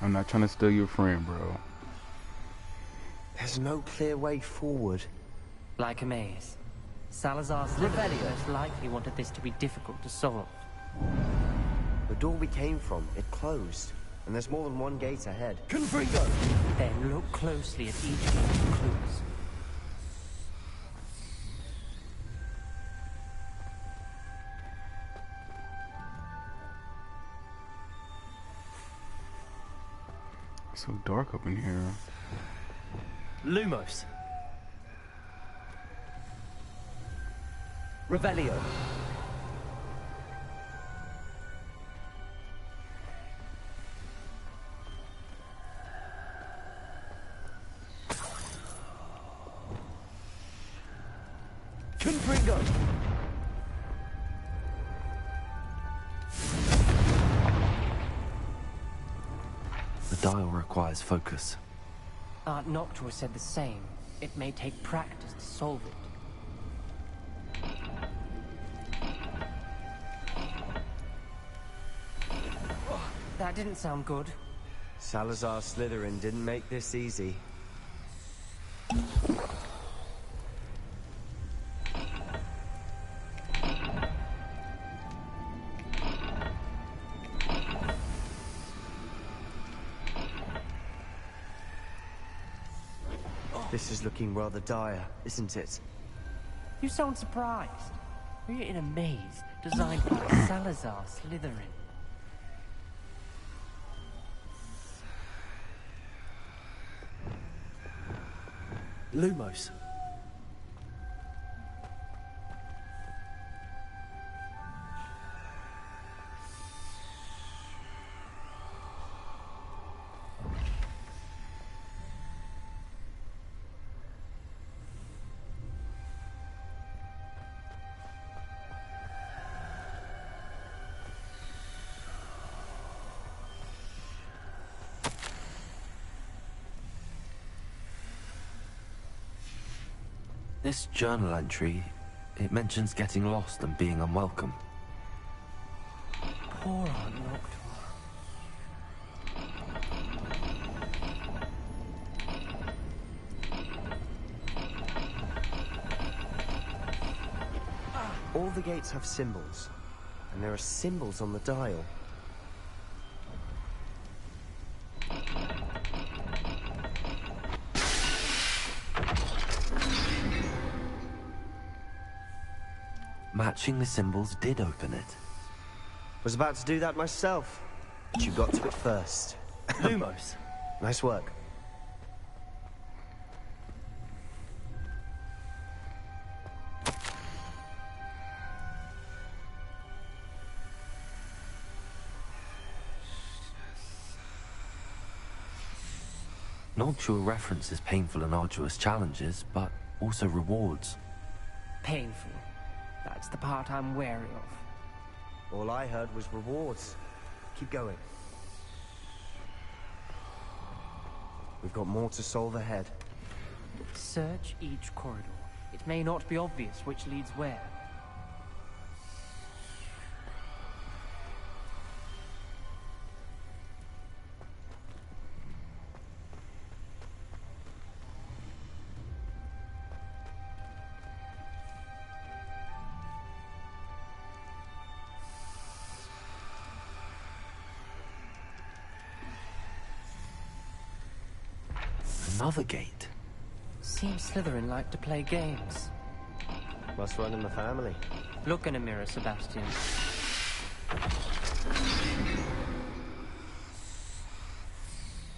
I'm not trying to steal your friend, bro. There's no clear way forward. Like a maze. Salazar Slytherin most likely wanted this to be difficult to solve. The door we came from, it closed. And there's more than one gate ahead. Confringo! Then look closely at each gate for clues. It's so dark up in here. Lumos. Revelio. Confringo. The dial requires focus. Aunt Noctua said the same. It may take practice to solve it. That didn't sound good. Salazar Slytherin didn't make this easy. This is looking rather dire, isn't it? You sound surprised. We're in a maze designed by Salazar Slytherin. Lumos. This journal entry, it mentions getting lost and being unwelcome. Poor Aunt Noctua. All the gates have symbols, and there are symbols on the dial. Matching the symbols did open it. Was about to do that myself, but you got to it first. Lumos. Nice work. Noctua references painful and arduous challenges, but also rewards. Painful. That's the part I'm wary of. All I heard was rewards. Keep going. We've got more to solve ahead. Search each corridor. It may not be obvious which leads where. Another gate. Seems Slytherin like to play games. Must run in the family. Look in a mirror, Sebastian.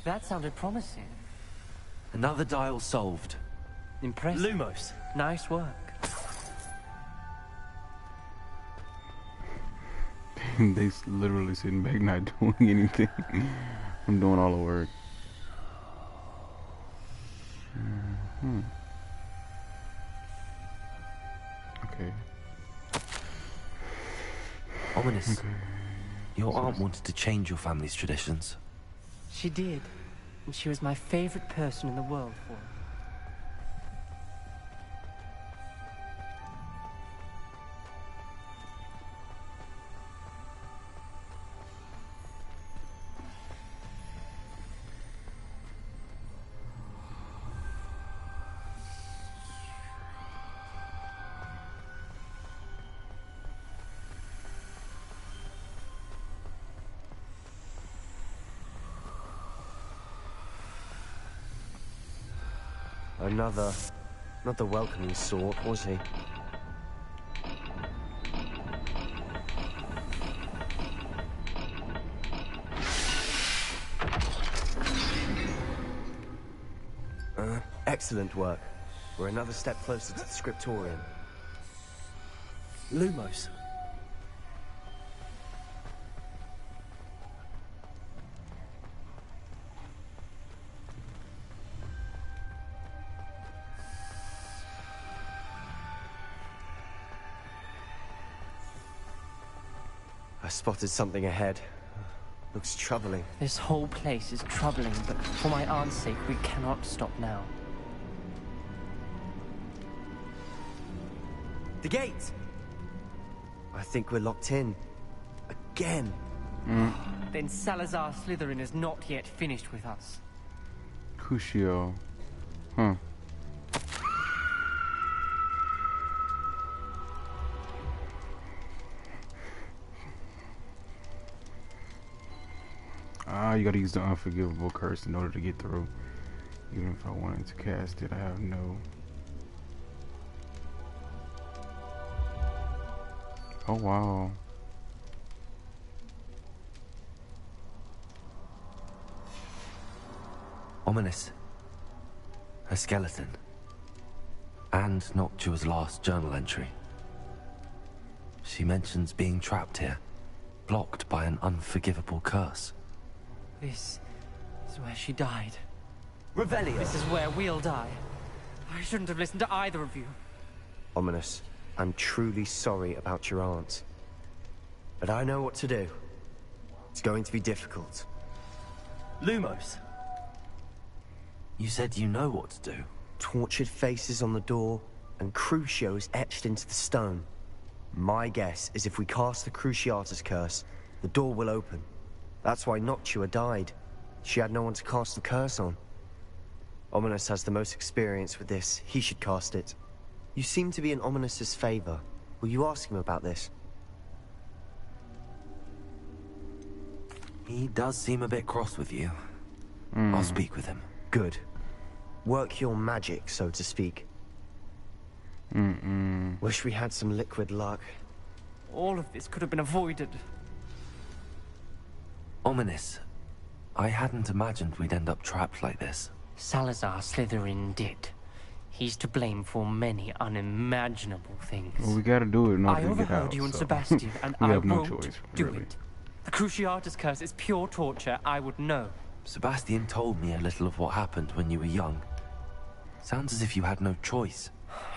That sounded promising. Another dial solved. Impressive. Lumos. Nice work. They literally sitting back not doing anything. I'm doing all the work. Okay. Ominous. Okay. Your aunt wanted to change your family's traditions. She did. And she was my favorite person in the world for it. Not the welcoming sort, was he? Excellent work. We're another step closer to the scriptorium. Lumos. I spotted something ahead. Looks troubling. This whole place is troubling, but for my aunt's sake, we cannot stop now. The gate! I think we're locked in. Again. Then Salazar Slytherin is not yet finished with us. Crucio. Huh. You gotta use the unforgivable curse in order to get through. Even if I wanted to cast it, I have no... Oh, wow. Ominous. A skeleton. And Noctua's last journal entry. She mentions being trapped here, blocked by an unforgivable curse. This is where she died. Revelio! This is where we'll die. I shouldn't have listened to either of you. Ominous, I'm truly sorry about your aunt. But I know what to do. It's going to be difficult. Lumos! You said you know what to do. Tortured faces on the door, and Crucio is etched into the stone. My guess is if we cast the Cruciatus curse, the door will open. That's why Noctua died. She had no one to cast the curse on. Ominous has the most experience with this. He should cast it. You seem to be in Ominous's favor. Will you ask him about this? He does seem a bit cross with you. I'll speak with him. Good. Work your magic, so to speak. Wish we had some liquid luck. All of this could have been avoided. Ominous. I hadn't imagined we'd end up trapped like this. Salazar Slytherin did. He's to blame for many unimaginable things. Well, we gotta do it in order I to get out. overheard you and so Sebastian, and we I have no won't choice, do really. it. The Cruciatus curse is pure torture, I would know. Sebastian told me a little of what happened when you were young. Sounds as if you had no choice.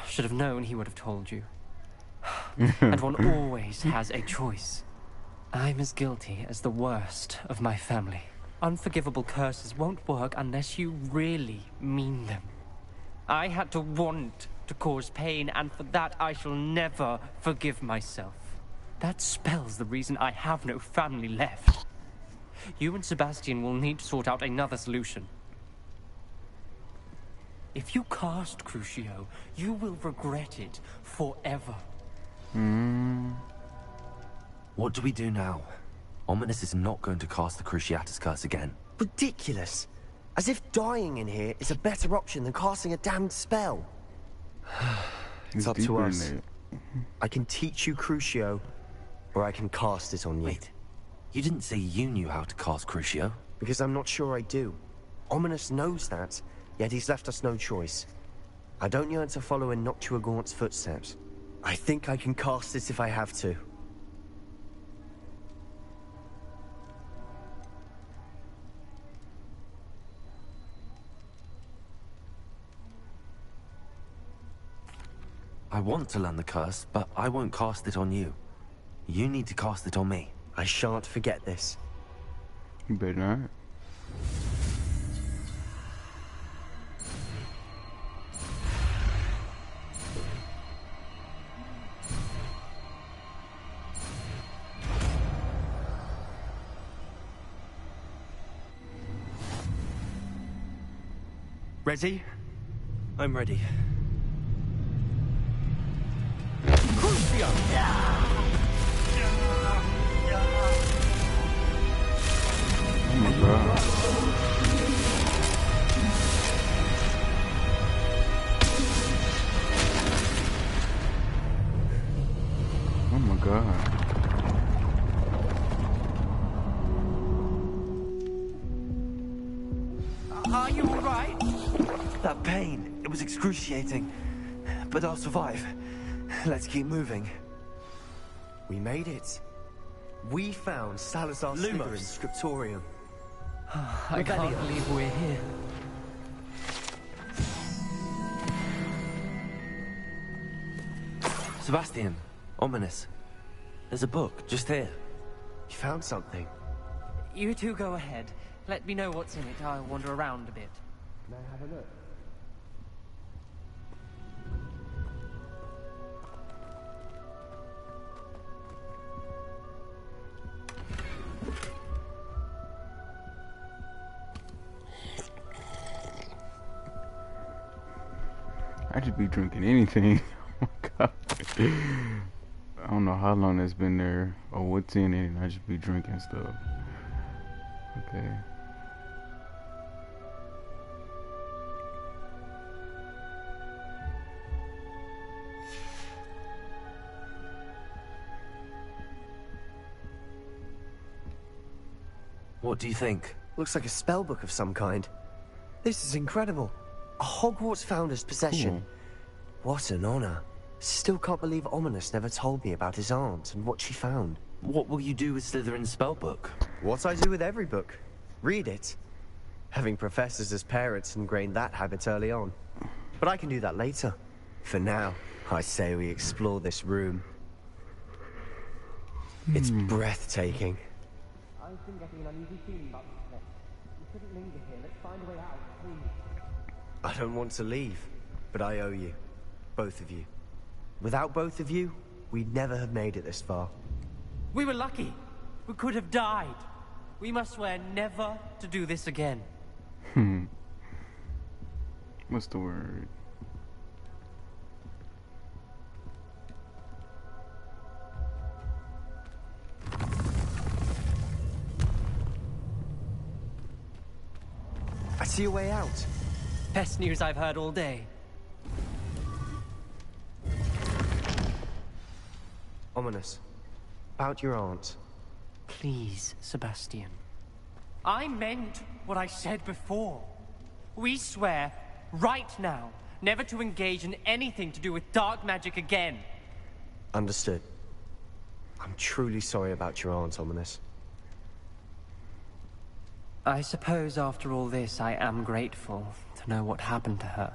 Should have known he would have told you. And one always has a choice. I'm as guilty as the worst of my family. Unforgivable curses won't work unless you really mean them. I had to want to cause pain, and for that I shall never forgive myself. That spells the reason I have no family left. You and Sebastian will need to sort out another solution. If you cast Crucio, you will regret it forever. What do we do now? Ominous is not going to cast the Cruciatus curse again. Ridiculous. As if dying in here is a better option than casting a damned spell. It's up to us. I can teach you Crucio, or I can cast it on you. Wait, you didn't say you knew how to cast Crucio? Because I'm not sure I do. Ominous knows that, yet he's left us no choice. I don't yearn to follow in Noctua Gaunt's footsteps. I think I can cast it if I have to. I want to learn the curse, but I won't cast it on you. You need to cast it on me. I shan't forget this. You better not. Ready? I'm ready. Oh my god. Oh my god. Are you alright? That pain. It was excruciating. But I'll survive. Let's keep moving. We made it. We found Salazar Slytherin's scriptorium. I can't believe we're here. Sebastian, ominous. There's a book just here. You found something? You two go ahead. Let me know what's in it. I'll wander around a bit. May I have a look? I just be drinking anything. Oh my god. I don't know how long it's been there or what's in it, and I just be drinking stuff. Okay. What do you think? Looks like a spell book of some kind. This is incredible. A Hogwarts founder's possession. What an honor. Still can't believe Ominous never told me about his aunt and what she found. What will you do with Slytherin's spellbook? What I do with every book. Read it. Having professors as parents ingrained that habit early on. But I can do that later. For now, I say we explore this room. It's breathtaking. I've been getting an uneasy feeling about this place. We shouldn't linger here. Let's find a way out, please. I don't want to leave, but I owe you. Both of you. Without both of you, we'd never have made it this far. We were lucky. We could have died. We must swear never to do this again. What's the word? I see a way out. Best news I've heard all day. Ominous. About your aunt. Please, Sebastian. I meant what I said before. We swear, right now, never to engage in anything to do with dark magic again. Understood. I'm truly sorry about your aunt, Ominous. I suppose after all this, I am grateful to know what happened to her.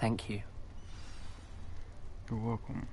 Thank you. You're welcome.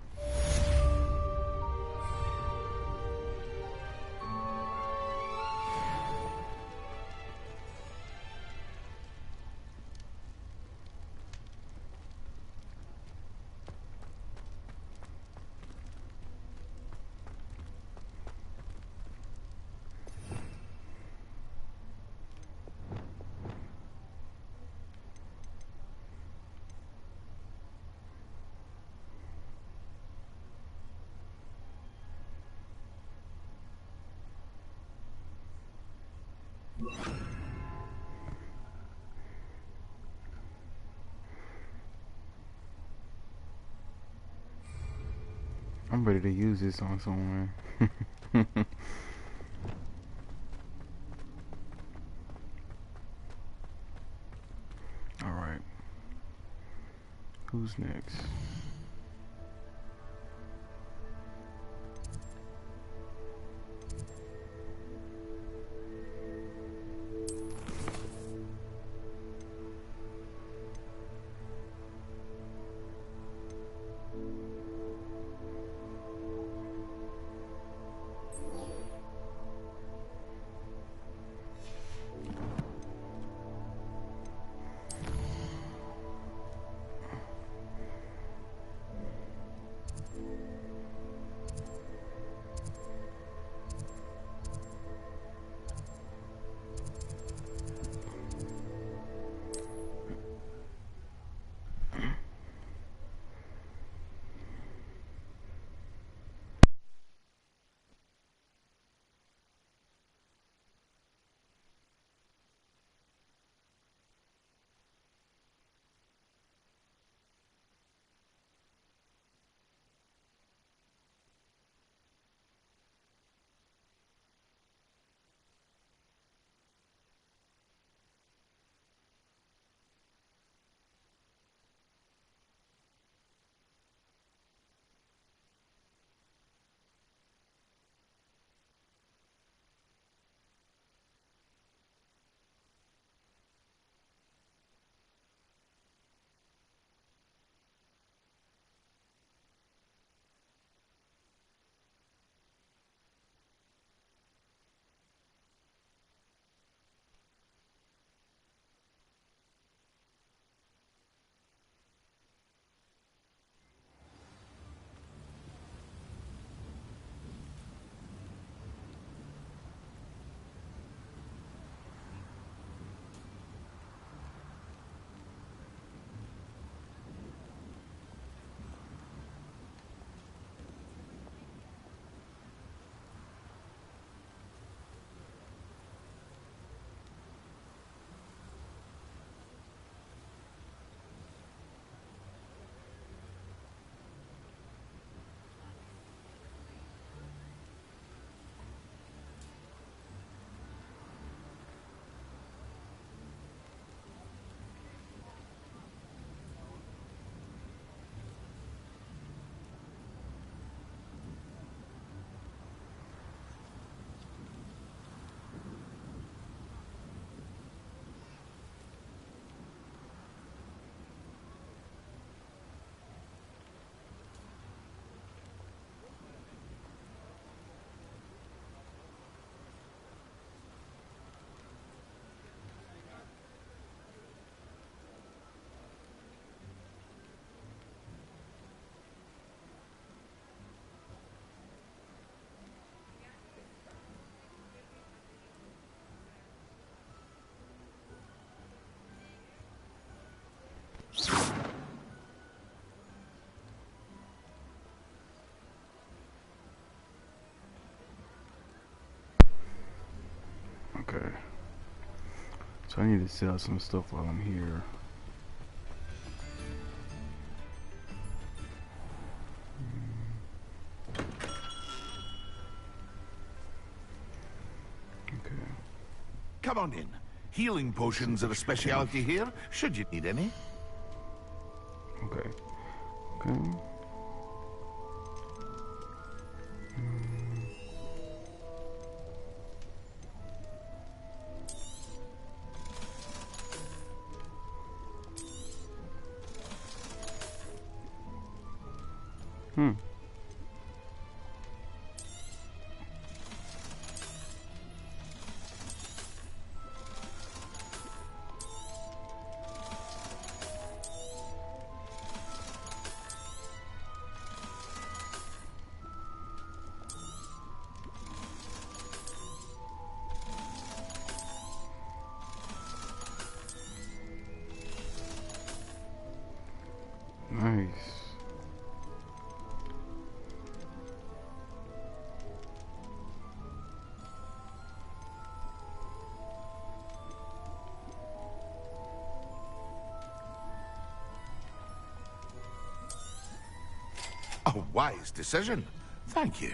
I'm ready to use this on someone. Alright. Who's next? Okay. So I need to sell some stuff while I'm here. Okay. Come on in. Healing potions are a specialty here, should you need any. Okay. Okay. Hmm. Nice. A wise decision. Thank you.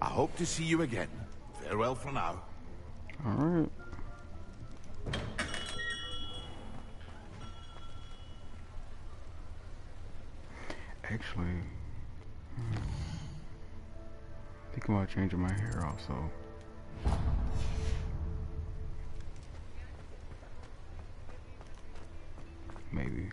I hope to see you again. Farewell for now. All right. Actually, think about changing my hair also. Maybe.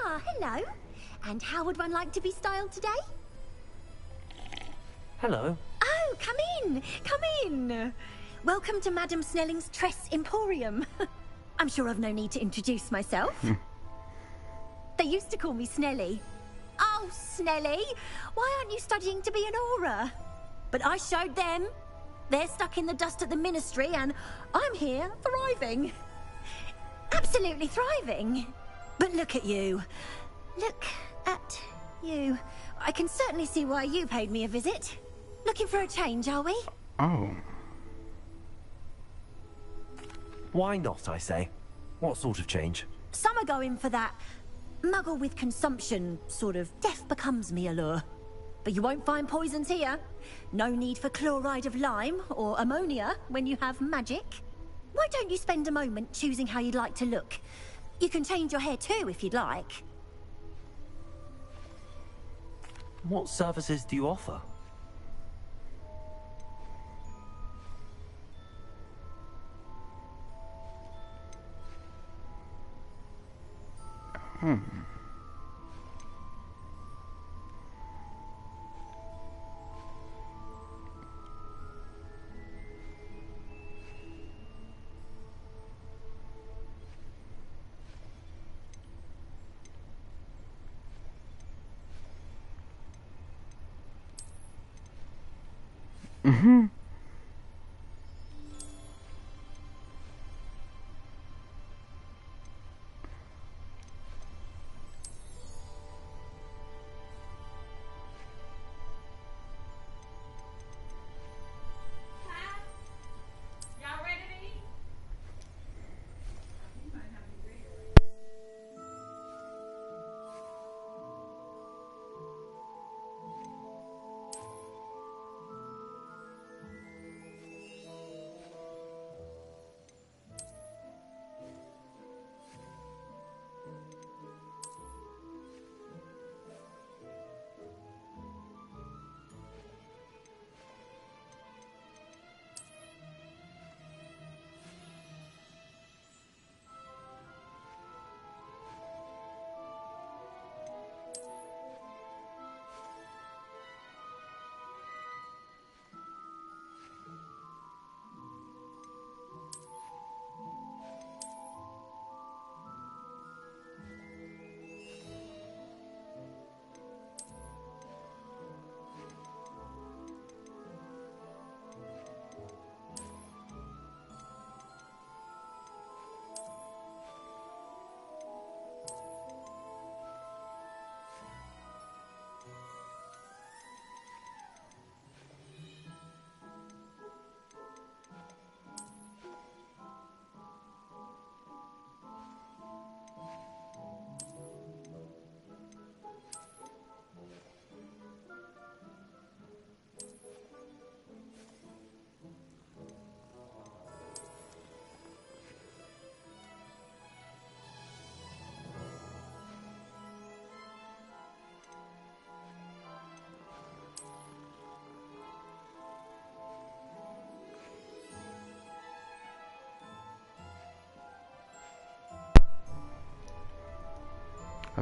Ah, hello. And how would one like to be styled today? Hello. Oh, come in. Come in. Welcome to Madame Snelling's Tress Emporium. I'm sure I've no need to introduce myself. They used to call me Snelly. Oh, Snelly, why aren't you studying to be an aura? But I showed them. They're stuck in the dust at the ministry, and I'm here thriving. Absolutely thriving. But look at you. Look at you. I can certainly see why you paid me a visit. Looking for a change, are we? Oh. Why not, I say? What sort of change? Some are going for that muggle with consumption, sort of death becomes me allure. But you won't find poisons here. No need for chloride of lime or ammonia when you have magic. Why don't you spend a moment choosing how you'd like to look? You can change your hair too if you'd like. What services do you offer? Mm-hmm.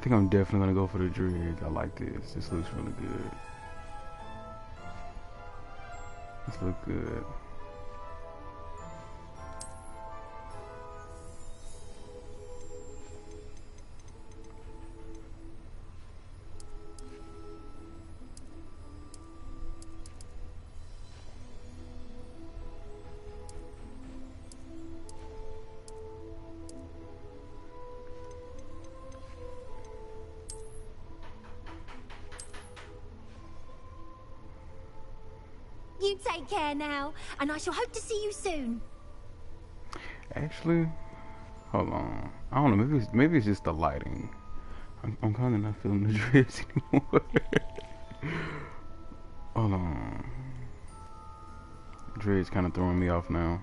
think I'm definitely gonna go for the dreads. I like this. This looks really good. This looks good. You take care now, and I shall hope to see you soon. Actually, hold on. I don't know. Maybe it's just the lighting. I'm kind of not feeling the dreads anymore. Hold on. Dreads kind of throwing me off now.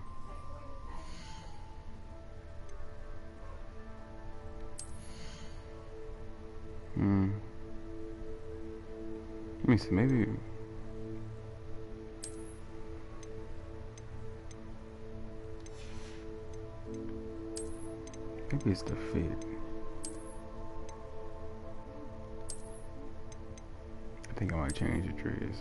Let me see. Maybe it's the fit. I think I might change the dreads.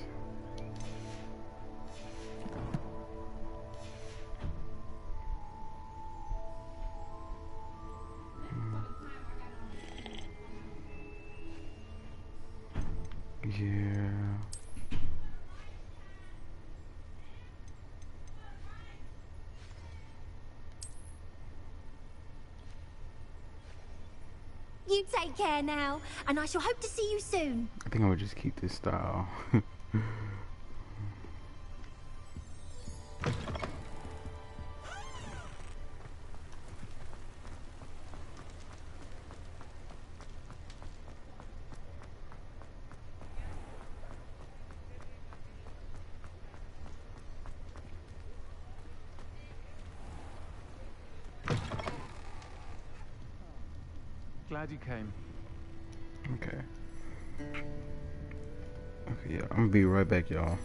Yeah. You take care now, and I shall hope to see you soon. I think I would just keep this style. Glad you came. Okay. Okay, yeah, I'm gonna be right back, y'all.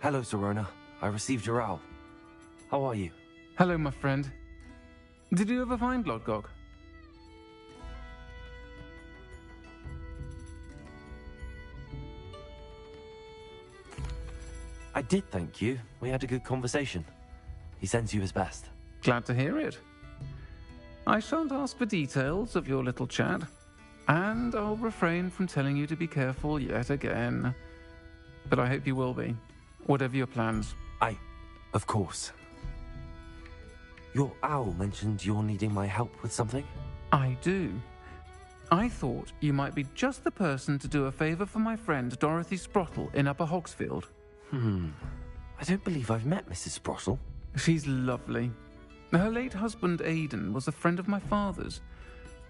Hello, Serona. I received your owl. How are you? Hello, my friend. Did you ever find Lodgok? I did, thank you. We had a good conversation. He sends you his best. Glad to hear it. I shan't ask for details of your little chat, and I'll refrain from telling you to be careful yet again. But I hope you will be, whatever your plans. Of course. Your owl mentioned you're needing my help with something? I do. I thought you might be just the person to do a favour for my friend Dorothy Sprottle in Upper Hogsfield. I don't believe I've met Mrs. Sprottle. She's lovely. Her late husband Aidan was a friend of my father's.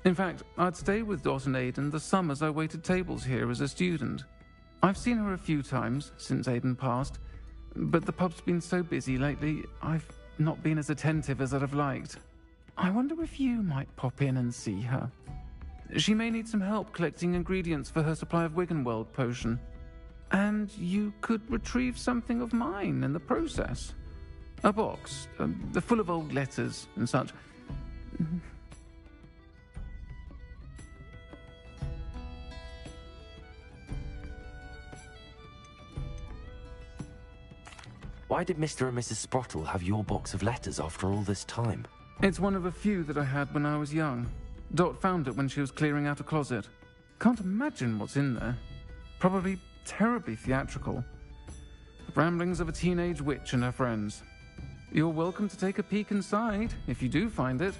In fact, I'd stay with Dot and Aidan the summers I waited tables here as a student. I've seen her a few times since Aidan passed, but the pub's been so busy lately, I've not been as attentive as I'd have liked. I wonder if you might pop in and see her. She may need some help collecting ingredients for her supply of Wiggenweld potion. And you could retrieve something of mine in the process. A box, full of old letters and such. Why did Mr. and Mrs. Sprottle have your box of letters after all this time? It's one of a few that I had when I was young. Dot found it when she was clearing out a closet. Can't imagine what's in there. Probably terribly theatrical. The ramblings of a teenage witch and her friends. You're welcome to take a peek inside, if you do find it.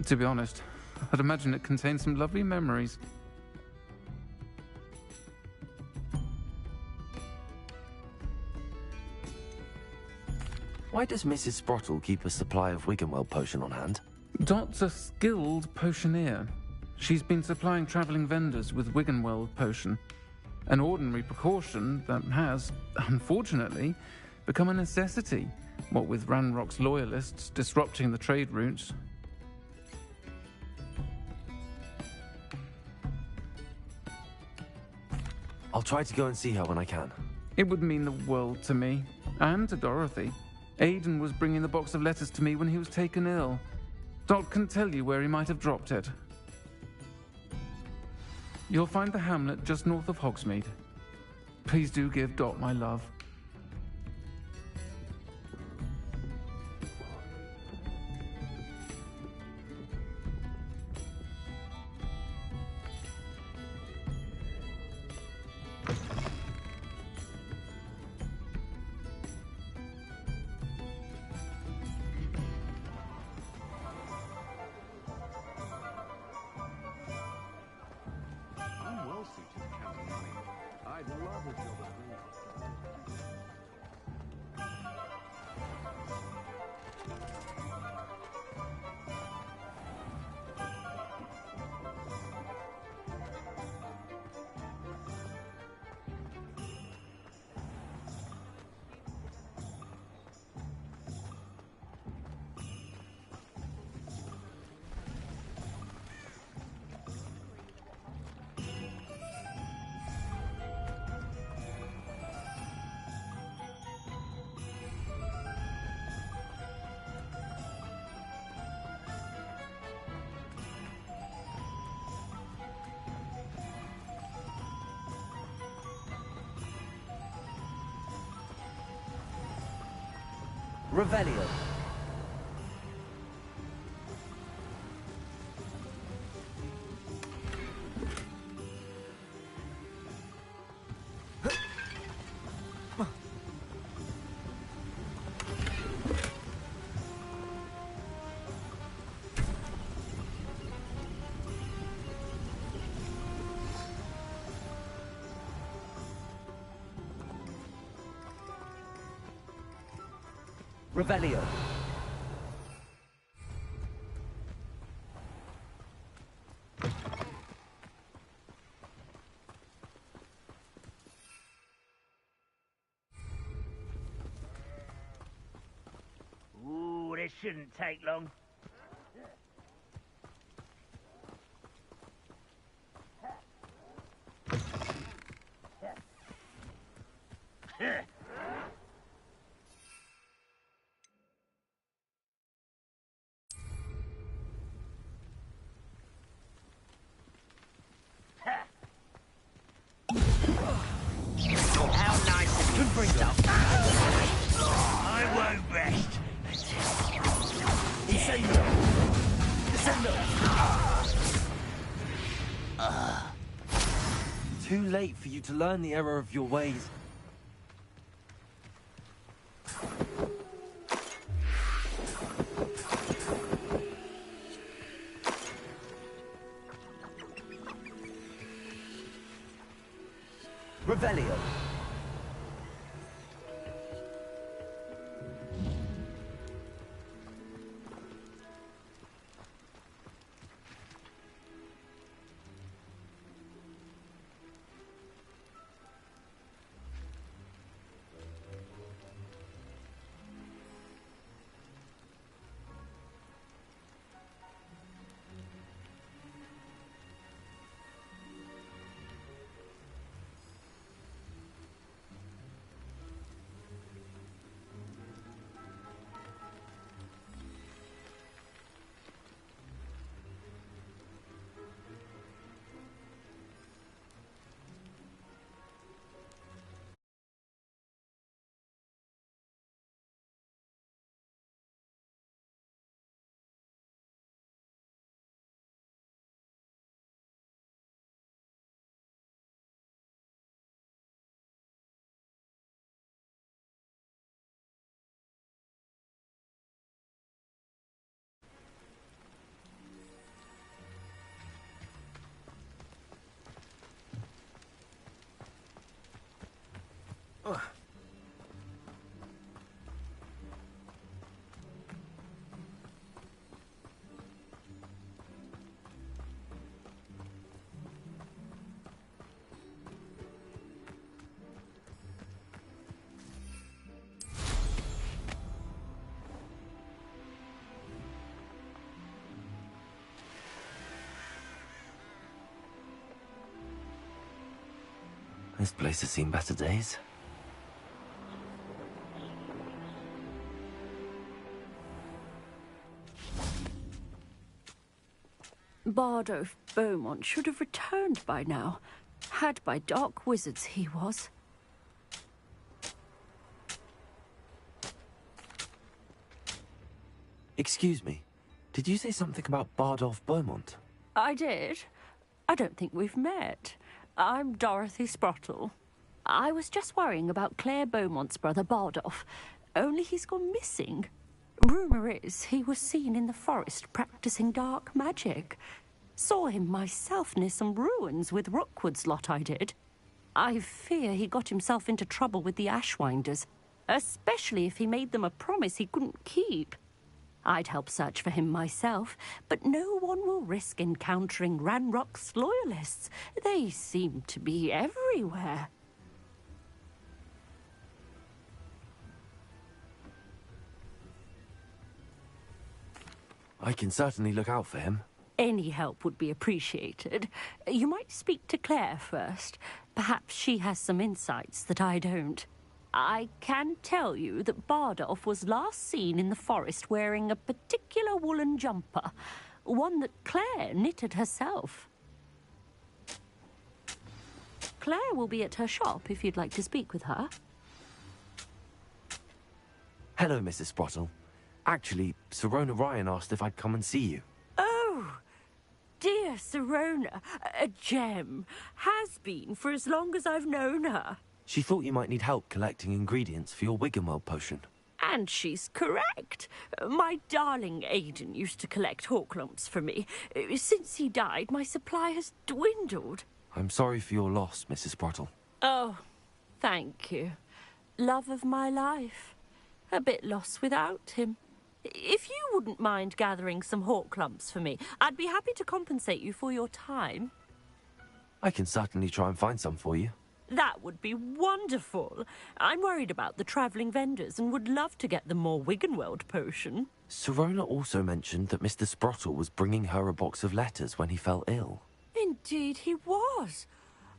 To be honest, I'd imagine it contains some lovely memories. Why does Mrs. Sprottle keep a supply of Wiggenweld potion on hand? Dot's a skilled potioneer. She's been supplying travelling vendors with Wiggenweld potion. An ordinary precaution that has, unfortunately, become a necessity, what with Ranrock's loyalists disrupting the trade routes. I'll try to go and see her when I can. It would mean the world to me, and to Dorothy. Aidan was bringing the box of letters to me when he was taken ill. Dot can tell you where he might have dropped it. You'll find the hamlet just north of Hogsmeade. Please do give Dot my love. Revelio. Revelio. Ooh, this shouldn't take long. freedom. I won't rest. Descendo. Descendo. Too late for you to learn the error of your ways. Revelio. This place has seen better days. Bardolph Beaumont should have returned by now. Had by dark wizards he was. Excuse me, did you say something about Bardolph Beaumont? I did. I don't think we've met. I'm Dorothy Sprottle. I was just worrying about Claire Beaumont's brother Bardolph, only he's gone missing. Rumour is he was seen in the forest practicing dark magic. Saw him myself near some ruins with Rookwood's lot I did. I fear he got himself into trouble with the Ashwinders, especially if he made them a promise he couldn't keep. I'd help search for him myself, but no one will risk encountering Ranrock's loyalists. They seem to be everywhere. I can certainly look out for him. Any help would be appreciated. You might speak to Claire first. Perhaps she has some insights that I don't. I can tell you that Bardolph was last seen in the forest wearing a particular woolen jumper, one that Claire knitted herself. Claire will be at her shop if you'd like to speak with her. Hello, Mrs. Sprottle. Actually, Sirona Ryan asked if I'd come and see you. Oh, dear Sirona, a gem. Has been for as long as I've known her. She thought you might need help collecting ingredients for your Wiggenweld potion. And she's correct. My darling Aidan used to collect hawk lumps for me. Since he died, my supply has dwindled. I'm sorry for your loss, Mrs. Sprottle. Oh, thank you. Love of my life. A bit lost without him. If you wouldn't mind gathering some hawk lumps for me, I'd be happy to compensate you for your time. I can certainly try and find some for you. That would be wonderful. I'm worried about the travelling vendors and would love to get them more Wiggenweld potion. Sirona also mentioned that Mr. Sprottle was bringing her a box of letters when he fell ill. Indeed he was.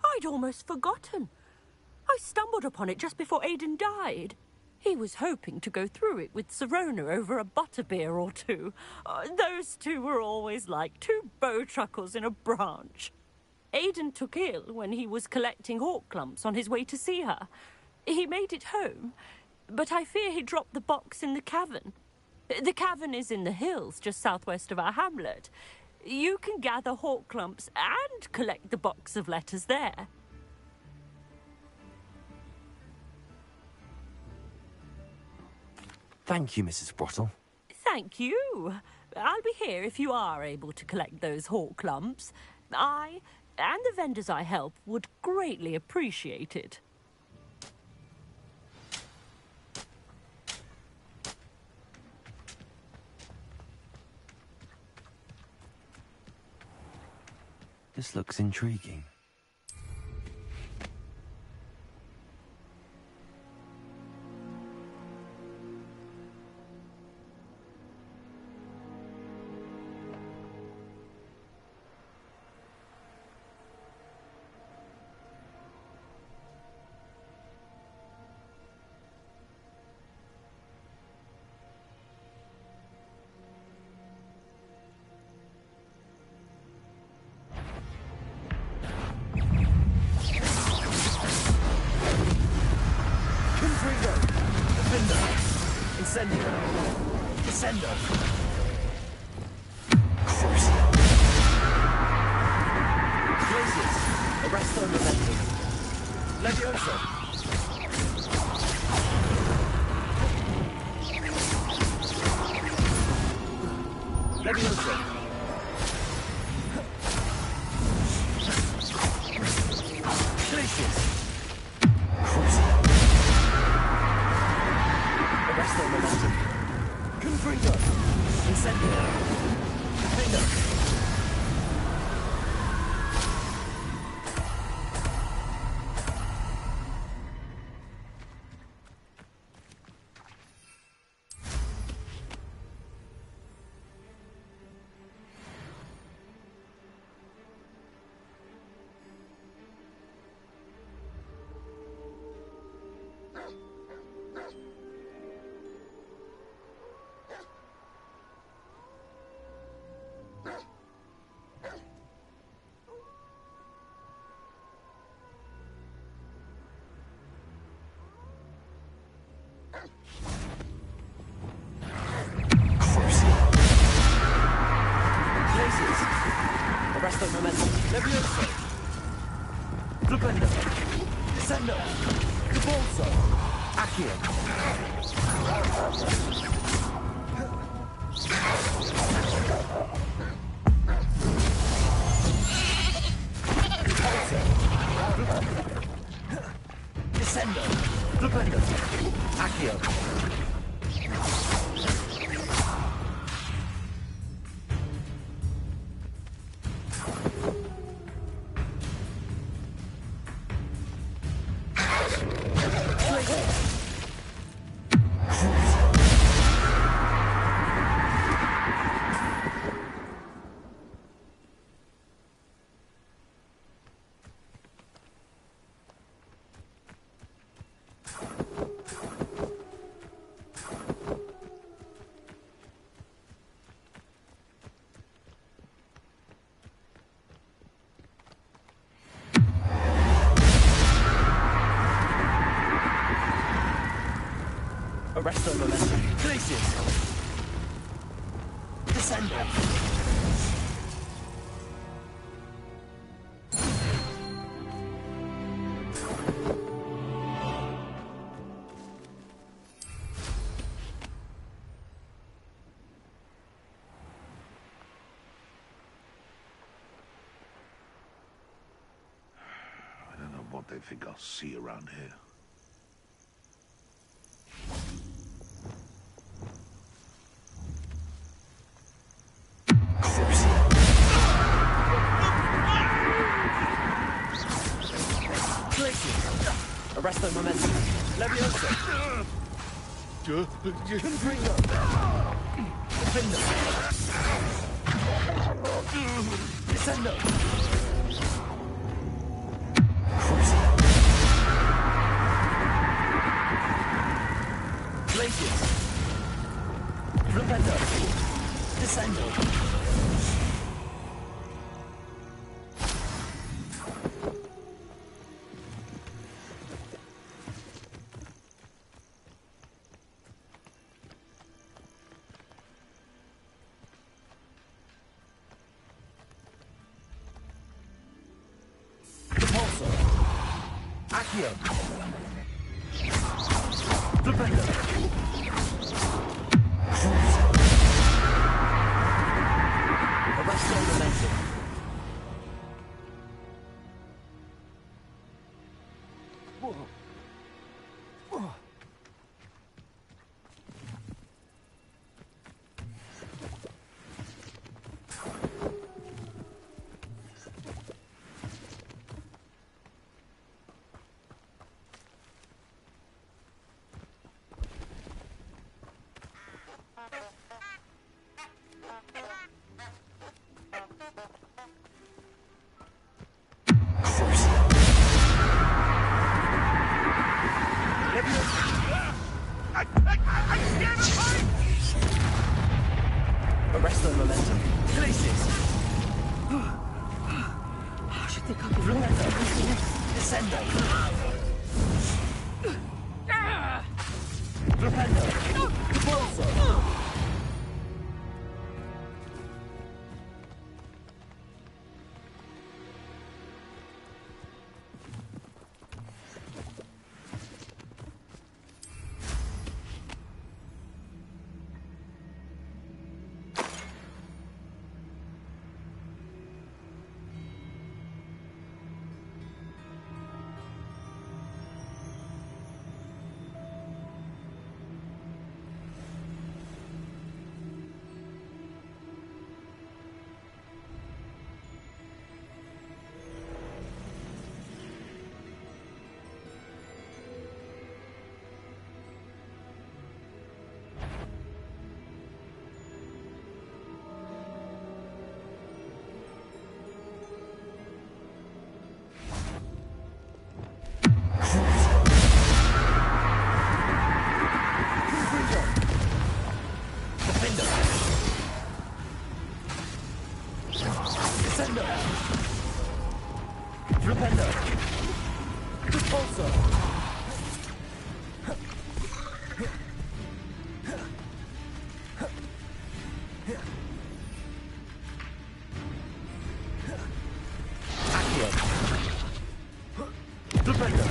I'd almost forgotten. I stumbled upon it just before Aidan died. He was hoping to go through it with Sirona over a butterbeer or two. Those two were always like two bowtruckles in a branch. Aidan took ill when he was collecting hawk lumps on his way to see her. He made it home, but I fear he dropped the box in the cavern. The cavern is in the hills just southwest of our hamlet. You can gather hawk clumps and collect the box of letters there. Thank you, Mrs. Brottle. Thank you. I'll be here if you are able to collect those hawk clumps. I and the vendors I help would greatly appreciate it. This looks intriguing. Arresto momentum. Glaciers! Descendo! I don't know what they think I'll see around here. Arresto momentum. Levioso. Confringo. Defendo. Descendo. Glaciers. Flipendo. Descendo. Accio. Flipendo. Arresto momentum. Arresto momentum. Places. I should think I'll be wrong. Descendo. Flipendo. Propulso. Descendo. Flipendo. Propulso. Accio. Flipendo.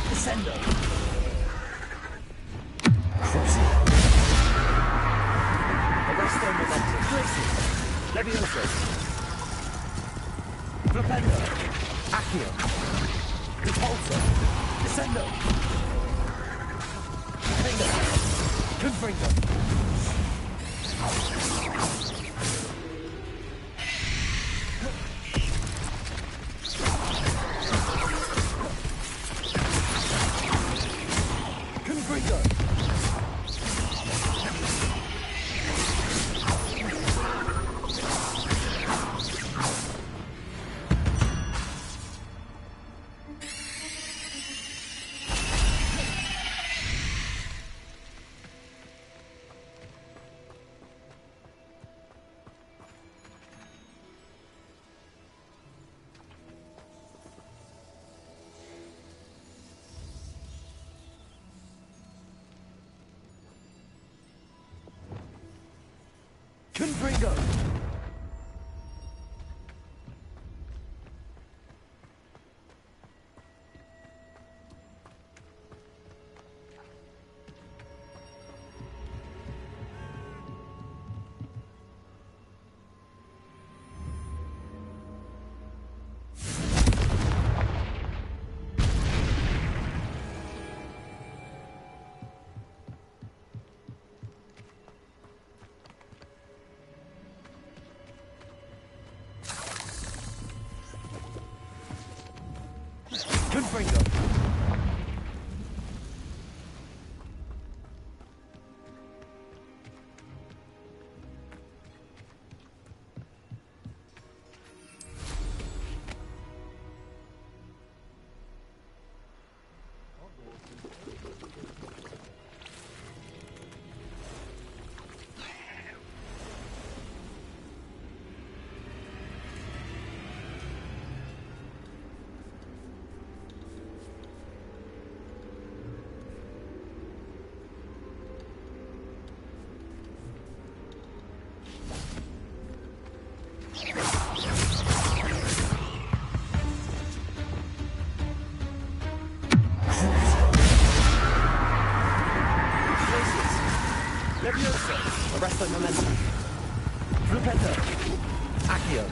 Descendo. Forza. Arresto momentum. Places. Levioso. Flipendo. Accio. Repulso. Descendo. Finger. Confringo. Confringo. Confringo. Confringo. Resto momentum. Fluppetto. Accio.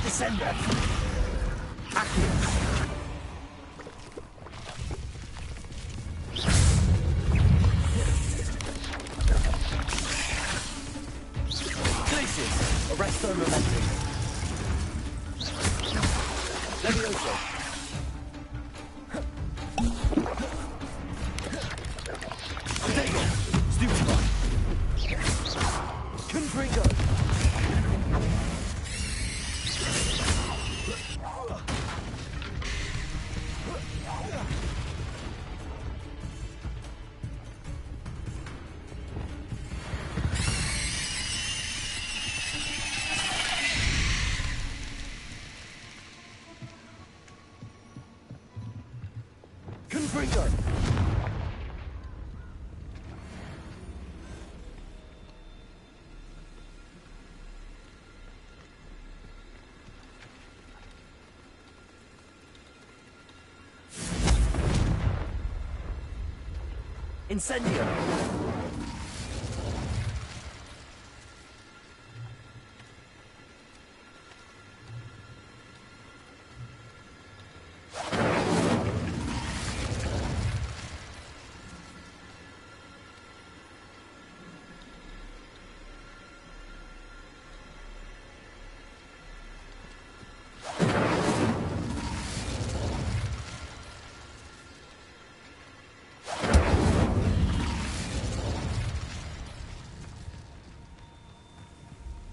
Descender. Accio. Glacius. Arresto momentum. Levioso. Potato. Stupefy. Confringo. Confringo. Incendio.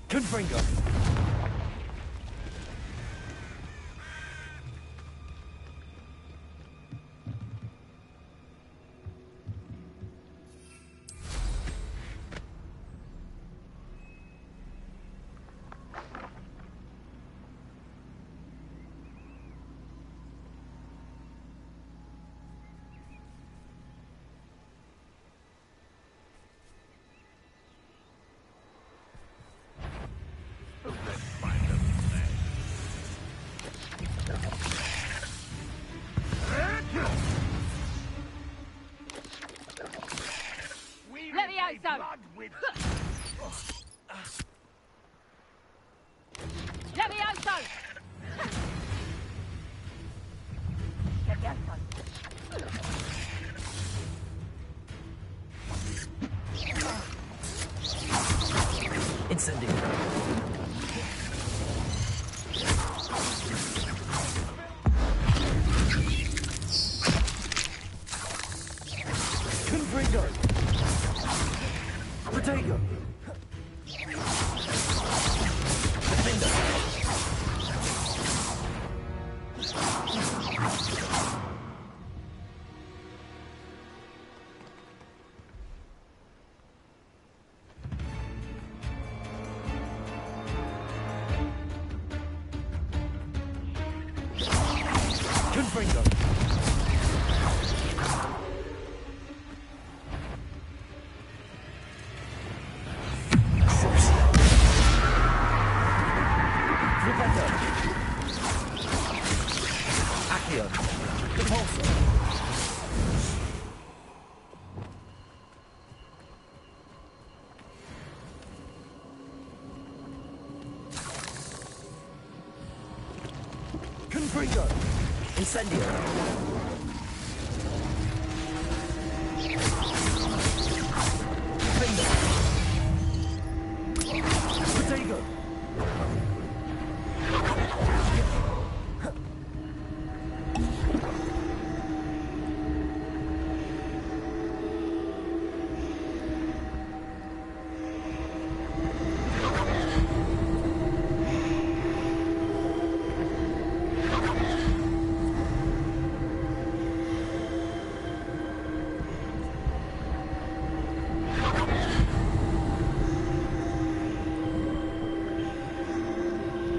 Confringo. Levioso! Levioso! Incendio. Confringo. Potato. Defender. Confringo. Accio. Repulsor. Confringo. Incendio. Finger. Potato.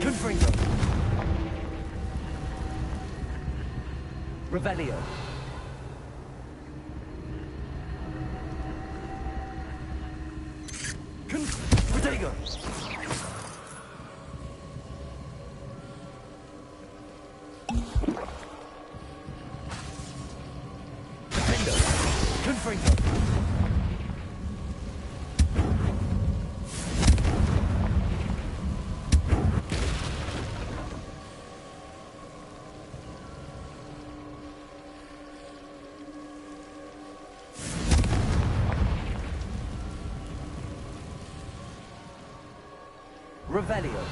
Confringo. Revelio. Protego! Defendo. Confringo. Revelio.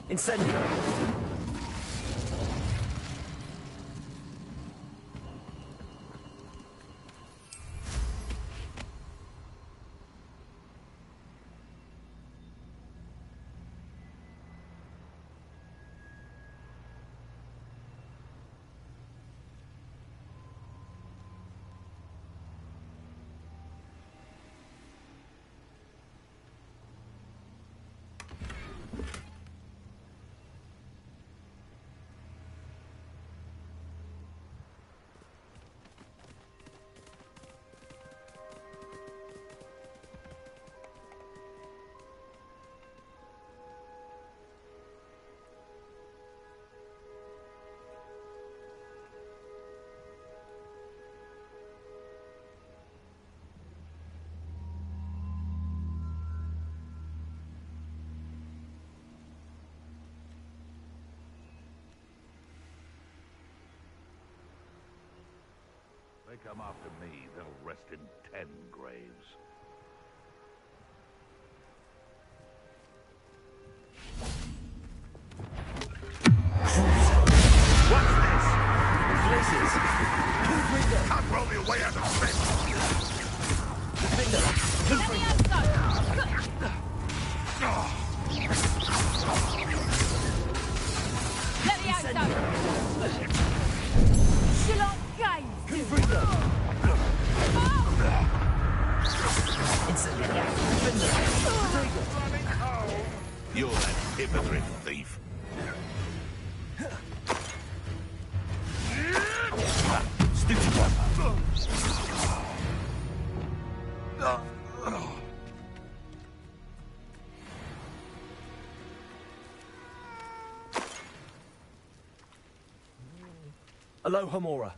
Incendio. They come after me, they'll rest in 10 graves. What's this? Places. Can't roll me away out of sight. Defender. Let me out, though! Still on game! Confringo. Incendio. Defender. Protego. You're that hypocrite thief. Stupid one. Aloha Mora.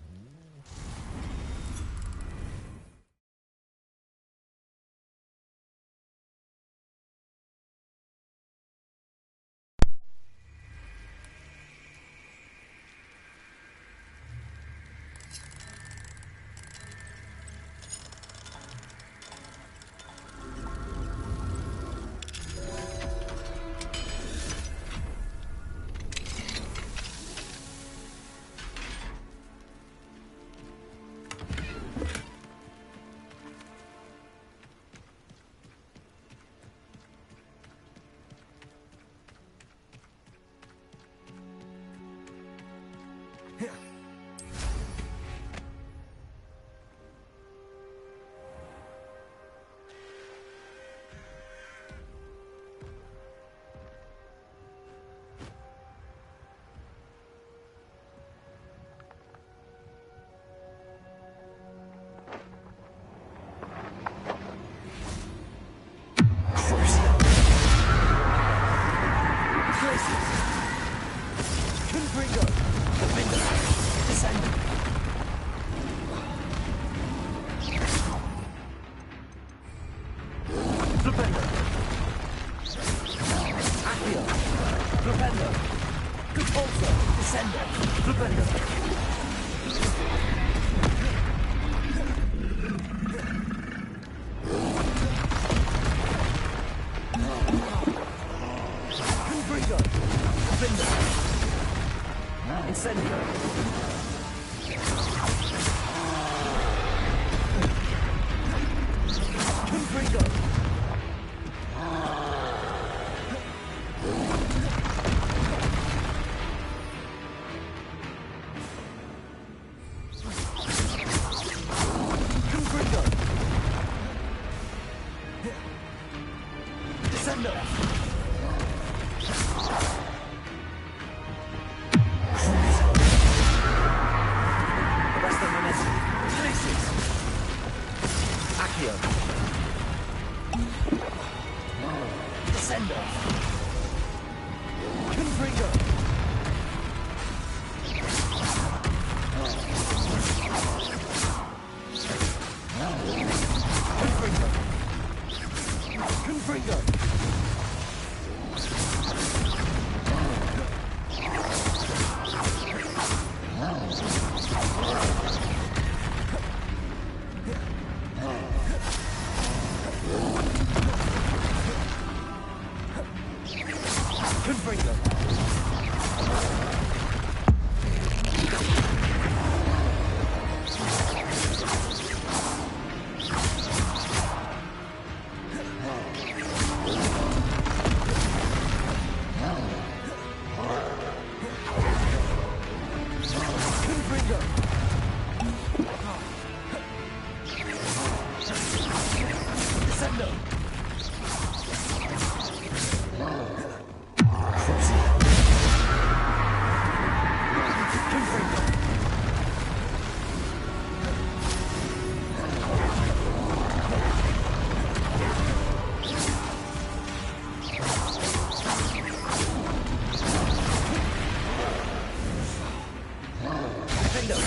Defender!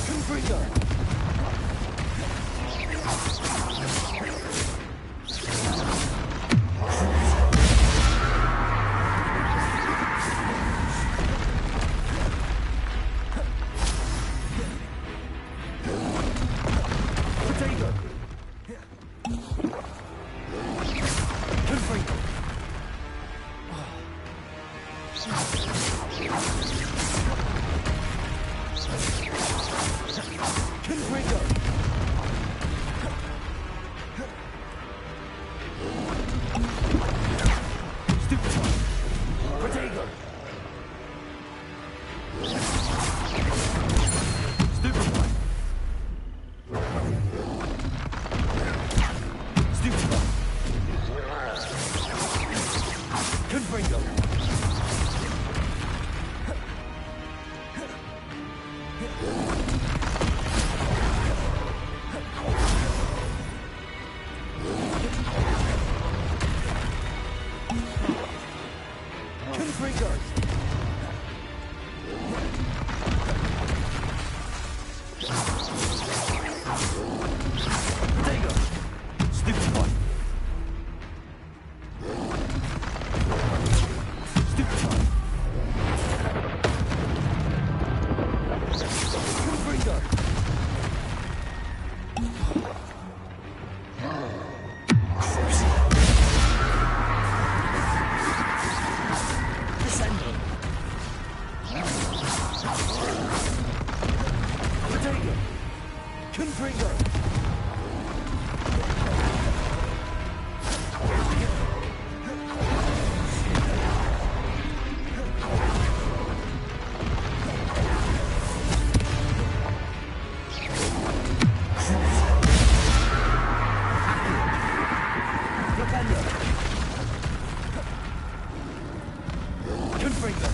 Confringo! Potato! Confringo! Confringo! Stupefy! Potato! Stupefy! Stupefy! Confringo! Confringo! Potato! Stupefy! Stupefy! Confringo! Descending! Potato! Confringo! Defender! Confringo!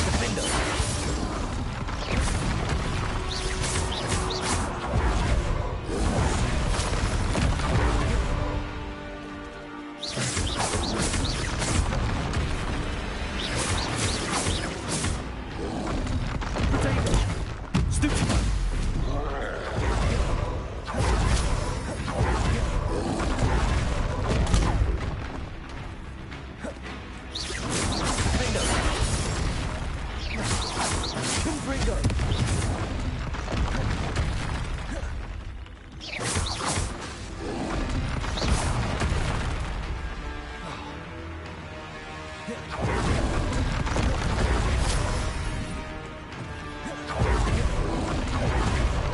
Defender! Potato! Stupefy! Defender! Confringo!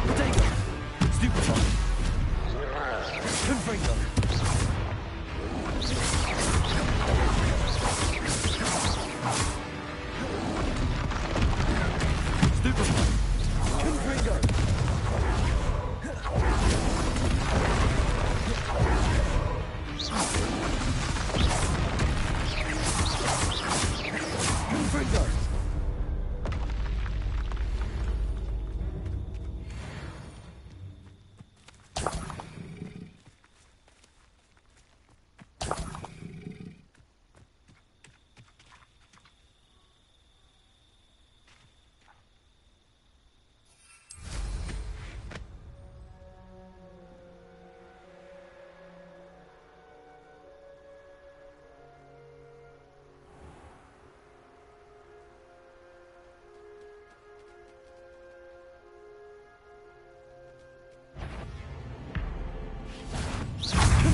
Potato! Stupefy! Confringo! Stupefy! Confringo! Confringo!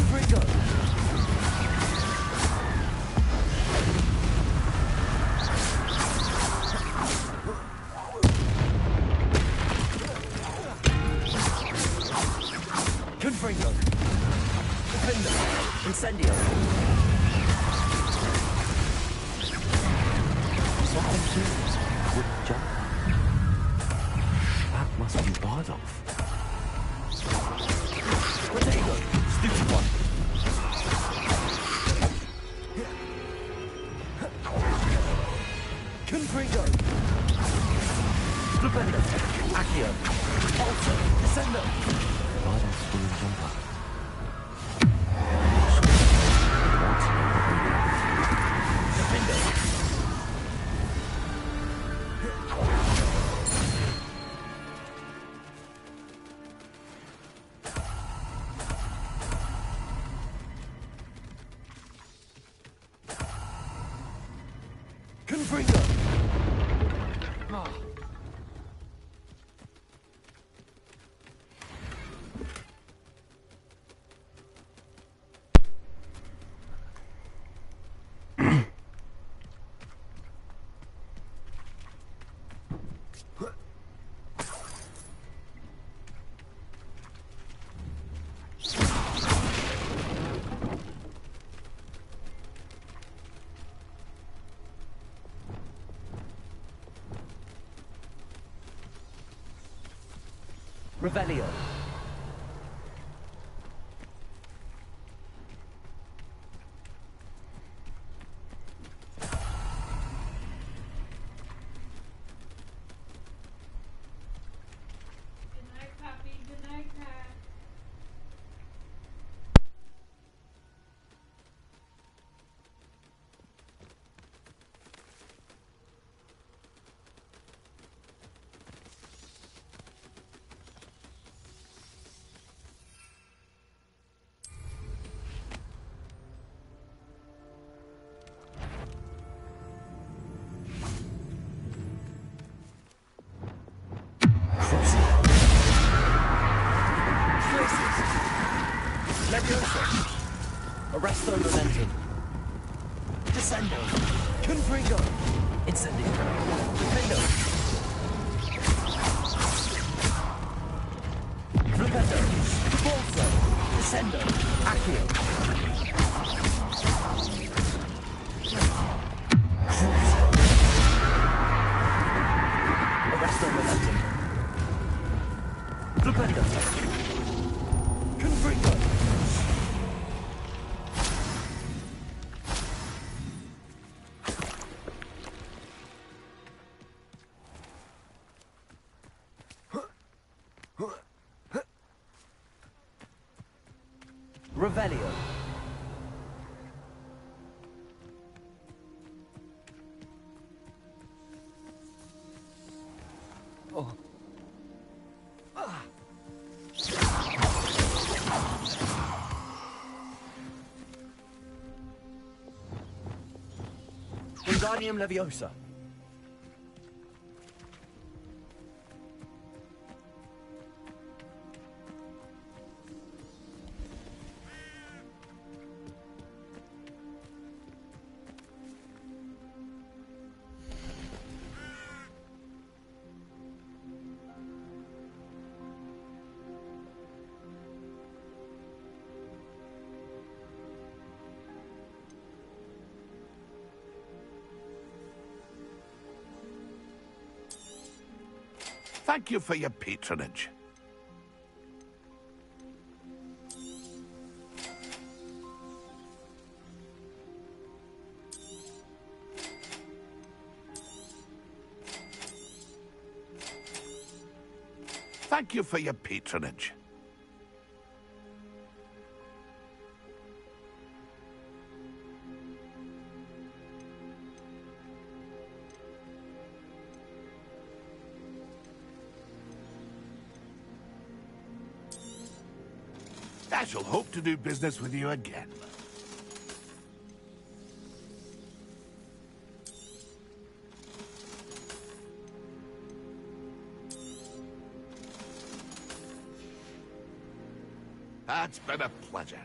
Confringo! Confringo! Defender! Incendio! Something serious. Wouldn't jump. That must be Bardolph. Potato! Stupefy! Confringo! Defender! Accio! Alter! Descender! Bardolph's balloon jumper. Defender! Revelio. Arresto momentum. Descendo. Confringo. Incendio. Defendo. Flipendo. Bolso. Descendo. Accio. Arresto momentum. Flipendo. Confringo. Revelio. Oh. Ah. Wingardium Leviosa. Thank you for your patronage. Thank you for your patronage. I shall hope to do business with you again. It's been a pleasure.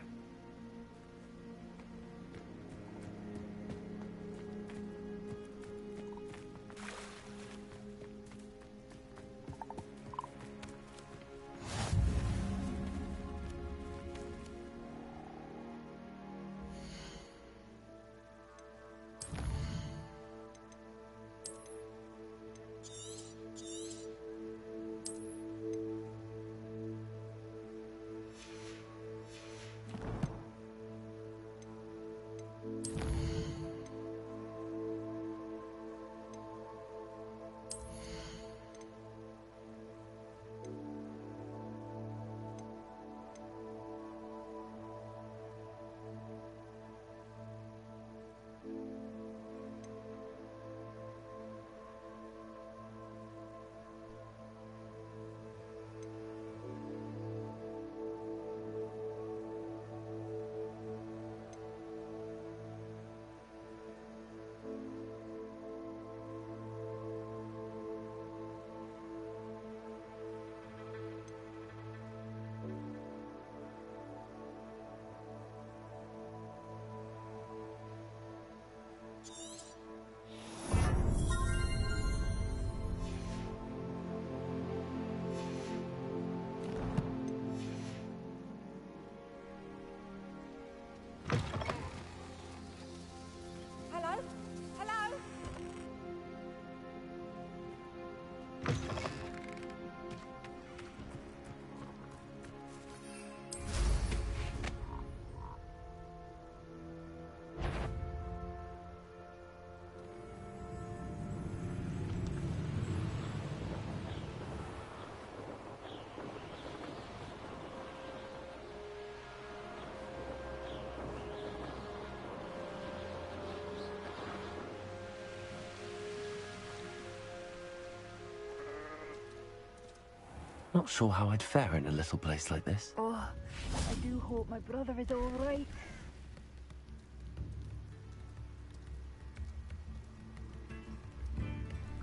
Not sure how I'd fare in a little place like this. Oh, I do hope my brother is all right.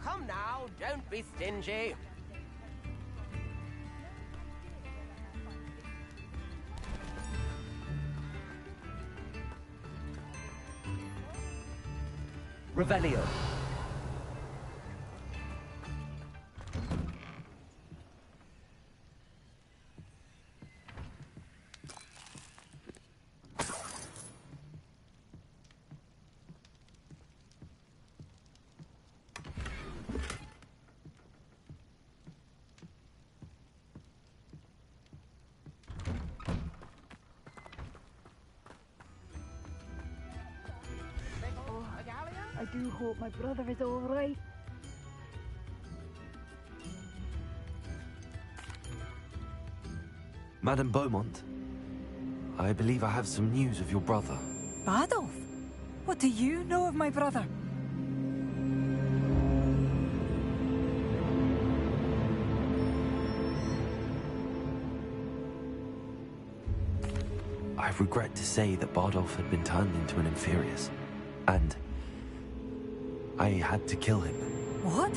Come now, don't be stingy. Revelio. I do hope my brother is all right. Madame Beaumont, I believe I have some news of your brother. Adolf? What do you know of my brother? I regret to say that Bardolph had been turned into an Inferius, and I had to kill him. What?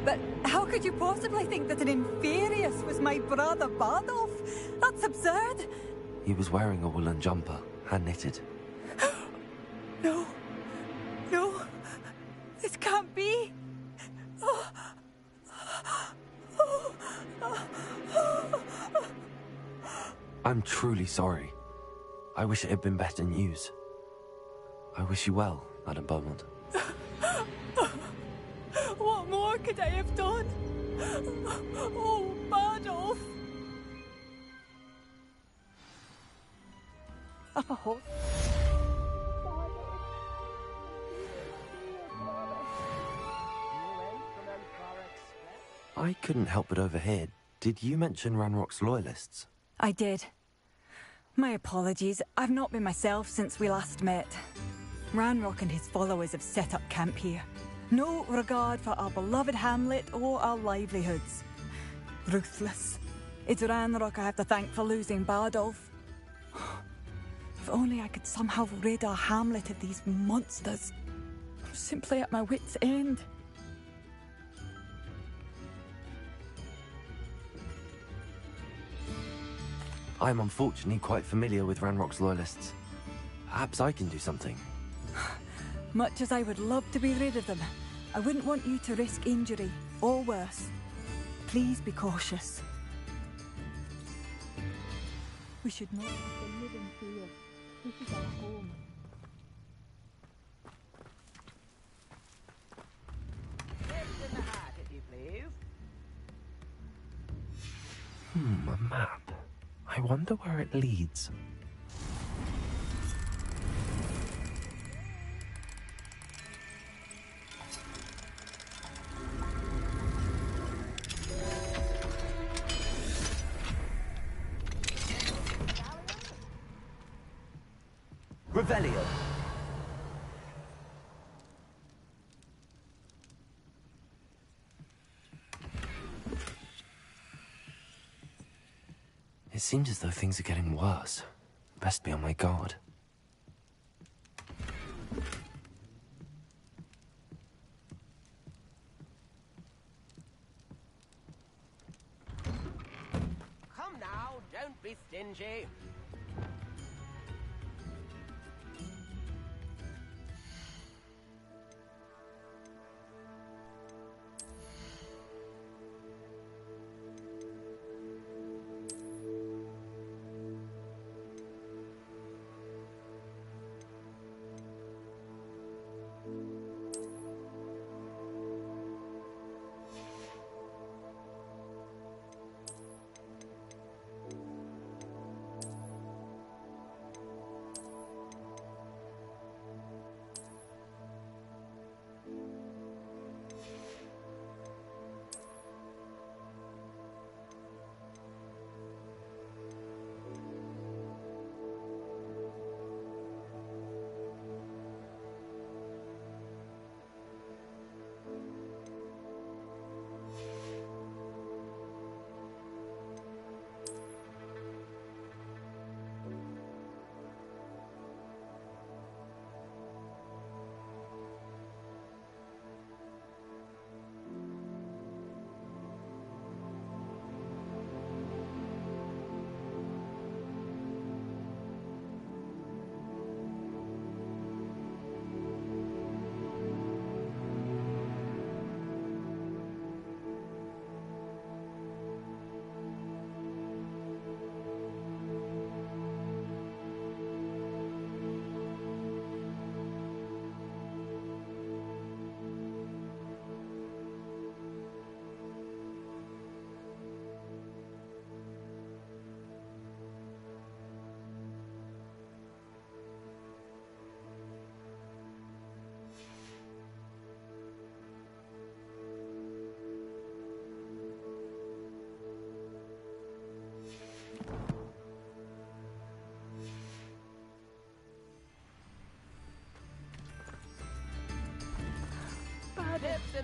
But how could you possibly think that an Inferius was my brother Bardolph? That's absurd. He was wearing a woolen jumper, hand-knitted. No. No. This can't be. I'm truly sorry. I wish it had been better news. I wish you well, Madame Beaumont. What more could I have done? Oh, Bardolph! Oh. I couldn't help but overhear. Did you mention Ranrock's loyalists? I did. My apologies. I've not been myself since we last met. Ranrock and his followers have set up camp here. No regard for our beloved hamlet or our livelihoods. Ruthless. It's Ranrock I have to thank for losing Bardolph. If only I could somehow rid our hamlet of these monsters. I'm simply at my wit's end. I'm unfortunately quite familiar with Ranrock's loyalists. Perhaps I can do something. Much as I would love to be rid of them, I wouldn't want you to risk injury, or worse. Please be cautious. We should not have to live in fear. This is our home. Lift in the hat, if you please. A map. I wonder where it leads. Revelio. It seems as though things are getting worse. Best be on my guard. Come now, don't be stingy.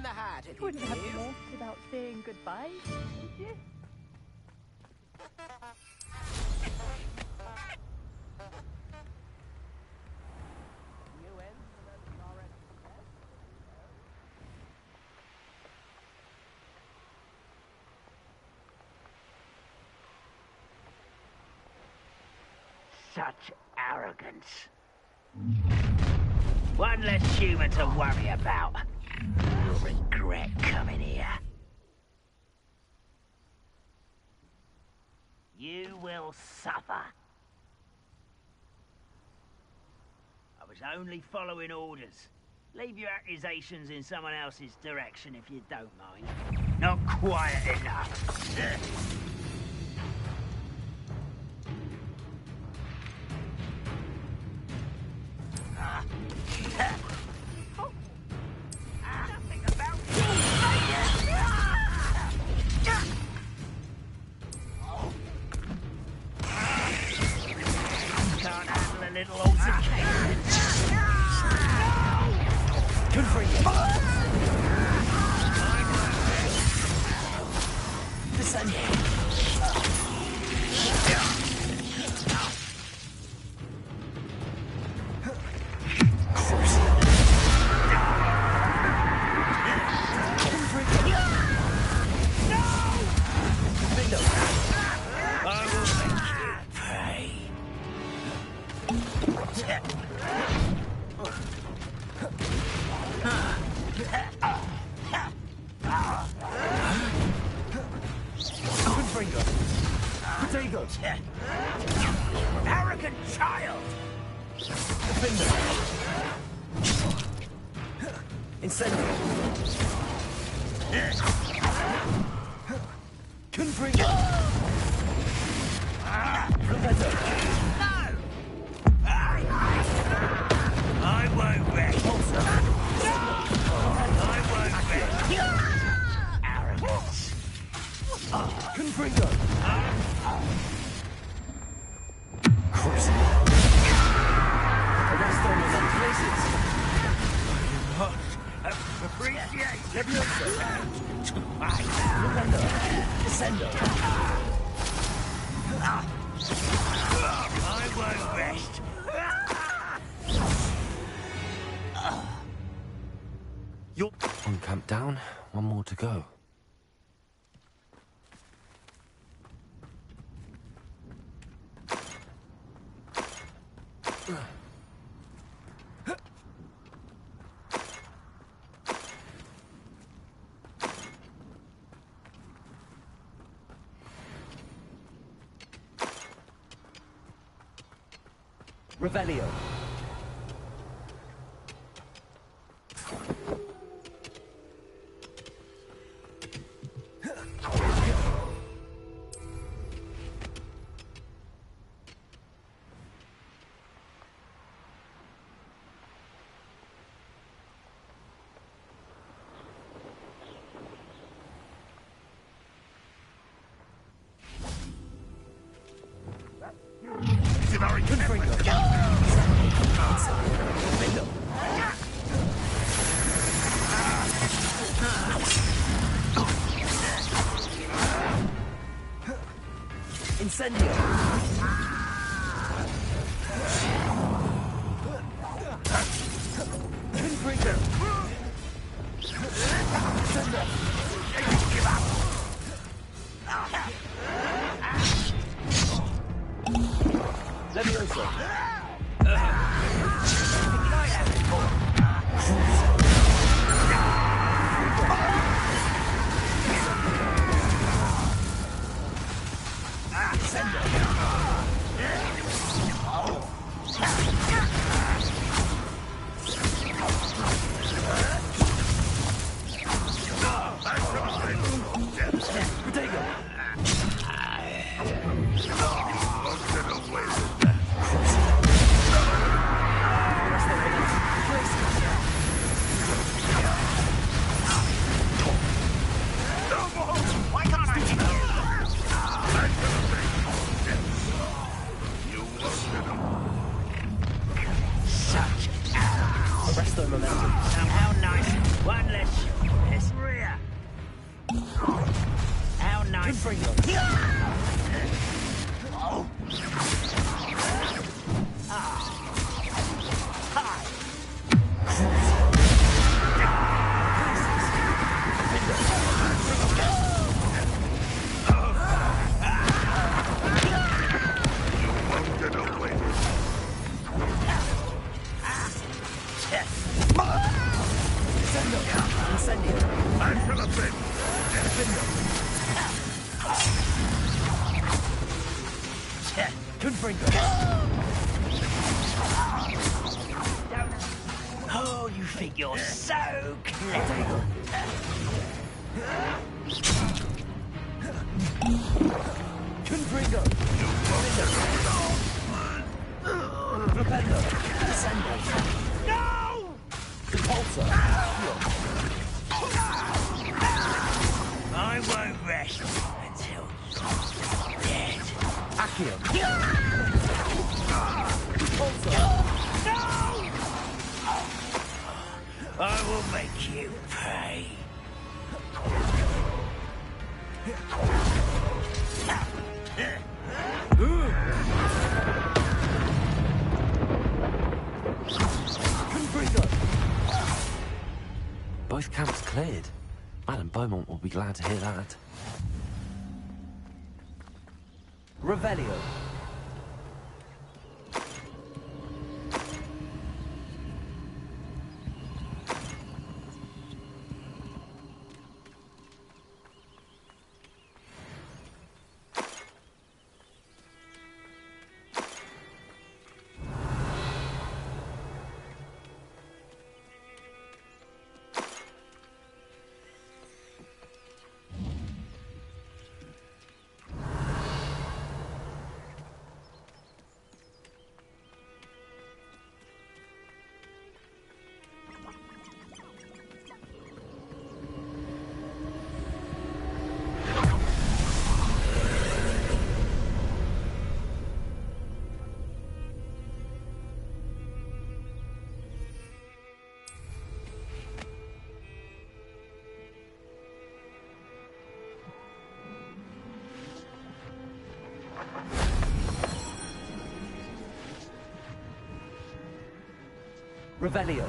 in the hat, if You wouldn't have please. left without saying goodbye, would you? Such arrogance. One less human to worry about. You'll regret coming here. You will suffer. I was only following orders. Leave your accusations in someone else's direction if you don't mind. Not quiet enough. Can't handle a little altercation. Good for you. Descend. Arrogant child! Incendio. Confringo. Repetto. I won't rest. I won't rest. Arrogance. Confringo. Appreciate. Descendo. I won't rest. You're one camp down, one more to go. Revelio. Incendio. Confringo. Give up. Levioso. Somehow nice. One less How nice. Oh, you think you're so clever. Confringo! Propender! Descendo! No! Repulsor! I won't rest until you're dead. Accio! Repulsor! No! I will make you pay. Both camps cleared. Madame Beaumont will be glad to hear that. Revelio. Revelio.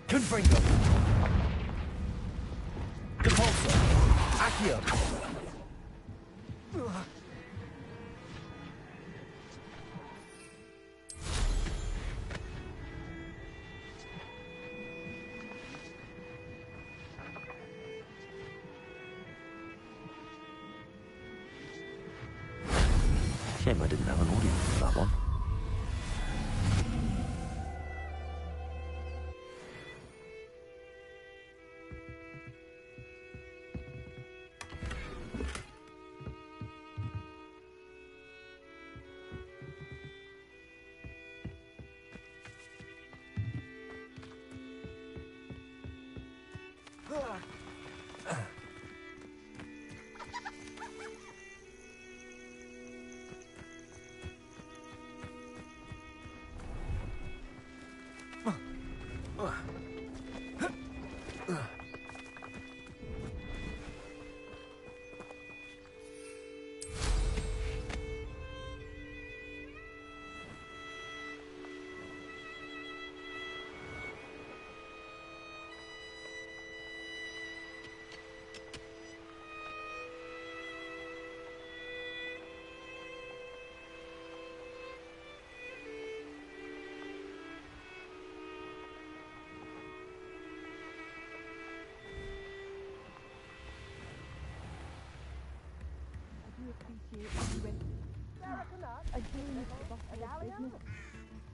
Confringo. Repulsor. Accio. Shame I didn't have an audience for that one.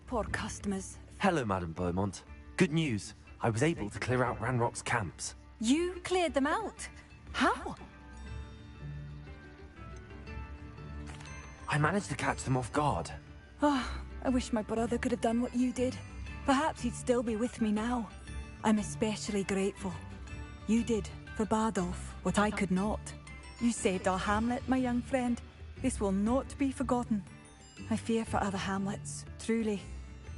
Poor customers. Hello, Madame Beaumont. Good news. I was able to clear out Ranrock's camps. You cleared them out? How? I managed to catch them off guard. Oh, I wish my brother could have done what you did. Perhaps he'd still be with me now. I'm especially grateful. You did, for Bardolph, what I could not. You saved our hamlet, my young friend. This will not be forgotten. I fear for other hamlets, truly.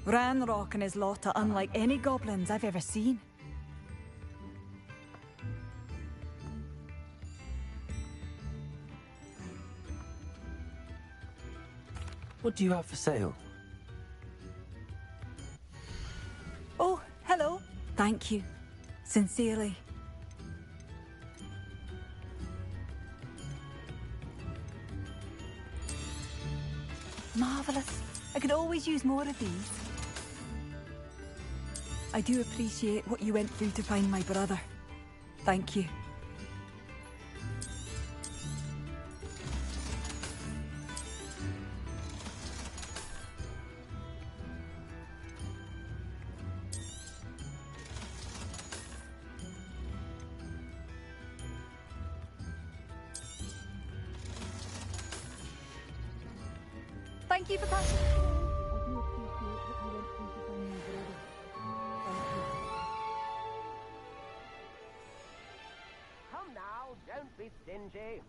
Ranrock and his lot are unlike any goblins I've ever seen. What do you have for sale? Oh, hello. Thank you. Sincerely. Marvellous. I could always use more of these. I do appreciate what you went through to find my brother. Thank you. Thank you for passing. I do appreciate what you went through to find my brother. Come now, don't be stingy.